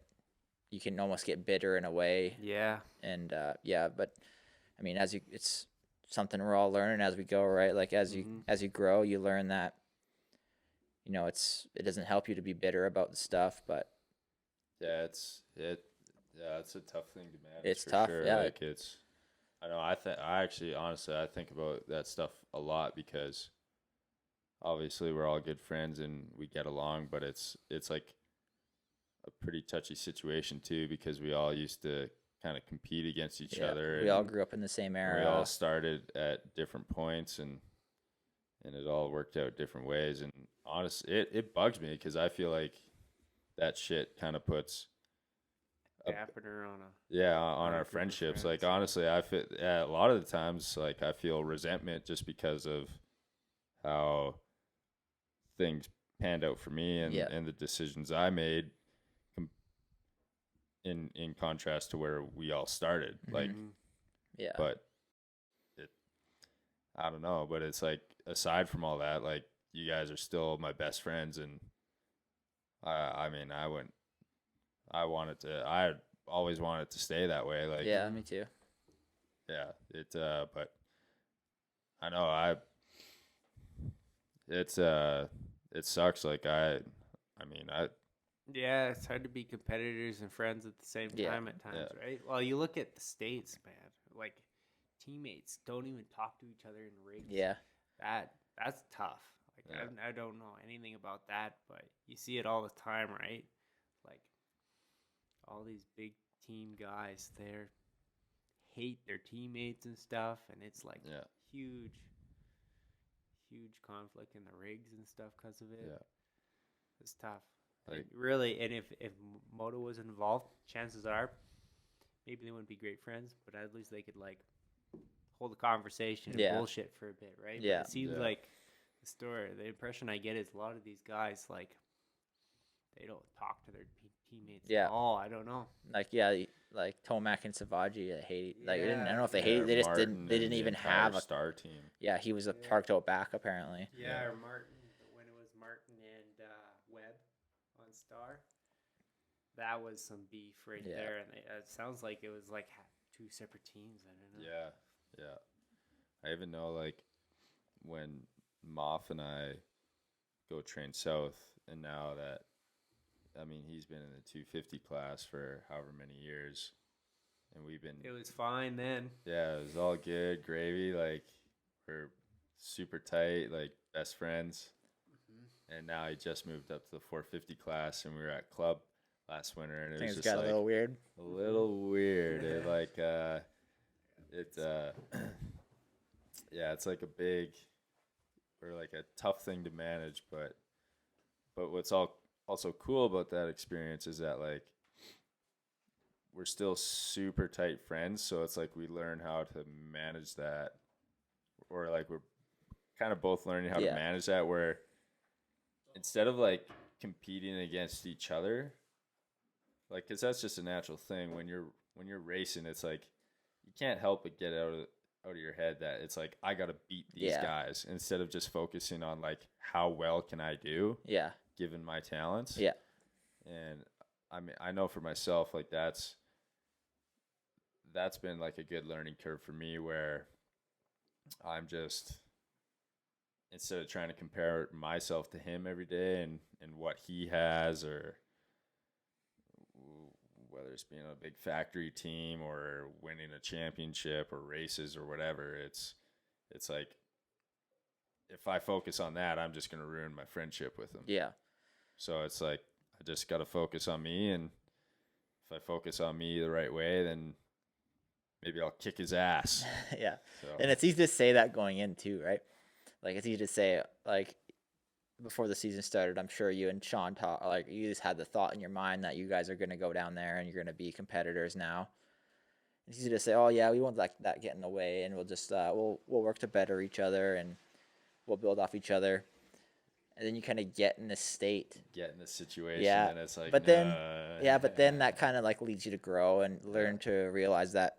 can almost get bitter in a way. Yeah. And but I mean, it's something we're all learning as we go, right? Like as you grow, you learn that, you know, it doesn't help you to be bitter about the stuff, but it's a tough thing to manage. It's for tough, sure. yeah. Like, I know. I actually, honestly, I think about that stuff a lot because obviously we're all good friends and we get along, but it's like a pretty touchy situation too, because we all used to kind of compete against each other. We all grew up in the same era. We all started at different points, and it all worked out different ways. And honestly, it bugs me because I feel like that shit kind of puts Dampener on on our group of friendships. friends. Like, honestly, I feel a lot of the times, like, I feel resentment just because of how things panned out for me and the decisions I made in contrast to where we all started. Like, Yeah. but I don't know, but it's like, aside from all that, like, you guys are still my best friends, and I mean, I always wanted it to stay that way. Like, Yeah, me too. yeah, but I know it sucks. Like, Yeah, it's hard to be competitors and friends at the same Yeah. time at times, right? Well, you look at the States, man. Like, teammates don't even talk to each other in rigs. Yeah. That's tough. Like, I don't know anything about that, but you see it all the time, right? Like, all these big team guys, they hate their teammates and stuff, and it's like huge conflict in the rigs and stuff because of it. Yeah. It's tough. Like, Really, and if Moto was involved, chances are maybe they wouldn't be great friends, but at least they could like hold a conversation and bullshit for a bit, right? Yeah. But it seems like the impression I get is a lot of these guys, like, they don't talk to their teammates at all. I don't know. Like like Tomac and Savaji, they hate. Like I don't know if they Yeah, hated. They just Martin didn't. They and didn't the even entire have a star team. Yeah, he was a parked out back apparently. Yeah, or Martin, when it was Martin and Webb on Star, that was some beef right there, and it sounds like it was like two separate teams. I don't know. Yeah. I even know, like, when Moff and I go train south, and now that, I mean, he's been in the 250 class for however many years, and we've been. It was fine then. Yeah, it was all good, gravy. Like, we're super tight, like best friends. And now he just moved up to the 450 class, and we were at club last winter, and it was Things just got like a little weird. a little weird. It like it's like a big or like a tough thing to manage, but what's also cool about that experience is that, like, we're still super tight friends, so it's like we learn how to manage that, or like we're kind of both learning how to manage that, where instead of like competing against each other, like, because that's just a natural thing when you're racing, it's like you can't help but get out of your head that it's like, I gotta beat these guys, instead of just focusing on like, how well can I do, given my talents. Yeah. And I mean, I know for myself, like that's been like a good learning curve for me, where I'm just, instead of trying to compare myself to him every day and what he has, or whether it's being on a big factory team or winning a championship or races or whatever, it's like, if I focus on that, I'm just going to ruin my friendship with him. Yeah. So it's like, I just got to focus on me. And if I focus on me the right way, then maybe I'll kick his ass. Yeah. So, And it's easy to say that going in too, right? Like, it's easy to say, like, before the season started, I'm sure you and Sean you just had the thought in your mind that you guys are going to go down there and you're going to be competitors now. It's easy to say, oh yeah, we won't let that get in the way, and we'll just we'll work to better each other, and we'll build off each other. And then you kind of get in this state, get in this situation, Yeah, and it's like, but then that kind of like leads you to grow and learn to realize that,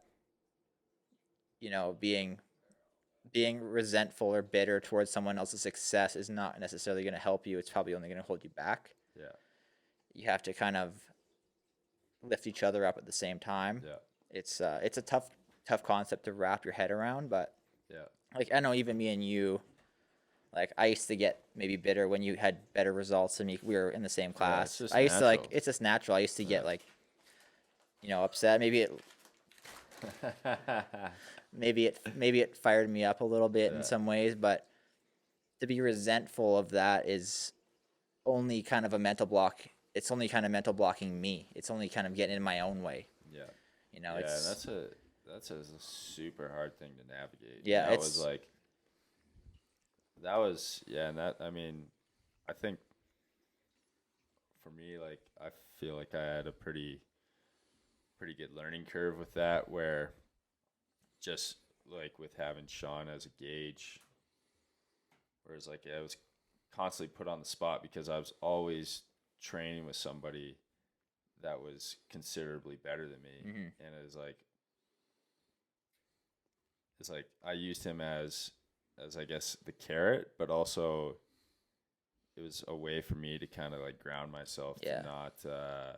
being resentful or bitter towards someone else's success is not necessarily going to help you. It's probably only going to hold you back. Yeah. You have to kind of lift each other up at the same time. Yeah. It's a tough concept to wrap your head around, but Yeah. like, I know even me and you, like, I used to get maybe bitter when you had better results than me. We were in the same class. it's just I used to natural. it's just natural. I used to get like, upset. Maybe it fired me up a little bit in some ways, but to be resentful of that is only kind of a mental block. It's only kind of mental blocking me. It's only kind of getting in my own way. Yeah. It's that's a super hard thing to navigate. Yeah, and I mean, I think for me, like, I feel like I had a pretty good learning curve with that, where just like with having Sean as a gauge, whereas like I was constantly put on the spot because I was always training with somebody that was considerably better than me. And it's like I used him as I guess the carrot, but also it was a way for me to kind of like ground myself, to not to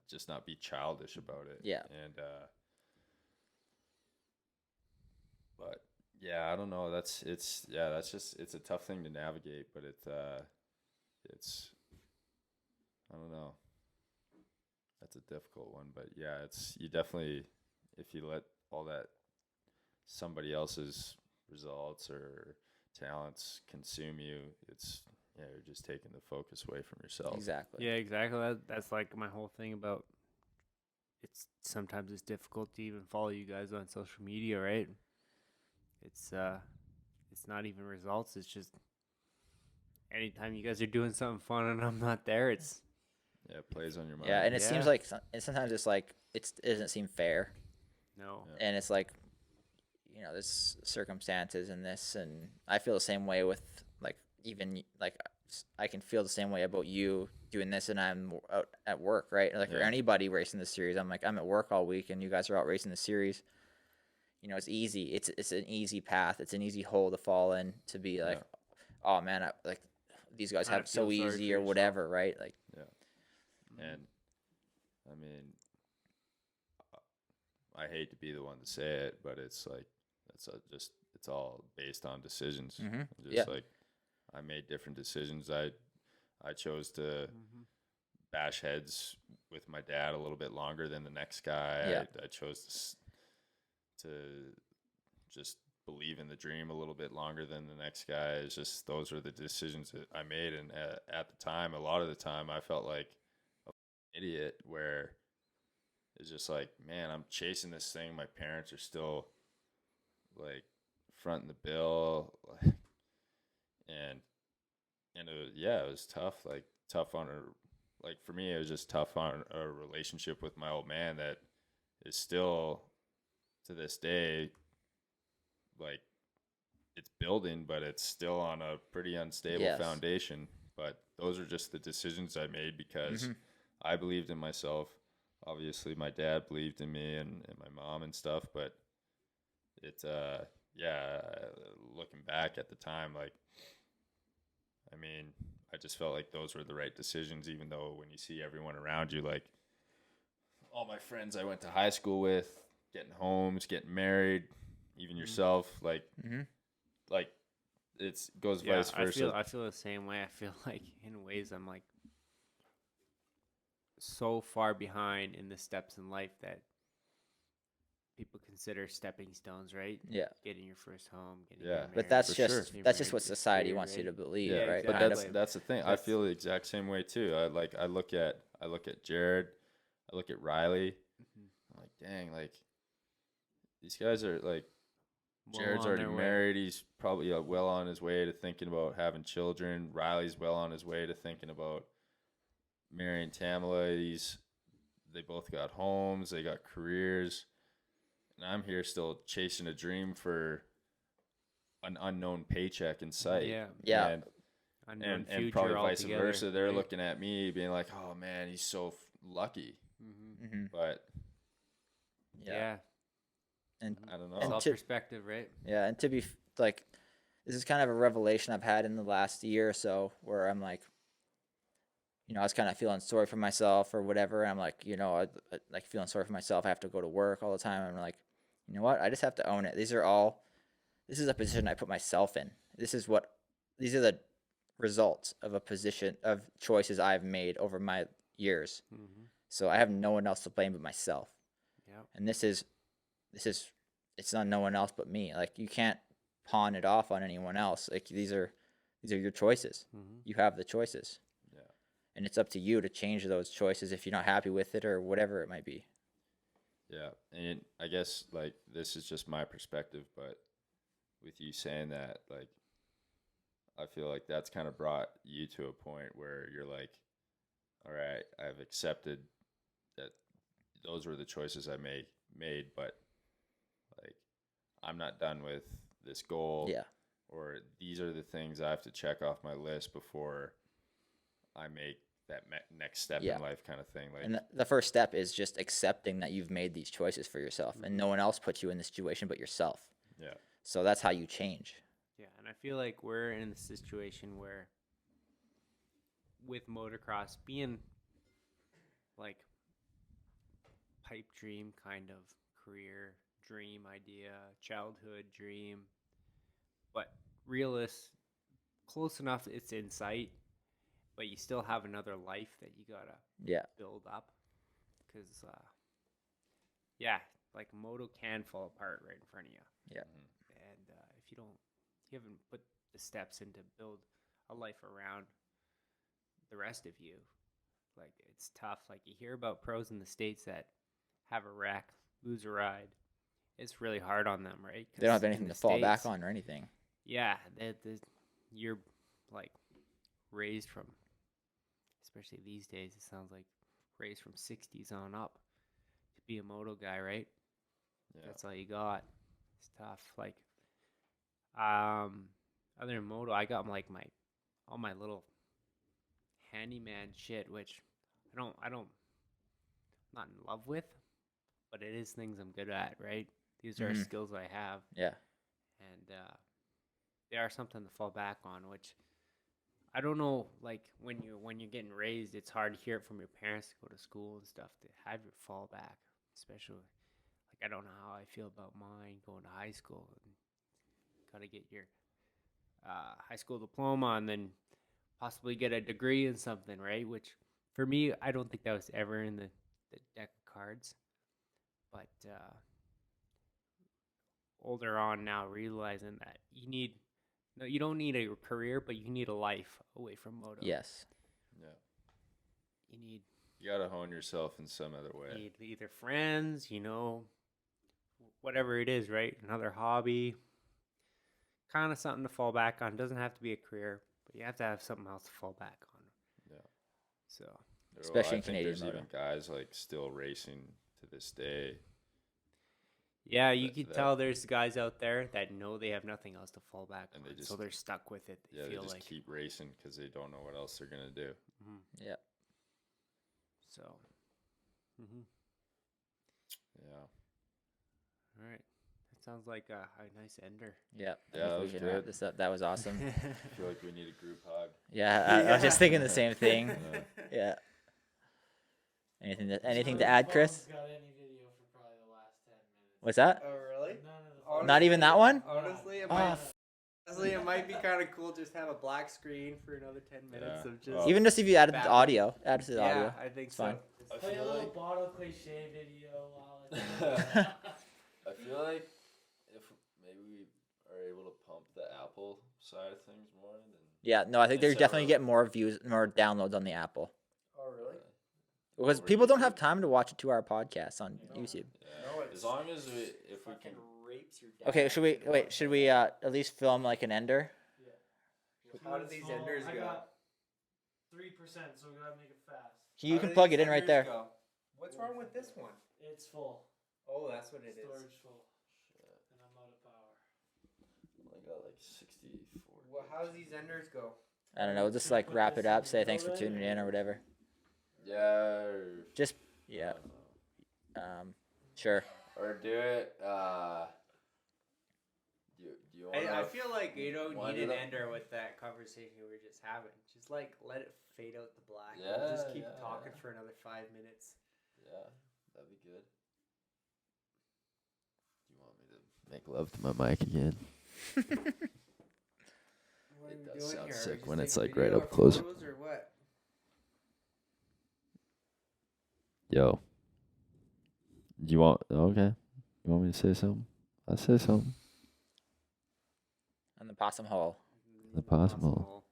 just not be childish about it. And but yeah, I don't know, it's a tough thing to navigate, but it's, I don't know, that's a difficult one. But yeah, you definitely, if you let all that somebody else's results or talents consume you, you're just taking the focus away from yourself. Exactly. Yeah, exactly. That's like my whole thing about sometimes it's difficult to even follow you guys on social media, right? It's not even results. It's just anytime you guys are doing something fun and I'm not there, it plays on your mind. Yeah, and it seems like, and sometimes it's like it doesn't seem fair. No. Yeah. And it's like, there's circumstances in this, and I feel the same way with, like, even like I can feel the same way about you doing this, and I'm out at work, right? Like, or anybody racing the series, I'm at work all week, and you guys are out racing the series. It's easy. It's an easy path. It's an easy hole to fall in, to be like, oh man, like these guys have it so easy or whatever, right? Like, and I mean, I hate to be the one to say it, but it's like it's all based on decisions. Like, I made different decisions. I chose to bash heads with my dad a little bit longer than the next guy. I chose to just believe in the dream a little bit longer than the next guy. It's just, those are the decisions that I made. And at the time, a lot of the time, I felt like an idiot, where it's just like, man, I'm chasing this thing. My parents are still like fronting the bill. And it was tough. Like, tough on for me, it was just tough on a relationship with my old man that is still, to this day, like, it's building, but it's still on a pretty unstable foundation. But those are just the decisions I made because I believed in myself. Obviously, my dad believed in me and my mom and stuff. But looking back at the time, like, I mean, I just felt like those were the right decisions, even though when you see everyone around you, like all my friends I went to high school with, getting homes, getting married, even yourself, like, like it's goes vice versa. I feel the same way. I feel like in ways I'm like so far behind in the steps in life that people consider stepping stones, right? Yeah. Getting your first home, getting Yeah. married. But that's For just sure. that's just what Married, society career, wants you to right? believe, Yeah, right? but Kind that's of. that's the thing. I feel the exact same way too. I look at Jared, I look at Riley. I'm like, dang, like these guys are like Jared's on already their way. married. He's probably well on his way to thinking about having children. Riley's well on his way to thinking about marrying Tamala. They both got homes. They got careers. And I'm here still chasing a dream for an unknown paycheck in sight. Yeah. Yeah. And probably vice versa. They're looking at me being like, oh, man, he's so lucky. But Yeah. And I don't know. And It's all to- perspective, right? yeah, and to be like, this is kind of a revelation I've had in the last year or so, where I'm like, I was kind of feeling sorry for myself or whatever. And I'm like, I like feeling sorry for myself. I have to go to work all the time. I'm like, you know what? I just have to own it. This is a position I put myself in. These are the results of a position of choices I've made over my years. So I have no one else to blame but myself. Yeah. And it's not no one else but me. Like, you can't pawn it off on anyone else. Like, these are your choices. You have the choices. Yeah. And it's up to you to change those choices if you're not happy with it or whatever it might be. Yeah, and I guess like this is just my perspective, but with you saying that, like, I feel like that's kind of brought you to a point where you're like, all right, I've accepted that those were the choices I made, but like I'm not done with this goal. Yeah. Or these are the things I have to check off my list before I make that next step in life, kind of thing. Like, And the first step is just accepting that you've made these choices for yourself, and no one else put you in this situation but yourself. yeah, So that's how you change. Yeah, and I feel like we're in a situation where, with motocross being like pipe dream kind of career, dream idea, childhood dream, but close enough it's in sight, but you still have another life that you gotta build up, because like moto can fall apart right in front of you. Yeah. And if you haven't put the steps in to build a life around the rest of you, like, it's tough. Like, you hear about pros in the States that have a wreck, lose a ride. It's really hard on them, right? They don't have 'Cause anything in to the fall back States, on or anything. Yeah, you're like raised from, especially these days, it sounds like raised from 60s on up to be a moto guy, right? yeah, That's all you got. It's tough. Like, other than moto, I got like all my little handyman shit, which I'm not in love with, but it is things I'm good at, right? These are skills I have, Yeah. and they are something to fall back on, which I don't know. Like, when you're getting raised, it's hard to hear it from your parents to go to school and stuff, to have your fallback, especially. Like, I don't know how I feel about mine going to high school. Got to get your high school diploma and then possibly get a degree in something, right? Which, for me, I don't think that was ever in the deck of cards. But older on now, realizing that you don't need a career, but you need a life away from moto. Yes. yeah. You gotta hone yourself in some other way. need either friends, whatever it is, right? Another hobby, kind of something to fall back on. Doesn't have to be a career, but you have to have something else to fall back on. Yeah. So, Especially I in think Canadian there's moto. even guys like still racing to this day. yeah, you can tell there's guys out there that know they have nothing else to fall back And on, they so just- they're stuck with it. They Yeah, they feel just like keep racing because they don't know what else they're gonna do. Yeah. so. Yeah. All right, Sounds like a nice ender. Yeah. I Yeah, think that we was should wrap good. this up. That was awesome. I feel like we need a group hug. Yeah, I was just thinking the same thing. Yeah. Yeah. Anything to None add, of Chris? Bob's got any video for probably the last 10 minutes. What's that? Oh, really? None of the Honestly- Not even that one? Honestly, it Ah, might. Honestly, it might be kind of cool just to have a black screen for another 10 minutes Yeah. of just. Well, even just if you added the Batman. audio, add to the yeah, audio. I think It's so. fine. I Play a feel little like bottle cliche video while it's I feel like if maybe we are able to pump the Apple side of things more, then Yeah, no, I think they're It's definitely several. get more views, more downloads on the Apple. Oh, really? Because Over people don't YouTube? have time to watch a 2-hour podcast on No. YouTube. yeah. No, as it's- long as we if we Fucking can rapes your dad. Okay, should we at least film like an ender? How do these enders I go? got 3%, so we gotta make it fast. You How can do plug these it in right enders there. go? What's wrong with this one? It's full. Oh, that's what it is. Storage full. shit, And I'm out of power. I got like 64. Well, how does these enders go? I don't know. We'll just like wrap it up. Say thanks for tuning in or whatever. Yeah. Just yeah. Sure. Or do it. Do you want? I feel like you don't Wind need it an up. ender with that conversation we were just having. Just like let it fade out the black. Yeah, We'll just keep yeah, talking yeah. for another 5 minutes. Yeah, that'd be good. Do you want me to make love to my mic again? What It are we does doing sound here? Are we sick just when it's, taking like, right video up or close. photos or what? Yo. You want? Okay. You want me to say something? I'll say something. On the possum hole. The possum hole.